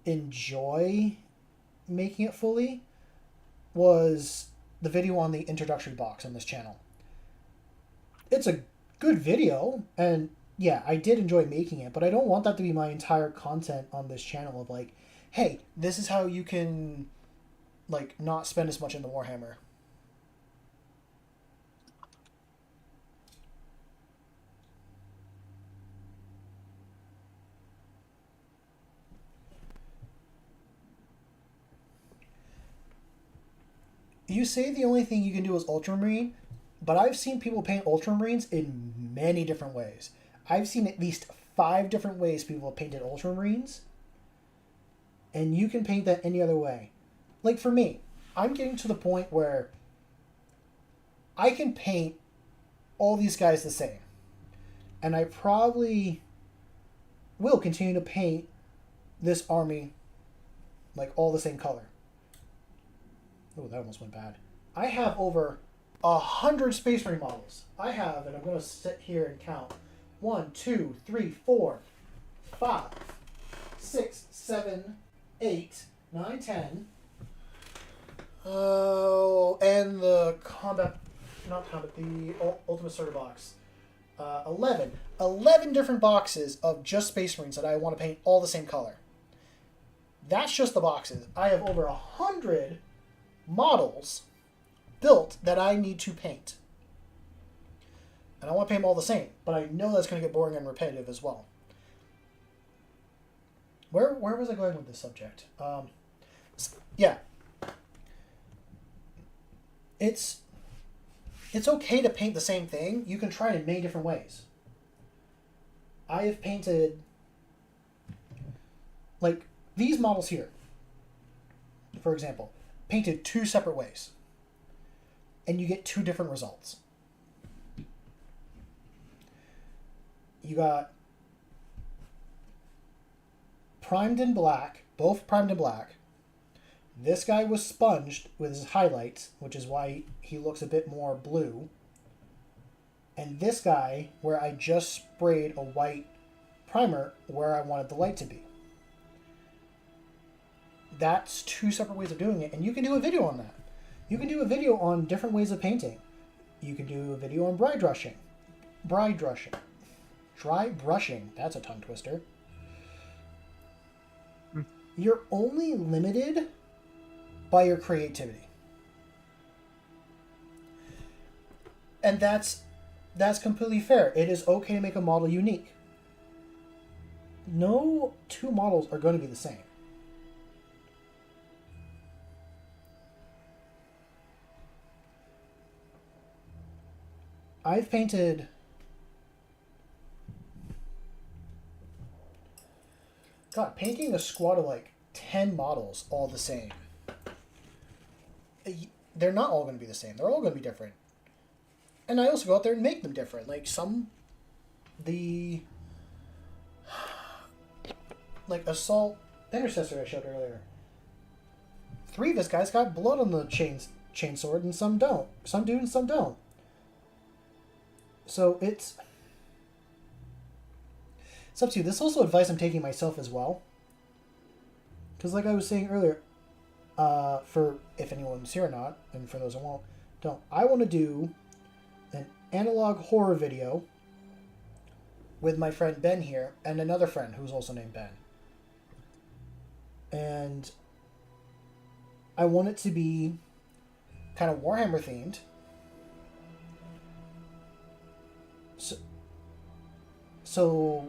enjoy making it fully, was the video on the introductory box on this channel. It's a good video, and yeah, I did enjoy making it, but I don't want that to be my entire content on this channel of like, hey, this is how you can like not spend as much in the Warhammer. You say the only thing you can do is Ultramarine, but I've seen people paint Ultramarines in many different ways. I've seen at least 5 different ways people have painted Ultramarines, and you can paint that any other way. Like for me, I'm getting to the point where I can paint all these guys the same. And I probably will continue to paint this army like all the same color. Oh, that almost went bad. I have over 100 Space Marine models. I have, and I'm going to sit here and count. 1, 2, 3, 4, 5, 6, 7, 8, 9, 10. Oh, and the the Ultimate Starter box. 11. 11 different boxes of just Space Marines that I want to paint all the same color. That's just the boxes. I have over 100 models built that I need to paint. And I want to paint them all the same, but I know that's going to get boring and repetitive as well. Where was I going with this subject? Yeah. It's okay to paint the same thing. You can try it in many different ways. I have painted, like, these models here, for example, painted 2 separate ways. And you get 2 different results. You got primed in black, both primed in black. This guy was sponged with his highlights, which is why he looks a bit more blue. And this guy, where I just sprayed a white primer where I wanted the light to be. That's 2 separate ways of doing it, and you can do a video on that. You can do a video on different ways of painting. You can do a video on dry brushing. Dry brushing, that's a tongue twister. You're only limited by your creativity. And that's completely fair. It is okay to make a model unique. No 2 models are going to be the same. I've painted painting a squad of like 10 models all the same. They're not all going to be the same. They're all going to be different. And I also go out there and make them different. Like Assault Intercessor I showed earlier. 3 of his guys got blood on the chainsword and some don't. Some do and some don't. So it's up to you. This is also advice I'm taking myself as well. Because like I was saying earlier, for if anyone's here or not, and for those who don't, I want to do an analog horror video with my friend Ben here and another friend who's also named Ben. And I want it to be kind of Warhammer themed. So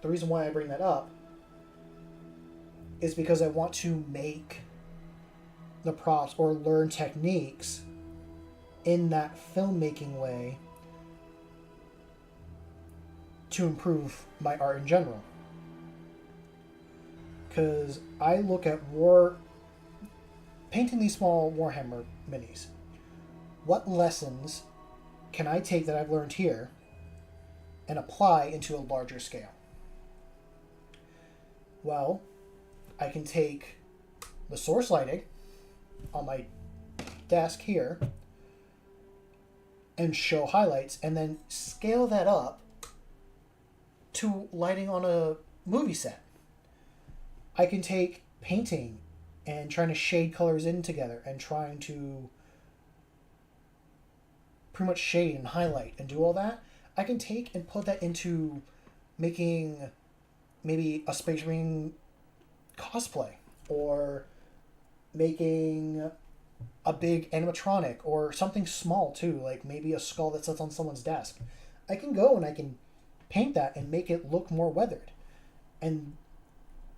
the reason why I bring that up is because I want to make the props or learn techniques in that filmmaking way to improve my art in general. Because I look at painting these small Warhammer minis. What lessons can I take that I've learned here and apply into a larger scale? Well, I can take the source lighting on my desk here and show highlights and then scale that up to lighting on a movie set. I can take painting and trying to shade colors in together and trying to pretty much shade and highlight and do all that. I can take and put that into making maybe a Space Marine cosplay or making a big animatronic or something small too, like maybe a skull that sits on someone's desk. I can go and I can paint that and make it look more weathered. And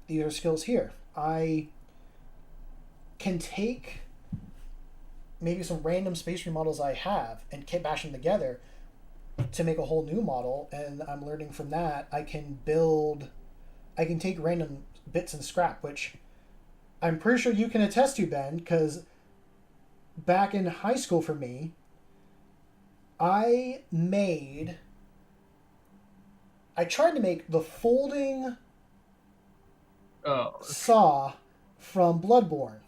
these are skills here. I can take maybe some random Space Marine models I have and bash them together to make a whole new model, and I'm learning from that. I can take random bits and scrap, which I'm pretty sure you can attest to, Ben, because back in high school for me, I tried to make the folding saw from Bloodborne.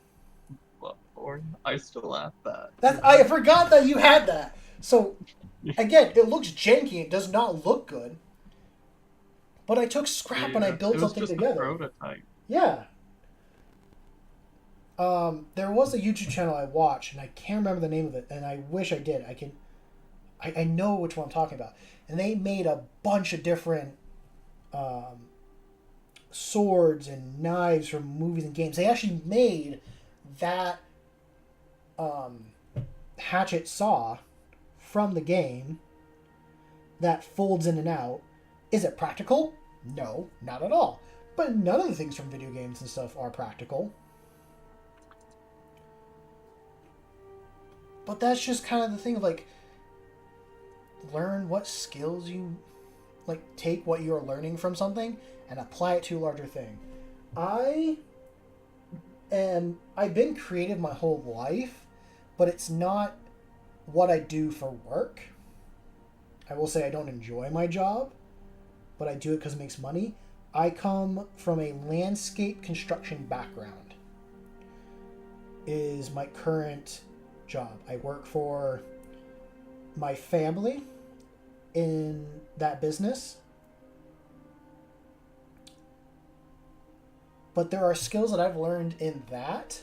I still have that. I forgot that you had that. So, again, it looks janky. It does not look good. But I took scrap and I built something together. A prototype. Yeah. There was a YouTube channel I watched, and I can't remember the name of it, and I wish I did. I know which one I'm talking about. And they made a bunch of different swords and knives from movies and games. They actually made that hatchet saw from the game that folds in and out. Is it practical? No, not at all. But none of the things from video games and stuff are practical. But that's just kind of the thing of, like, learn what skills you, like, take what you're learning from something and apply it to a larger thing. I've been creative my whole life, but it's not what I do for work. I will say I don't enjoy my job, but I do it because it makes money. I come from a landscape construction background. Is my current job. I work for my family in that business. But there are skills that I've learned in that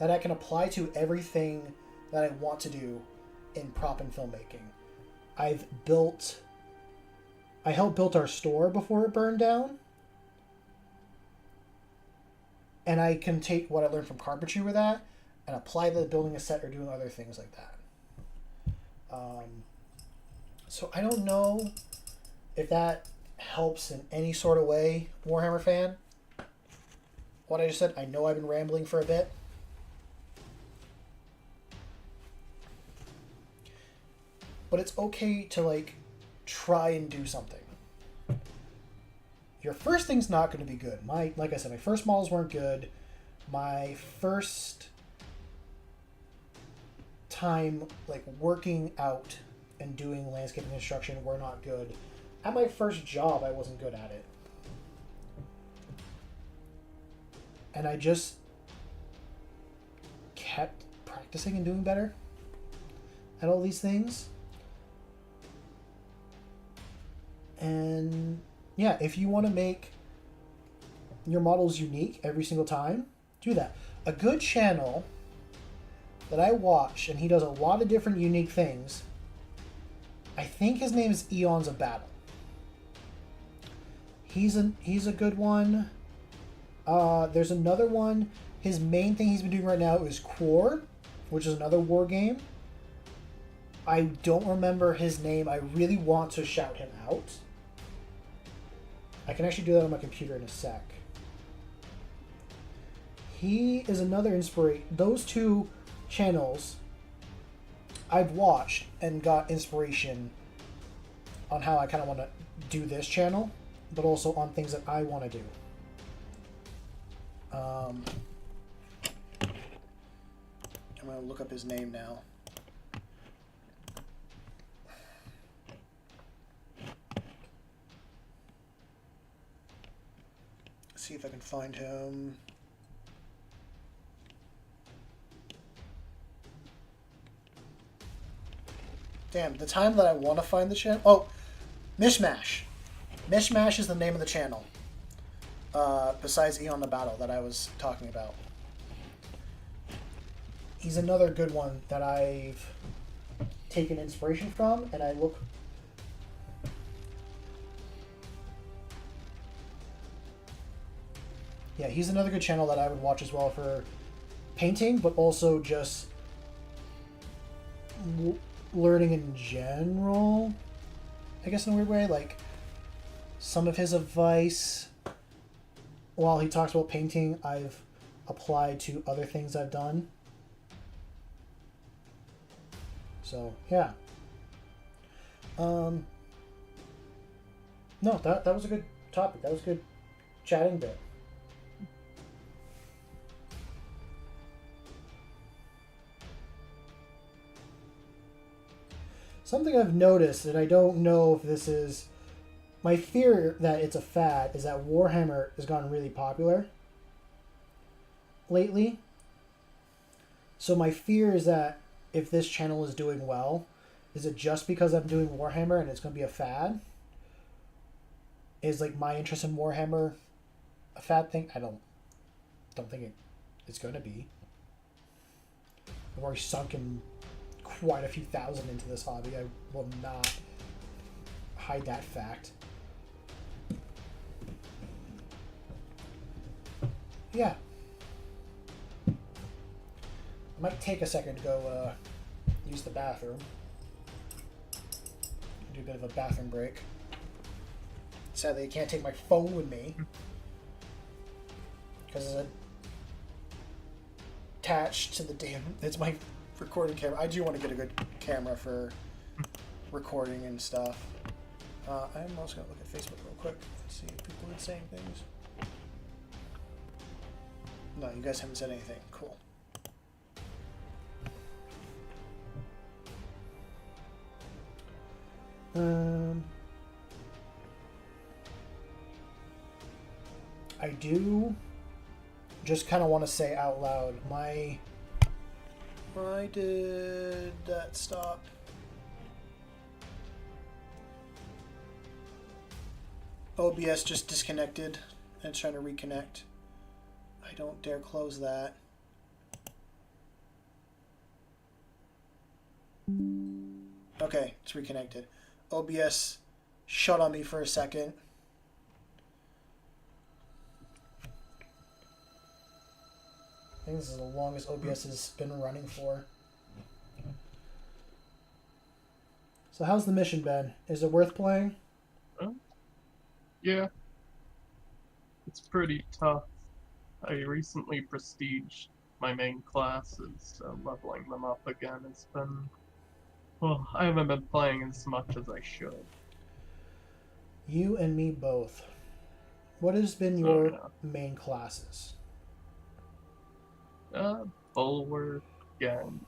I can apply to everything that I want to do in prop and filmmaking. I helped build our store before it burned down. And I can take what I learned from carpentry with that and apply that to building a set or doing other things like that. So I don't know if that helps in any sort of way, Warhammer fan. What I just said, I know I've been rambling for a bit. But it's okay to, like, try and do something. Your first thing's not going to be good. Like I said, my first models weren't good. My first time, like, working out and doing landscaping construction were not good. At my first job, I wasn't good at it. And I just kept practicing and doing better at all these things. And yeah, if you want to make your models unique every single time, do that. A good channel that I watch, and he does a lot of different unique things, I think his name is Eons of Battle. He's a good one. There's another one. His main thing he's been doing right now is Quar, which is another war game. I don't remember his name. I really want to shout him out. I can actually do that on my computer in a sec. He is another inspiration. Those two channels I've watched and got inspiration on how I kind of want to do this channel, but also on things that I want to do. I'm going to look up his name now. See if I can find him. Damn, the time that I want to find the channel. Oh, Mishmash. Mishmash is the name of the channel. Besides Eon the Battle that I was talking about. He's another good one that I've taken inspiration from, and I look. Yeah, he's another good channel that I would watch as well for painting, but also just learning in general, I guess in a weird way. Like, some of his advice, while he talks about painting, I've applied to other things I've done. So, yeah. No, that was a good topic. That was a good chatting bit. Something I've noticed, and I don't know if this is... My fear that it's a fad is that Warhammer has gotten really popular lately. So my fear is that if this channel is doing well, is it just because I'm doing Warhammer and it's going to be a fad? Is, like, my interest in Warhammer a fad thing? I don't think it's going to be. I've already sunk in quite a few thousand into this hobby. I will not hide that fact. Yeah. I might take a second to go use the bathroom. Do a bit of a bathroom break. Sadly, I can't take my phone with me. because it's attached to the damn. It's my recording camera. I do want to get a good camera for recording and stuff. I'm also gonna look at Facebook real quick and see if people are saying things. No, you guys haven't said anything. Cool. I do just kind of want to say out loud, why did that stop? OBS just disconnected and it's trying to reconnect. I don't dare close that. Okay, it's reconnected. OBS shut on me for a second. I think this is the longest OBS has been running for. So how's the mission been? Is it worth playing? Yeah. It's pretty tough. I recently prestiged my main classes, so leveling them up again has been... Well, I haven't been playing as much as I should. You and me both. What has been your main classes? Bulwark and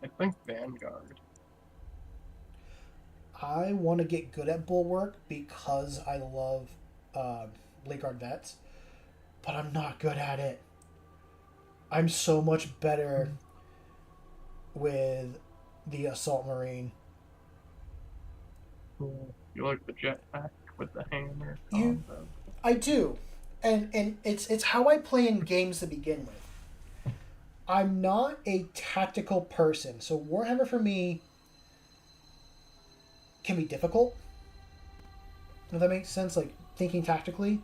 I think Vanguard. I want to get good at Bulwark because I love Lakegard Vets, but I'm not good at it. I'm so much better with the Assault Marine. Cool. You like the jetpack with the hammer? I do. And it's how I play in games to begin with. I'm not a tactical person, so Warhammer for me can be difficult. If that makes sense, like thinking tactically,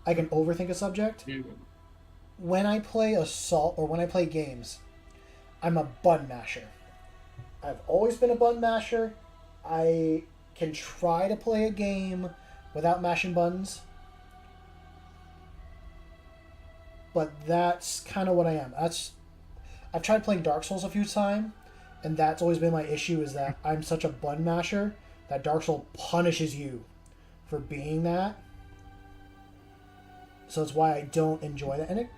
I can overthink a subject. Yeah. When I play Assault or when I play games, I'm a button masher. I've always been a button masher. I can try to play a game without mashing buttons. But that's kind of what I am. I've tried playing Dark Souls a few times, and that's always been my issue, is that I'm such a button masher that Dark Souls punishes you for being that. So that's why I don't enjoy that. And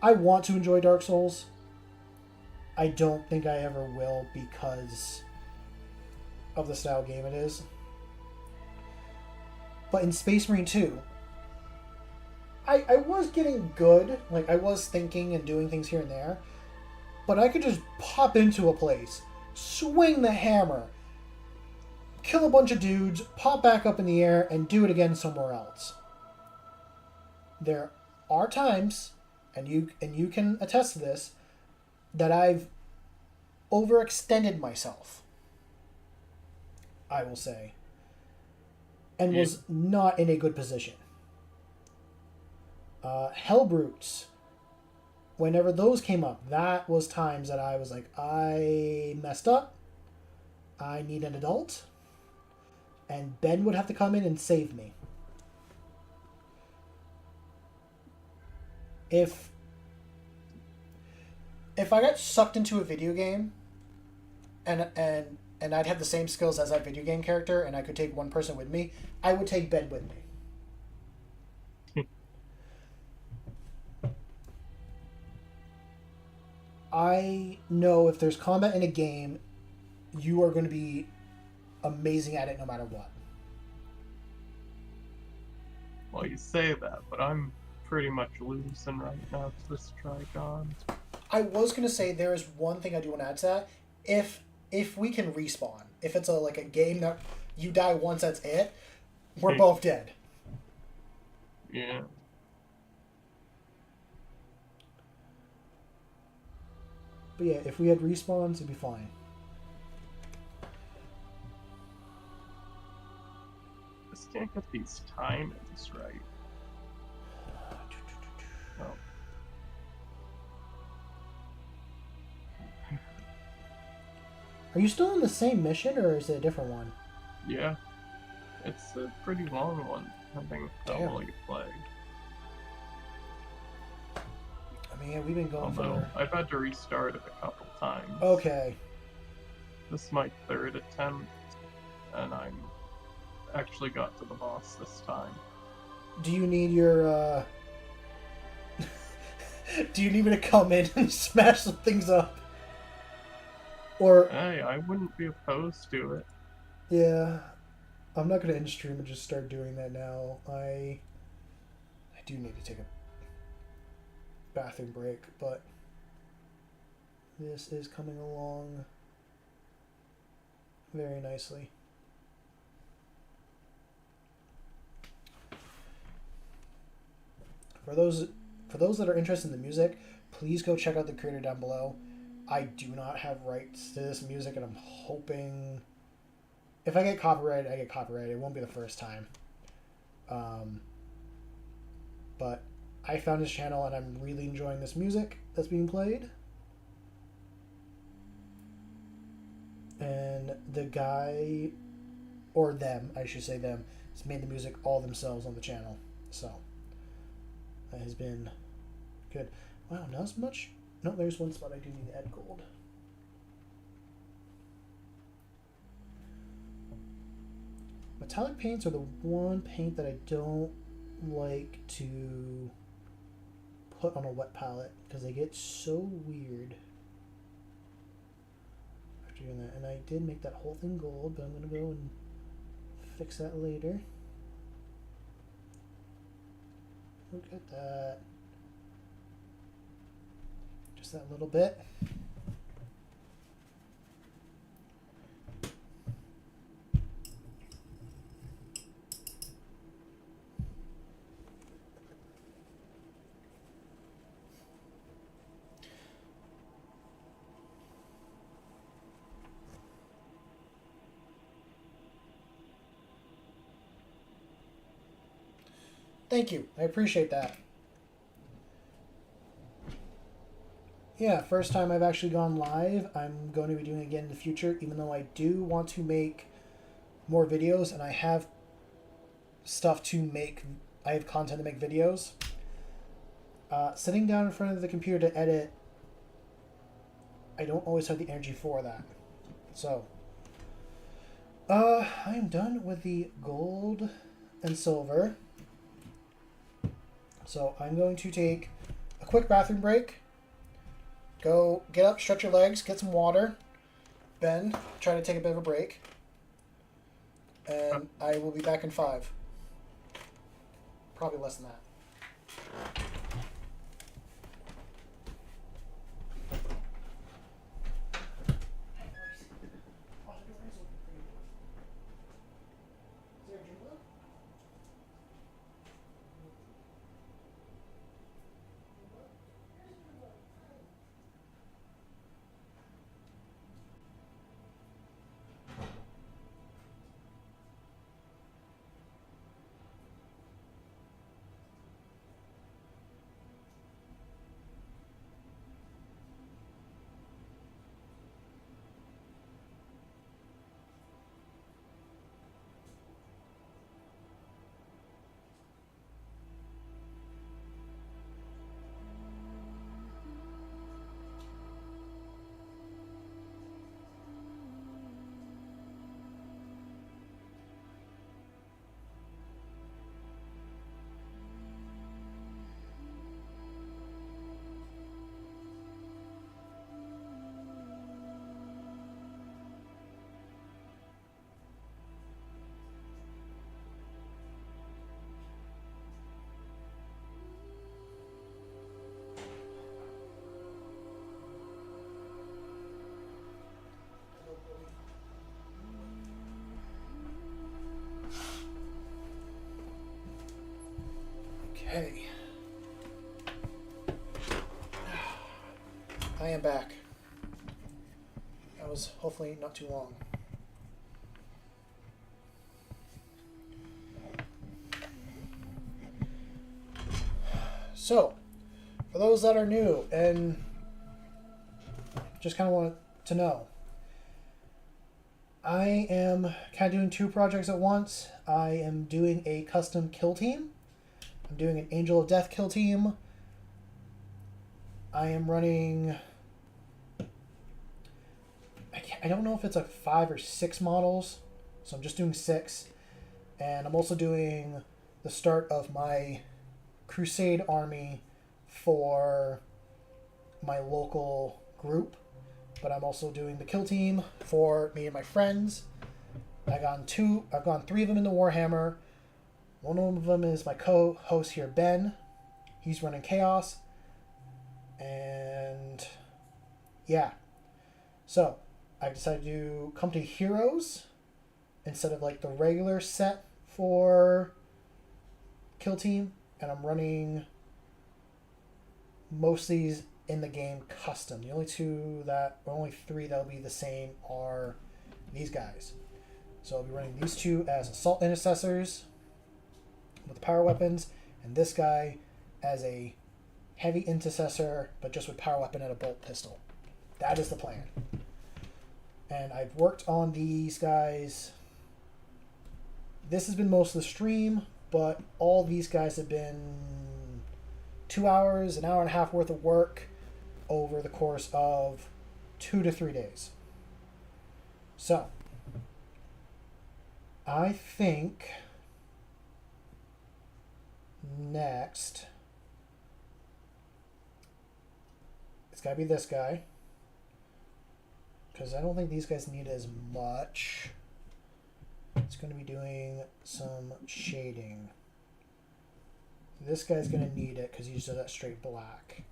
I want to enjoy Dark Souls. I don't think I ever will because of the style game it is. But in Space Marine 2, I was getting good. Like, I was thinking and doing things here and there. But I could just pop into a place, swing the hammer, kill a bunch of dudes, pop back up in the air, and do it again somewhere else. There are times, and you can attest to this, that I've overextended myself, I will say, and was not in a good position. Hellbrutes, whenever those came up, that was times that I was like, I messed up, I need an adult, and Ben would have to come in and save me. If I got sucked into a video game and I'd have the same skills as that video game character and I could take one person with me, I would take Ben with me. I know if there's combat in a game, you are going to be amazing at it no matter what. Well, you say that, but I'm pretty much losing right now to this Trigon. I was going to say there is one thing I do want to add to that. If we can respawn, if it's like a game that you die once, that's it, we're both dead. Yeah. But yeah, if we had respawns, it'd be fine. Just can't get these timings right. Oh. Are you still in the same mission, or is it a different one? Yeah. It's a pretty long one, I think, double you play. Yeah, we've been going Although for... I've had to restart it a couple times. Okay. This is my third attempt, and I'm actually got to the boss this time. Do you need your, do you need me to come in and smash some things up? Or... Hey, I wouldn't be opposed to it. Yeah. I'm not going to end stream and just start doing that now. I do need to take a bathroom break, but this is coming along very nicely. For those that are interested in the music, please go check out the creator down below. I do not have rights to this music, and I'm hoping if I get copyrighted, I get copyrighted. It won't be the first time. But I found his channel, and I'm really enjoying this music that's being played. And the guy, or them, I should say them, has made the music all themselves on the channel. So that has been good. Wow, not as much. No, there's one spot I do need to add gold. Metallic paints are the one paint that I don't like to put on a wet palette because they get so weird after doing that. And I did make that whole thing gold, but I'm going to go and fix that later. Look at that. Just that little bit. Thank you. I appreciate that. Yeah, first time I've actually gone live. I'm going to be doing it again in the future, even though I do want to make more videos, and I have stuff to make. I have content to make videos. Sitting down in front of the computer to edit, I don't always have the energy for that. So, I am done with the gold and silver. So I'm going to take a quick bathroom break. Go get up, stretch your legs, get some water, bend, try to take a bit of a break. And I will be back in 5. Probably less than that. Okay. I am back. That was hopefully not too long. So, for those that are new and just kind of want to know, I am kind of doing 2 projects at once. I am doing a custom kill team. I'm doing an Angel of Death kill team. I am running. I don't know if it's like 5 or 6 models, so I'm just doing 6, and I'm also doing the start of my Crusade army for my local group, but I'm also doing the kill team for me and my friends. I've gone 3 of them into Warhammer. One of them is my co-host here, Ben. He's running Chaos, and yeah. So I've decided to do Company Heroes instead of like the regular set for kill team, and I'm running most of these in the game custom. The only 3 that'll be the same are these guys. So I'll be running these 2 as assault intercessors with power weapons, and this guy as a heavy intercessor, but just with power weapon and a bolt pistol. That is the plan. And I've worked on these guys. This has been most of the stream, but all these guys have been 2 hours, an hour and a half worth of work over the course of 2 to 3 days. So, I think next it's got to be this guy, because I don't think these guys need as much. It's going to be doing some shading. This guy's going to need it because he's just that straight black.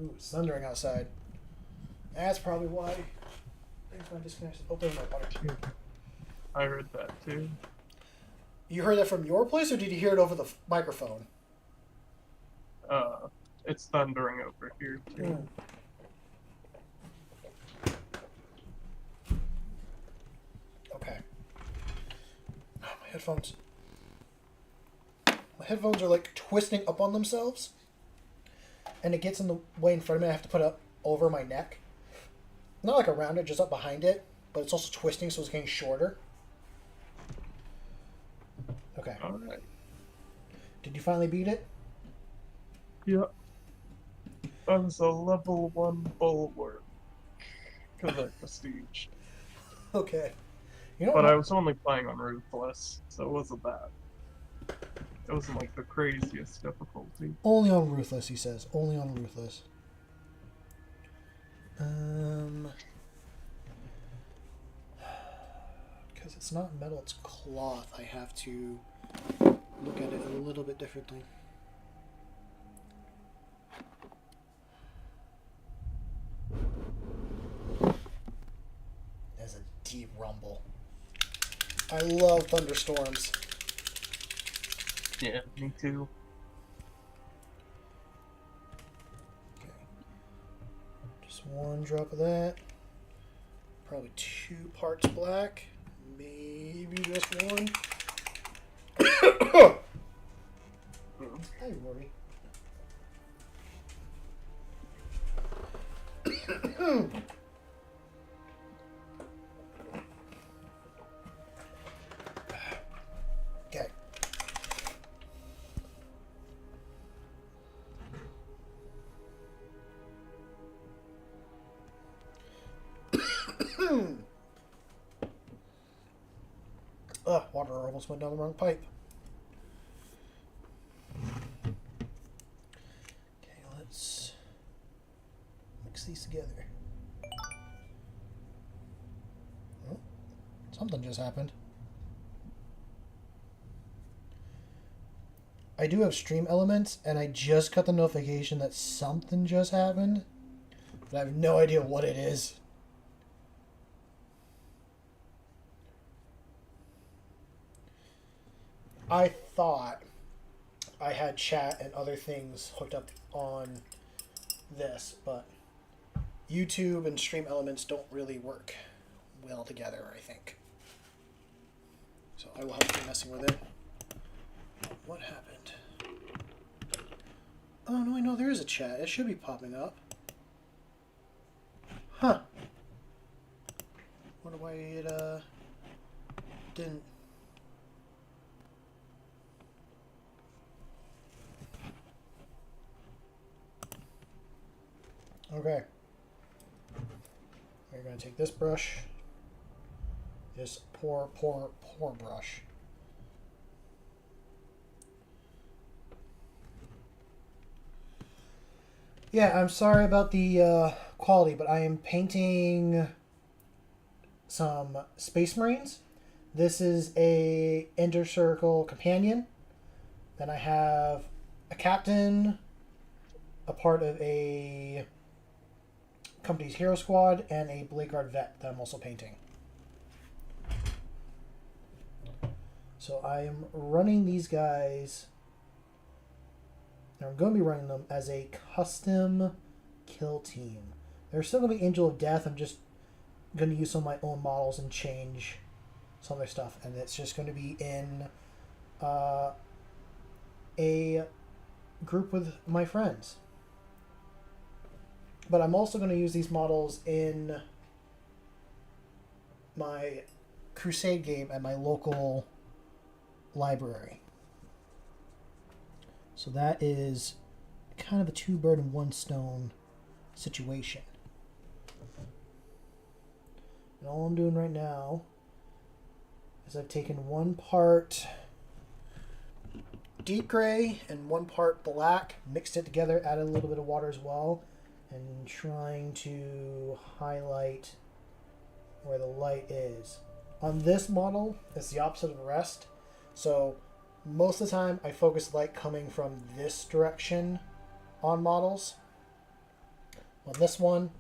Ooh, it's thundering outside. That's probably why. There's my disconnect. Oh, there's my butter. I heard that too. You heard that from your place, or did you hear it over the microphone? It's thundering over here too. Okay. Oh, my headphones. My headphones are like twisting up on themselves, and it gets in the way in front of me. I have to put it up over my neck. Not like around it, just up behind it, but it's also twisting, so it's getting shorter. Okay. Alright. Did you finally beat it? Yep. I was a level 1 bulwark. Because I prestige. Okay. You know But what? I was only playing on Ruthless, so it wasn't bad. It wasn't like the craziest difficulty. Only on Ruthless, he says. Only on Ruthless. Because it's not metal, it's cloth. I have to look at it a little bit differently. There's a deep rumble. I love thunderstorms. Yeah, me too. Okay. Just 1 drop of that. Probably 2 parts black. Maybe just 1. Hi, Rory. Okay. Water almost went down the wrong pipe. Okay, let's mix these together. Oh, something just happened. I do have stream elements, and I just got the notification that something just happened, but I have no idea what it is. I thought I had chat and other things hooked up on this, but YouTube and stream elements don't really work well together, I think. So I will have to be messing with it. What happened? Oh, no, I know there is a chat. It should be popping up. Huh. Wonder why it, didn't... Okay. We're going to take this brush. This poor brush. Yeah, I'm sorry about the quality, but I am painting some Space Marines. This is a Inner Circle companion. Then I have a captain, a part of a company's hero squad, and a Blade Guard vet that I'm also painting. So I am running these guys, and I'm going to be running them as a custom kill team. They're still going to be Angel of Death. I'm just going to use some of my own models and change some of their stuff. And it's just going to be in a group with my friends. But I'm also going to use these models in my Crusade game at my local library. So that is kind of a 2 bird and 1 stone situation. And all I'm doing right now is I've taken 1 part deep gray and 1 part black, mixed it together, added a little bit of water as well, and trying to highlight where the light is. On this model, it's the opposite of the rest. So most of the time I focus light coming from this direction on models. On this one,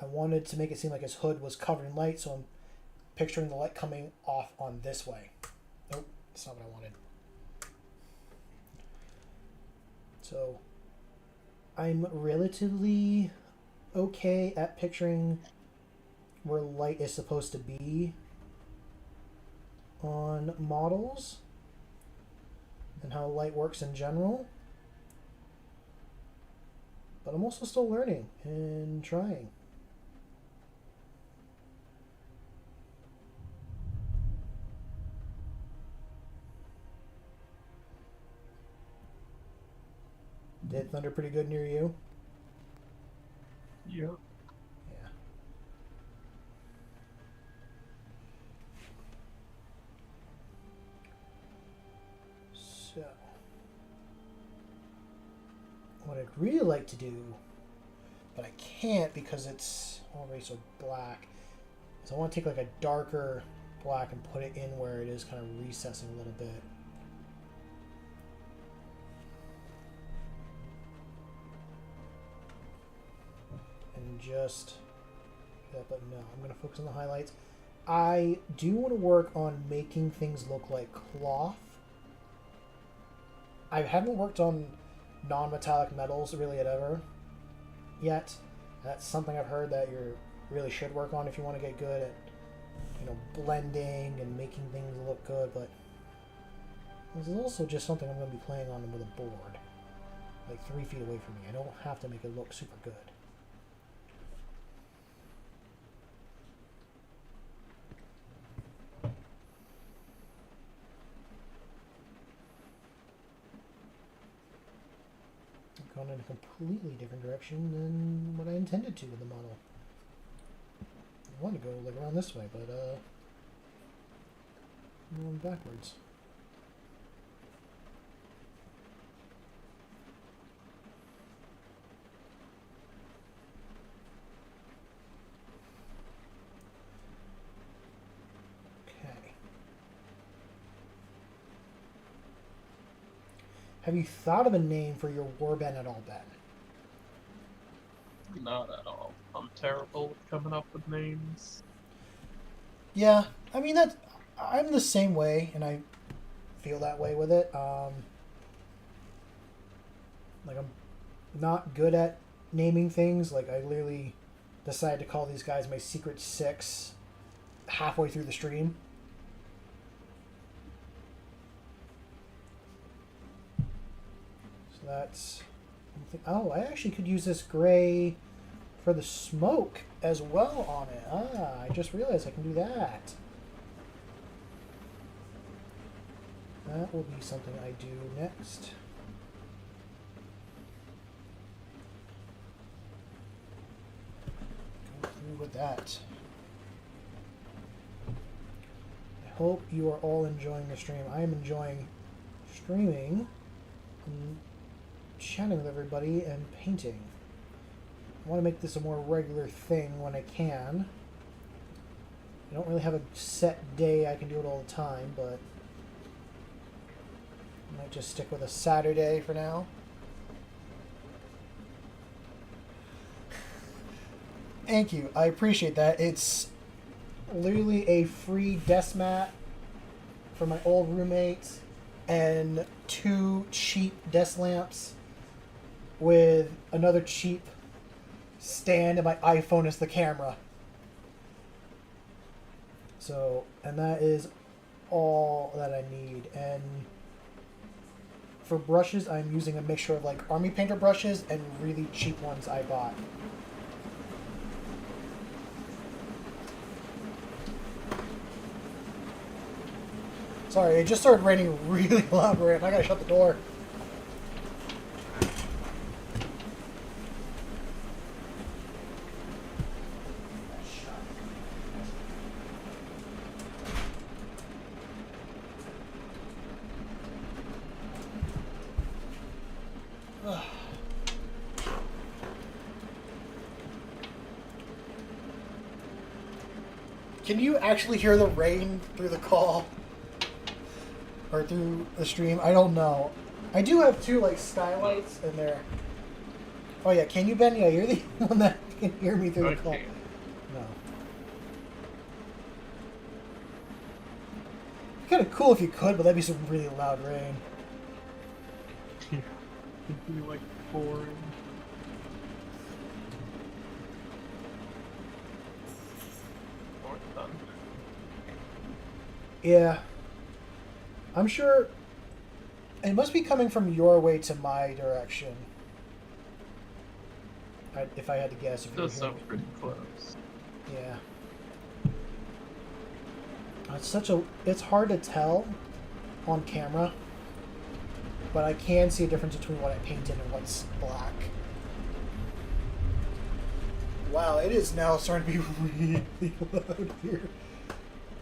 I wanted to make it seem like his hood was covered in light, so I'm picturing the light coming off on this way. Nope, that's not what I wanted. So I'm relatively okay at picturing where light is supposed to be on models and how light works in general. But I'm also still learning and trying. Did thunder pretty good near you? Yep. Yeah. So, what I'd really like to do, but I can't because it's already so black, is I want to take like a darker black and put it in where it is kind of recessing a little bit. And just that, but no, I'm going to focus on the highlights. I do want to work on making things look like cloth. I haven't worked on non-metallic metals really ever yet. That's something I've heard that you really should work on if you want to get good at, you know, blending and making things look good. But this is also just something I'm going to be playing on with a board, like 3 feet away from me. I don't have to make it look super good. Gone in a completely different direction than what I intended to with the model. I wanted to go like around this way, but I'm going backwards. Okay. Have you thought of a name for your warband at all, Ben? Not at all. I'm terrible with coming up with names. Yeah, I mean I'm the same way, and I feel that way with it. Like I'm not good at naming things. Like I literally decided to call these guys my Secret Six halfway through the stream. So that's... Oh, I actually could use this gray for the smoke as well on it. Ah, I just realized I can do that. That will be something I do next. with that. I hope you are all enjoying the stream. I am enjoying streaming, and chatting with everybody, and painting. I want to make this a more regular thing when I can. I don't really have a set day I can do it all the time, but I might just stick with a Saturday for now. Thank you. I appreciate that. It's literally a free desk mat for my old roommate and 2 cheap desk lamps with another cheap stand and my iPhone as the camera. So, and that is all that I need. And for brushes, I'm using a mixture of like army painter brushes and really cheap ones I bought. Sorry, it just started raining really loud, and I gotta shut the door. Can you actually hear the rain through the call? Or through the stream? I don't know. I do have 2 like skylights in there. Oh yeah, can you, Ben? Yeah, you're the one that can hear me through the call. No. Kind of cool if you could, but that'd be some really loud rain. Yeah. It'd be like boring. Or thunder. Yeah. I'm sure it must be coming from your way to my direction. If I had to guess. If Does sound pretty close. Yeah. It's hard to tell on camera, but I can see a difference between what I painted and what's black. Wow, it is now starting to be really loud here.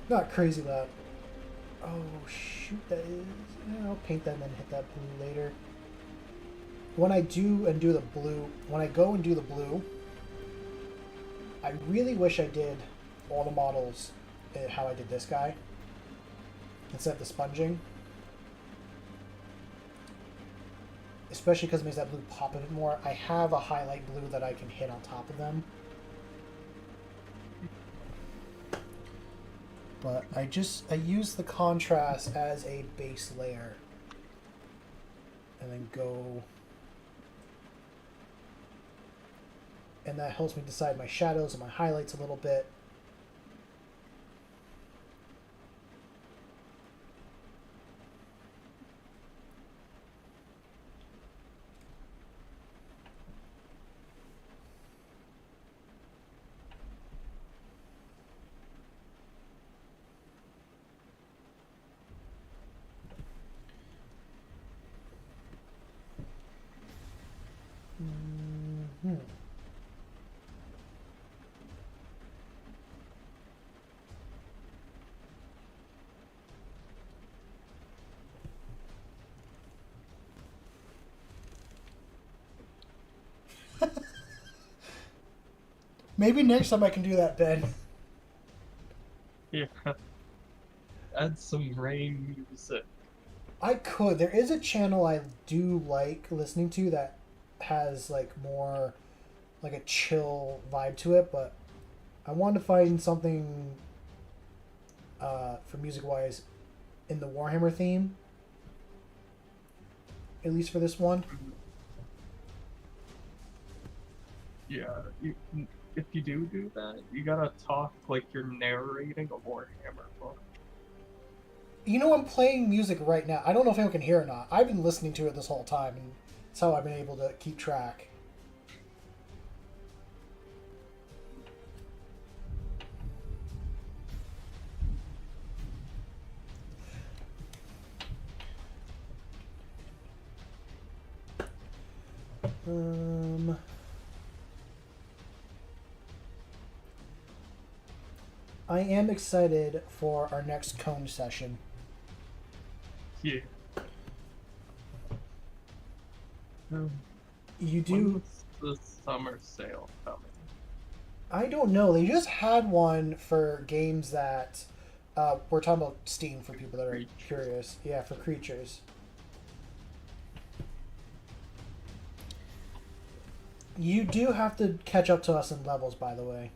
Not crazy loud. Oh shoot, that is. Yeah, I'll paint that and then hit that blue later. When I go and do the blue, I really wish I did all the models how I did this guy instead of the sponging. Especially because it makes that blue pop a bit more. I have a highlight blue that I can hit on top of them. But I use the contrast as a base layer. And then go... And that helps me decide my shadows and my highlights a little bit. Mm-hmm. Maybe next time I can do that, Ben. Yeah. Add some rain music. I could. There is a channel I do like listening to that has like more like a chill vibe to it, but I wanted to find something for music wise in the Warhammer theme. At least for this one. Yeah, if you do that, you gotta talk like you're narrating a Warhammer book. You know, I'm playing music right now. I don't know if anyone can hear or not. I've been listening to it this whole time, and it's how I've been able to keep track. I am excited for our next cone session. Yeah. You do. When is the summer sale coming? I don't know. They just had one for games that we're talking about Steam for people that are Creatures. curious. Yeah, for creatures. You do have to catch up to us in levels, by the way.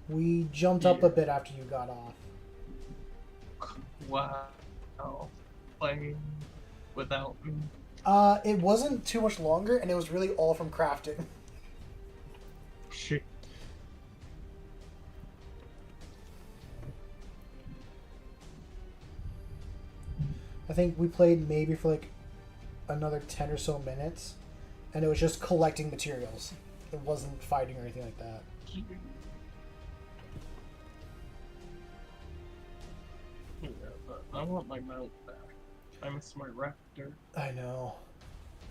We jumped up a bit after you got off. Wow. Playing without me. It wasn't too much longer, and it was really all from crafting. Shit. I think we played maybe for like another 10 or so minutes, and it was just collecting materials. It wasn't fighting or anything like that. Yeah, but I want my mount back. I miss my raptor. I know.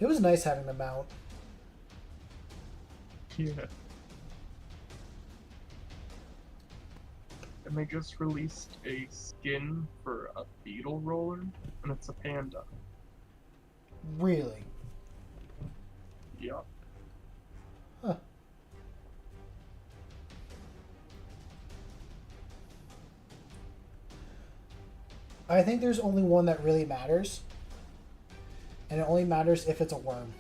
It was nice having the mount. Yeah. And they just released a skin for a beetle roller, and it's a panda. Really? Yup. Huh. I think there's only one that really matters. And it only matters if it's a worm.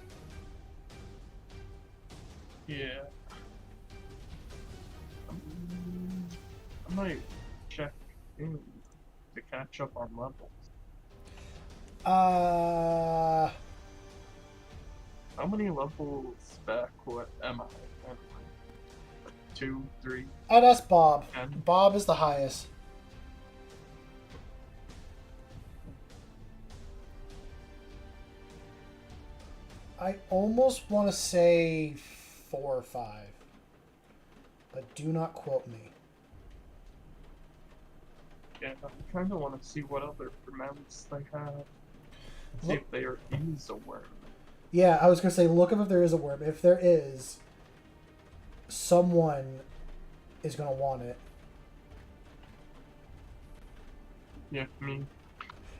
Yeah. I might check in to catch up on levels. How many levels back? What am I? Like 2, 3? I'd ask Bob. 10? Bob is the highest. I almost want to say 4 or 5. But do not quote me. Yeah, I kind of want to see what other mounts they have. See Look, if there is a worm. yeah, I was going to say, look up if there is a worm. If there is, someone is going to want it. Yeah, me.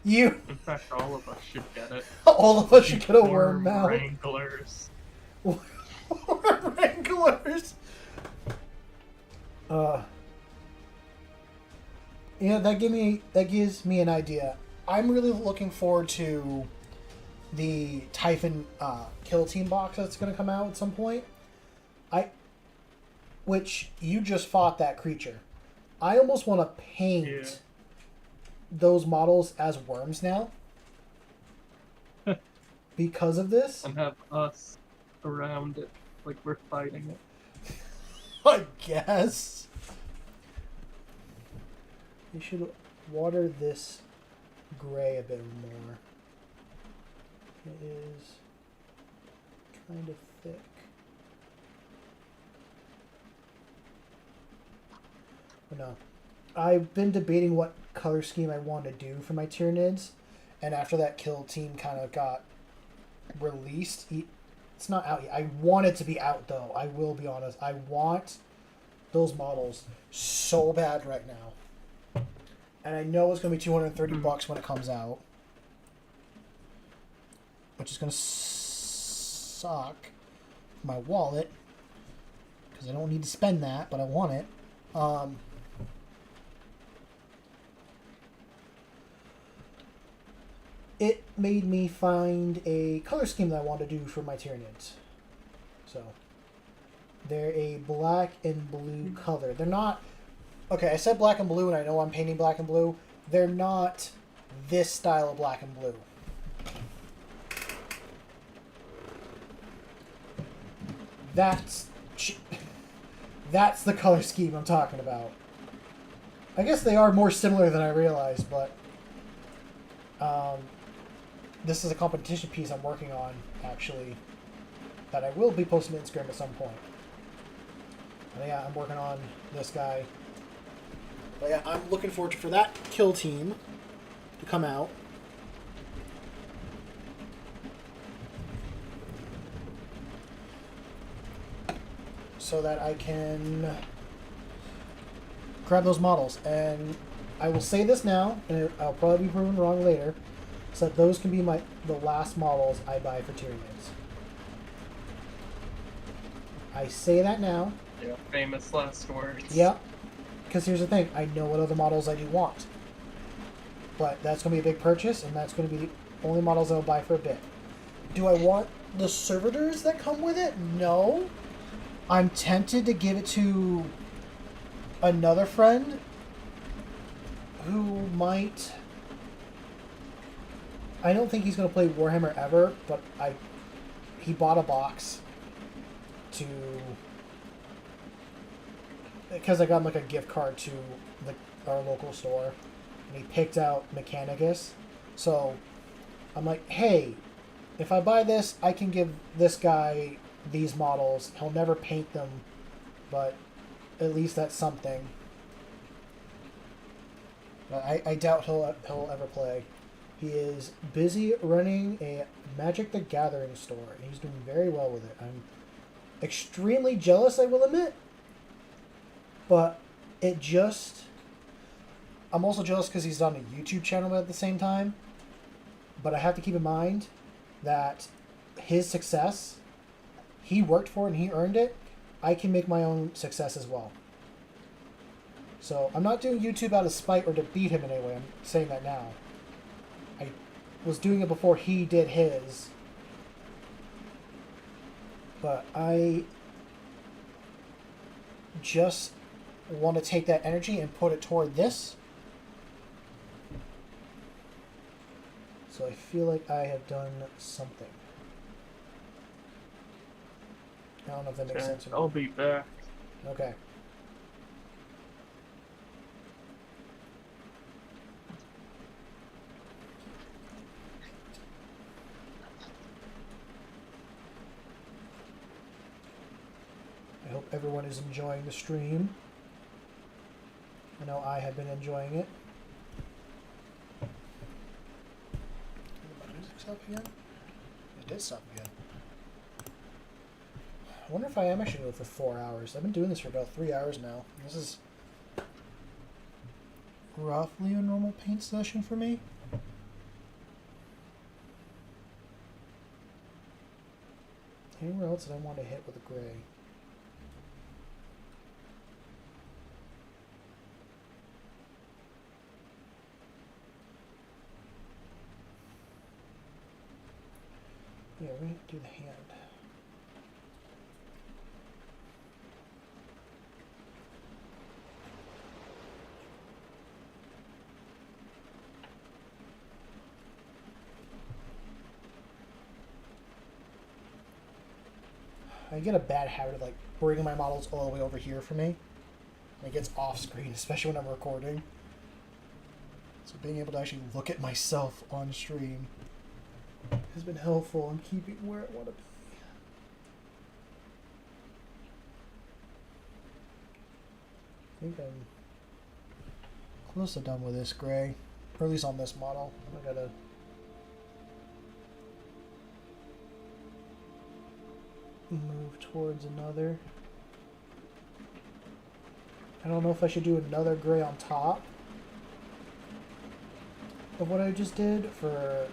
You! In fact, all of us should get it. All of us should get a worm mount. Wranglers. Wranglers! Yeah, that gives me an idea. I'm really looking forward to the Typhon Kill Team box that's going to come out at some point. Which you just fought that creature. I almost want to paint those models as worms now. Because of this. And have us around it like we're fighting it. I guess. You should water this gray a bit more. It is kind of thick. But no. I've been debating what color scheme I want to do for my Tyranids, and after that Kill Team kind of got released, it's not out yet. I want it to be out though. I will be honest. I want those models so bad right now. And I know it's going to be $230 when it comes out. Which is going to suck for my wallet. Because I don't need to spend that, but I want it. It made me find a color scheme that I want to do for my Tyranids. So, they're a black and blue color. They're not... Okay, I said black and blue, and I know I'm painting black and blue. They're not this style of black and blue. That's the color scheme I'm talking about. I guess they are more similar than I realized, but this is a competition piece I'm working on, actually, that I will be posting to Instagram at some point. And yeah, I'm working on this guy. But yeah, I'm looking forward for that Kill Team to come out. So that I can grab those models. And I will say this now, and I'll probably be proven wrong later, so that those can be the last models I buy for Tyranids. I say that now. Yeah, famous last words. Yeah, because here's the thing. I know what other models I do want. But that's going to be a big purchase, and that's going to be the only models I'll buy for a bit. Do I want the servitors that come with it? No. I'm tempted to give it to another friend who might... I don't think he's going to play Warhammer ever, but he bought a box to... Because I got him like a gift card to our local store, and he picked out Mechanicus. So I'm like, hey, if I buy this, I can give this guy these models. He'll never paint them, but at least that's something. But I doubt he'll ever play. He is busy running a Magic the Gathering store, and he's doing very well with it. I'm extremely jealous, I will admit. But I'm also jealous because he's on a YouTube channel at the same time. But I have to keep in mind that his success, he worked for it and he earned it. I can make my own success as well. So I'm not doing YouTube out of spite or to beat him in any way. I'm saying that now. I was doing it before he did his. But I just want to take that energy and put it toward this. So I feel like I have done something. I don't know if that makes sense or not. I'll be back. Okay. I hope everyone is enjoying the stream. I know I have been enjoying it. Did the music stop again? It did stop again. I wonder if I am actually going to go for 4 hours. I've been doing this for about 3 hours now. This is roughly a normal paint session for me. Anywhere else that I want to hit with a gray? Yeah, we're going to do the hand. I get a bad habit of like bringing my models all the way over here for me. And it gets off screen, especially when I'm recording. So being able to actually look at myself on stream has been helpful in keeping where I want to be. I think I'm close to done with this gray, or at least on this model. I gotta move towards another. I don't know if I should do another gray on top of what I just did for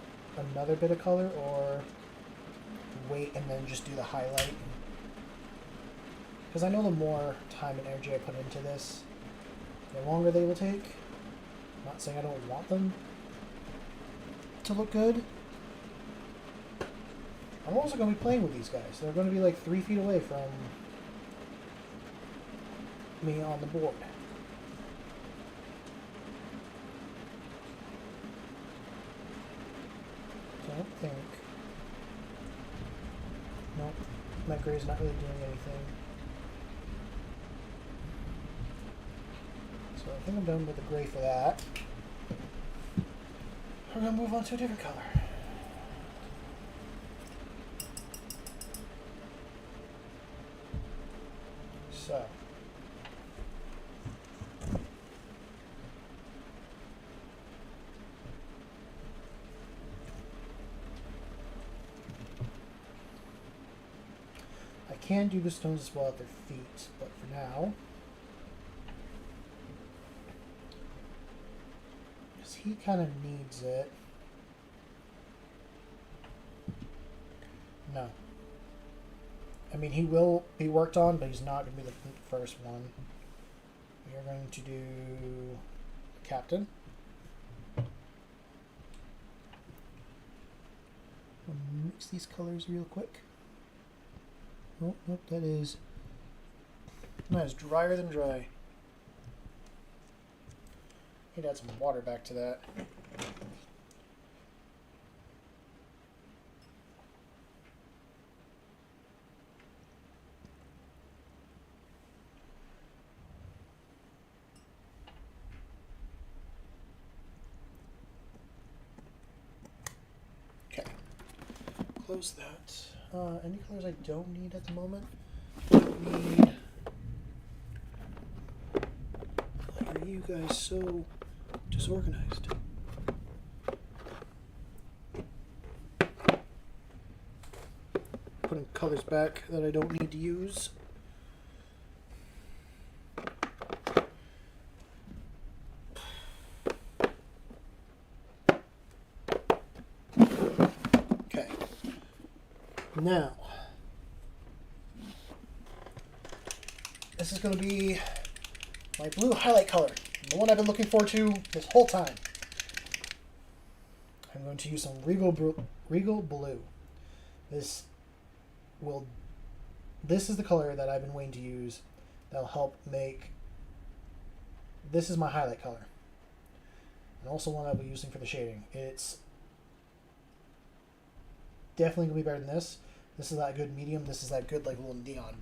another bit of color, or wait and then just do the highlight. Because I know the more time and energy I put into this, the longer they will take. I'm not saying I don't want them to look good. I'm also going to be playing with these guys. They're going to be like 3 feet away from me on the board. So I don't think... Nope. My gray's not really doing anything. So I think I'm done with the gray for that. We're going to move on to a different color. So, I can do the stones as well at their feet, but for now, he kind of needs it. No. I mean, he will be worked on, but he's not going to be the first one. We are going to do Captain. I'll mix these colors real quick. Oh, nope, that is drier than dry. Need to add some water back to that. Okay, close that. Any colors I don't need at the moment? Need. Why are you guys so disorganized? Putting colors back that I don't need to use. Okay. Now, this is going to be my blue highlight color, the one I've been looking forward to this whole time. I'm going to use some Regal Blue. This is the color that I've been waiting to use. That'll help make. This is my highlight color, and also one I'll be using for the shading. It's definitely gonna be better than this. This is that good medium. This is that good like little neon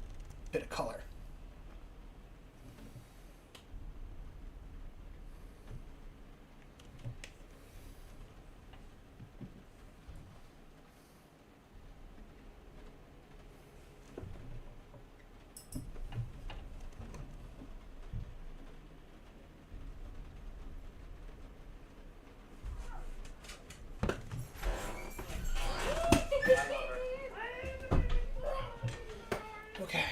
bit of color. Okay.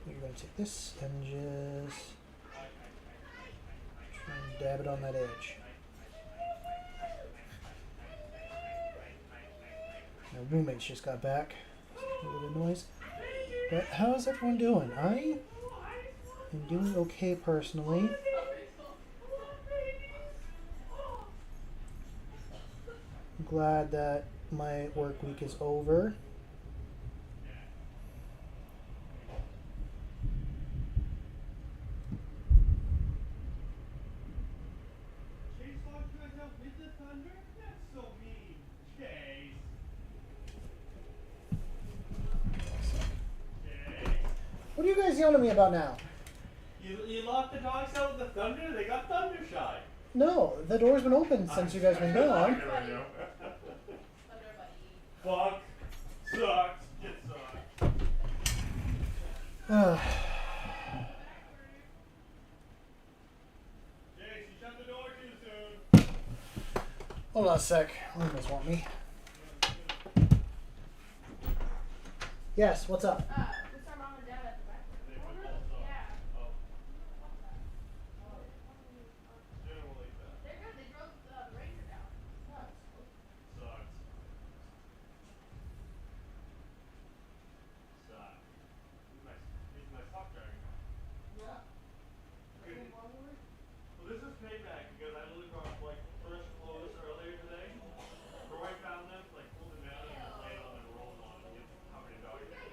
We're going to take this and just try and dab it on that edge. My roommates just got back. A little bit of noise. But how's everyone doing? I am doing okay personally. I'm glad that my work week is over. What are you guys yelling at me about now? You locked the dogs out with the thunder? They got thunder shy. No, the door's been open since you guys been gone. Fuck. Sucks. It sucks. Jace, you shut the door too soon. Hold on a sec. You guys want me? Yes, what's up? It's our mom and dad at the back. Yeah. Generally that. They're good. They drove the Ranger down. Sucks. Sucks. Sucks. It's my sock driving. Yeah. Well, this is payback because I literally brought like fresh clothes earlier today. Roy found them, like pulled them out and just laid on them and rolled on them. He gets covered in dog hair.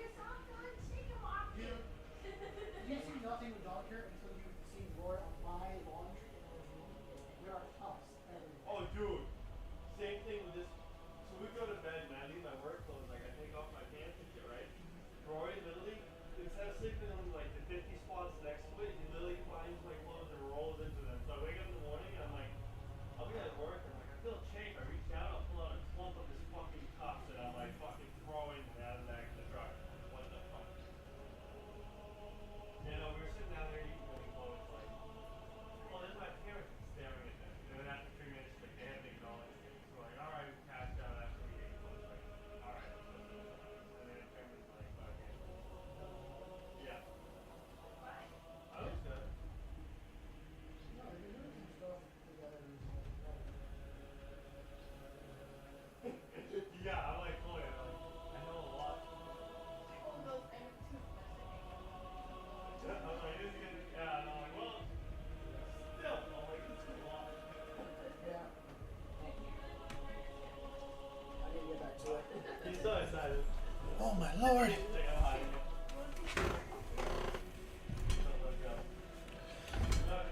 Lord.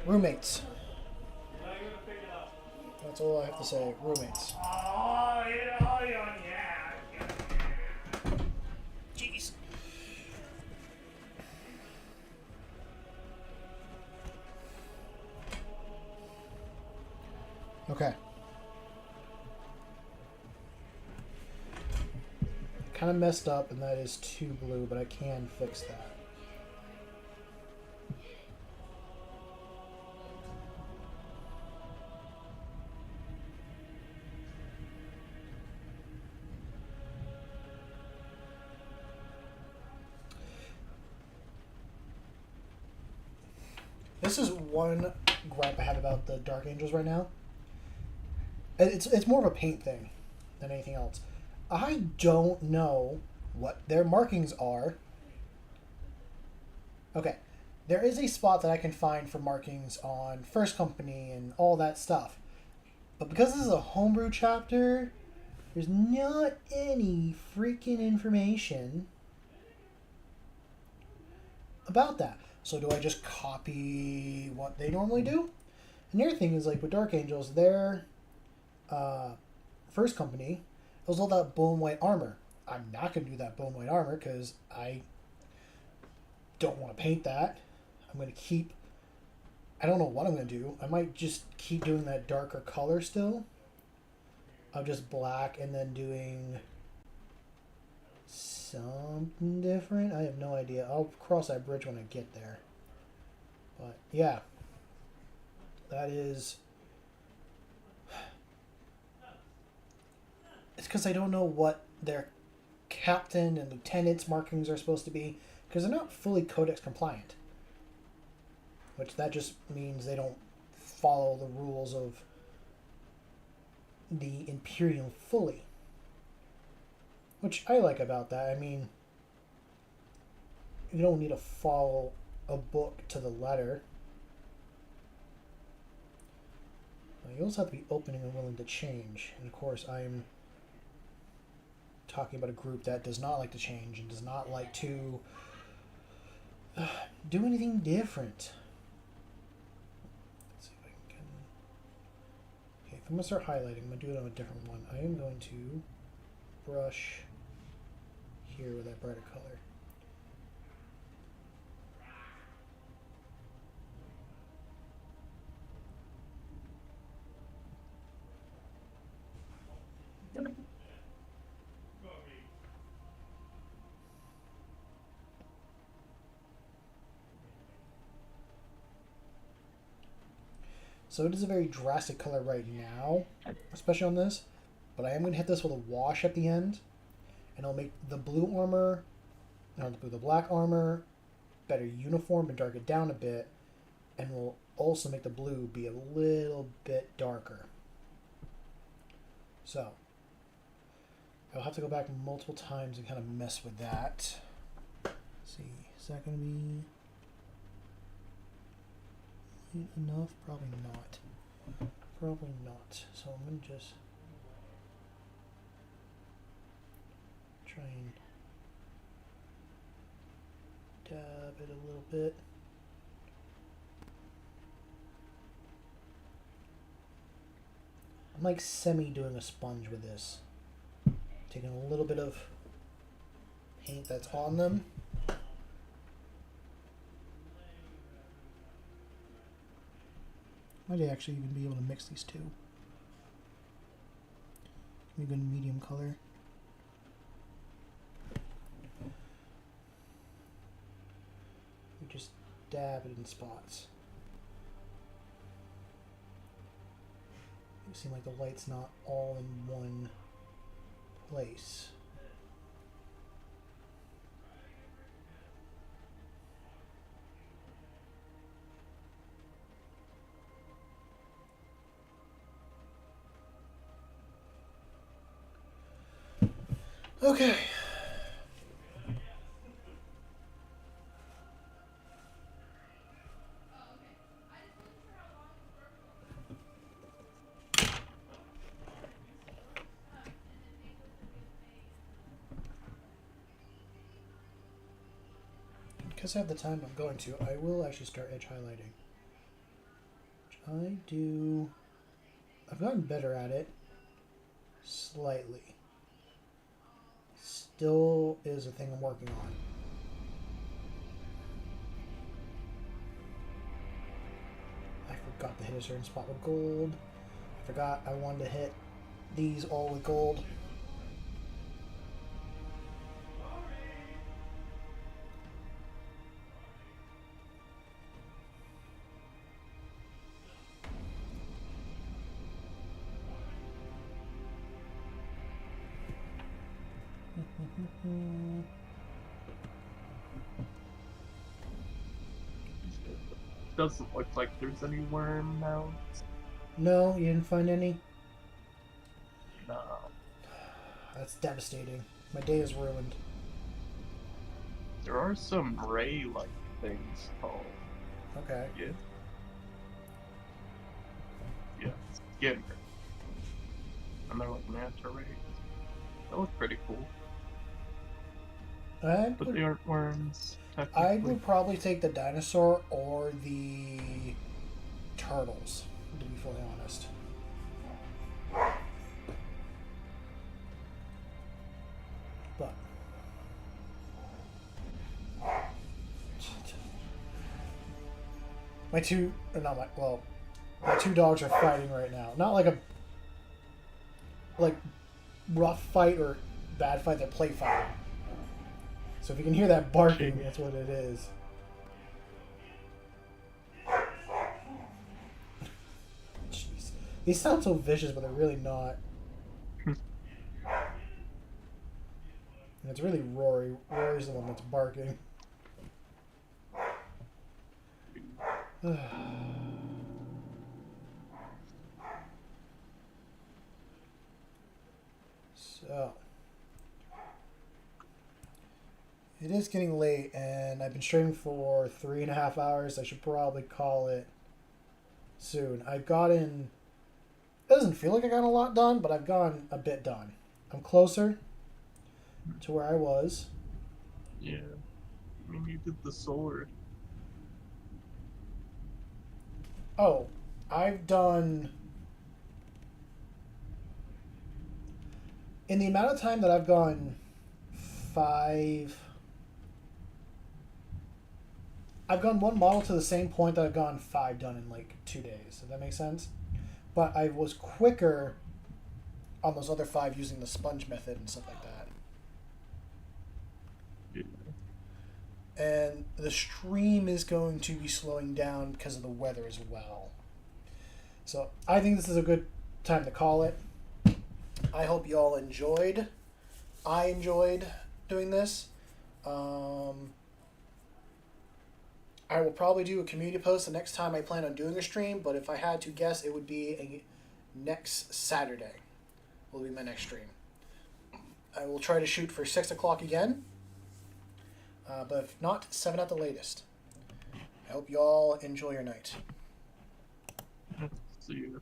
Roommates. That's all I have to say. Roommates. Jeez. Okay. Kind of messed up, and that is too blue, but I can fix that. This is one gripe I have about the Dark Angels right now. It's more of a paint thing than anything else. I don't know what their markings are. Okay, there is a spot that I can find for markings on First Company and all that stuff. But because this is a homebrew chapter, there's not any freaking information about that. So do I just copy what they normally do? And the other thing is, like with Dark Angels, their First Company, it was all that bone white armor. I'm not going to do that bone white armor because I don't want to paint that. I'm going to keep... I don't know what I'm going to do. I might just keep doing that darker color still. Of just black and then doing something different. I have no idea. I'll cross that bridge when I get there. But yeah. That is... It's because I don't know what their captain and lieutenant's markings are supposed to be, because they're not fully codex compliant. Which that just means they don't follow the rules of the Imperium fully. Which I like about that. I mean, you don't need to follow a book to the letter. You also have to be open and willing to change. And of course, I'm talking about a group that does not like to change and does not like to do anything different. Let's see if I can... Okay, if I'm going to start highlighting, I'm going to do it on a different one. I am going to brush here with that brighter color. So it is a very drastic color right now, especially on this, but I am going to hit this with a wash at the end, and it'll make the blue armor, the black armor better uniform and dark it down a bit, and will also make the blue be a little bit darker. So I'll have to go back multiple times and kind of mess with that. Let's see, is that going to be enough? Probably not. Probably not. So I'm going to just try and dab it a little bit. I'm like semi doing a sponge with this. Taking a little bit of paint that's on them. Might actually even be able to mix these two. Maybe a medium color. We just dab it in spots. It seems like the light's not all in one place. Okay. because I have the time, I'm going to. I will actually start edge highlighting. Which I do. I've gotten better at it. Slightly. Still is a thing I'm working on. I forgot to hit a certain spot with gold. I forgot I wanted to hit these all with gold. Doesn't look like there's any worm mounts. No, you didn't find any? No. That's devastating. My day is ruined. There are some ray-like things called. Okay. Yeah. Yeah. Skin. And they're like manta rays. They look pretty cool. But they aren't worms, I technically. would probably take the dinosaur or the turtles, to be fully honest. But my two dogs are fighting right now. Not like a rough fight or bad fight, they're play fighting. So if you can hear that barking, that's what it is. Jeez. These sound so vicious, but they're really not. And it's really Rory. Rory's the one that's barking. So. It is getting late, and I've been streaming for 3.5 hours. I should probably call it soon. I've gotten... It doesn't feel like I got a lot done, but I've gotten a bit done. I'm closer to where I was. Yeah. I mean, you did the sword. Oh, I've done... In the amount of time that I've gone 5... I've gone one model to the same point that I've gone 5 done in like 2 days. Does that make sense? But I was quicker on those other 5 using the sponge method and stuff like that. Yeah. And the stream is going to be slowing down because of the weather as well. So I think this is a good time to call it. I hope you all enjoyed. I enjoyed doing this. I will probably do a community post the next time I plan on doing a stream, but if I had to guess, it would be next Saturday will be my next stream. I will try to shoot for 6 o'clock again, but if not, 7 at the latest. I hope you all enjoy your night. See you.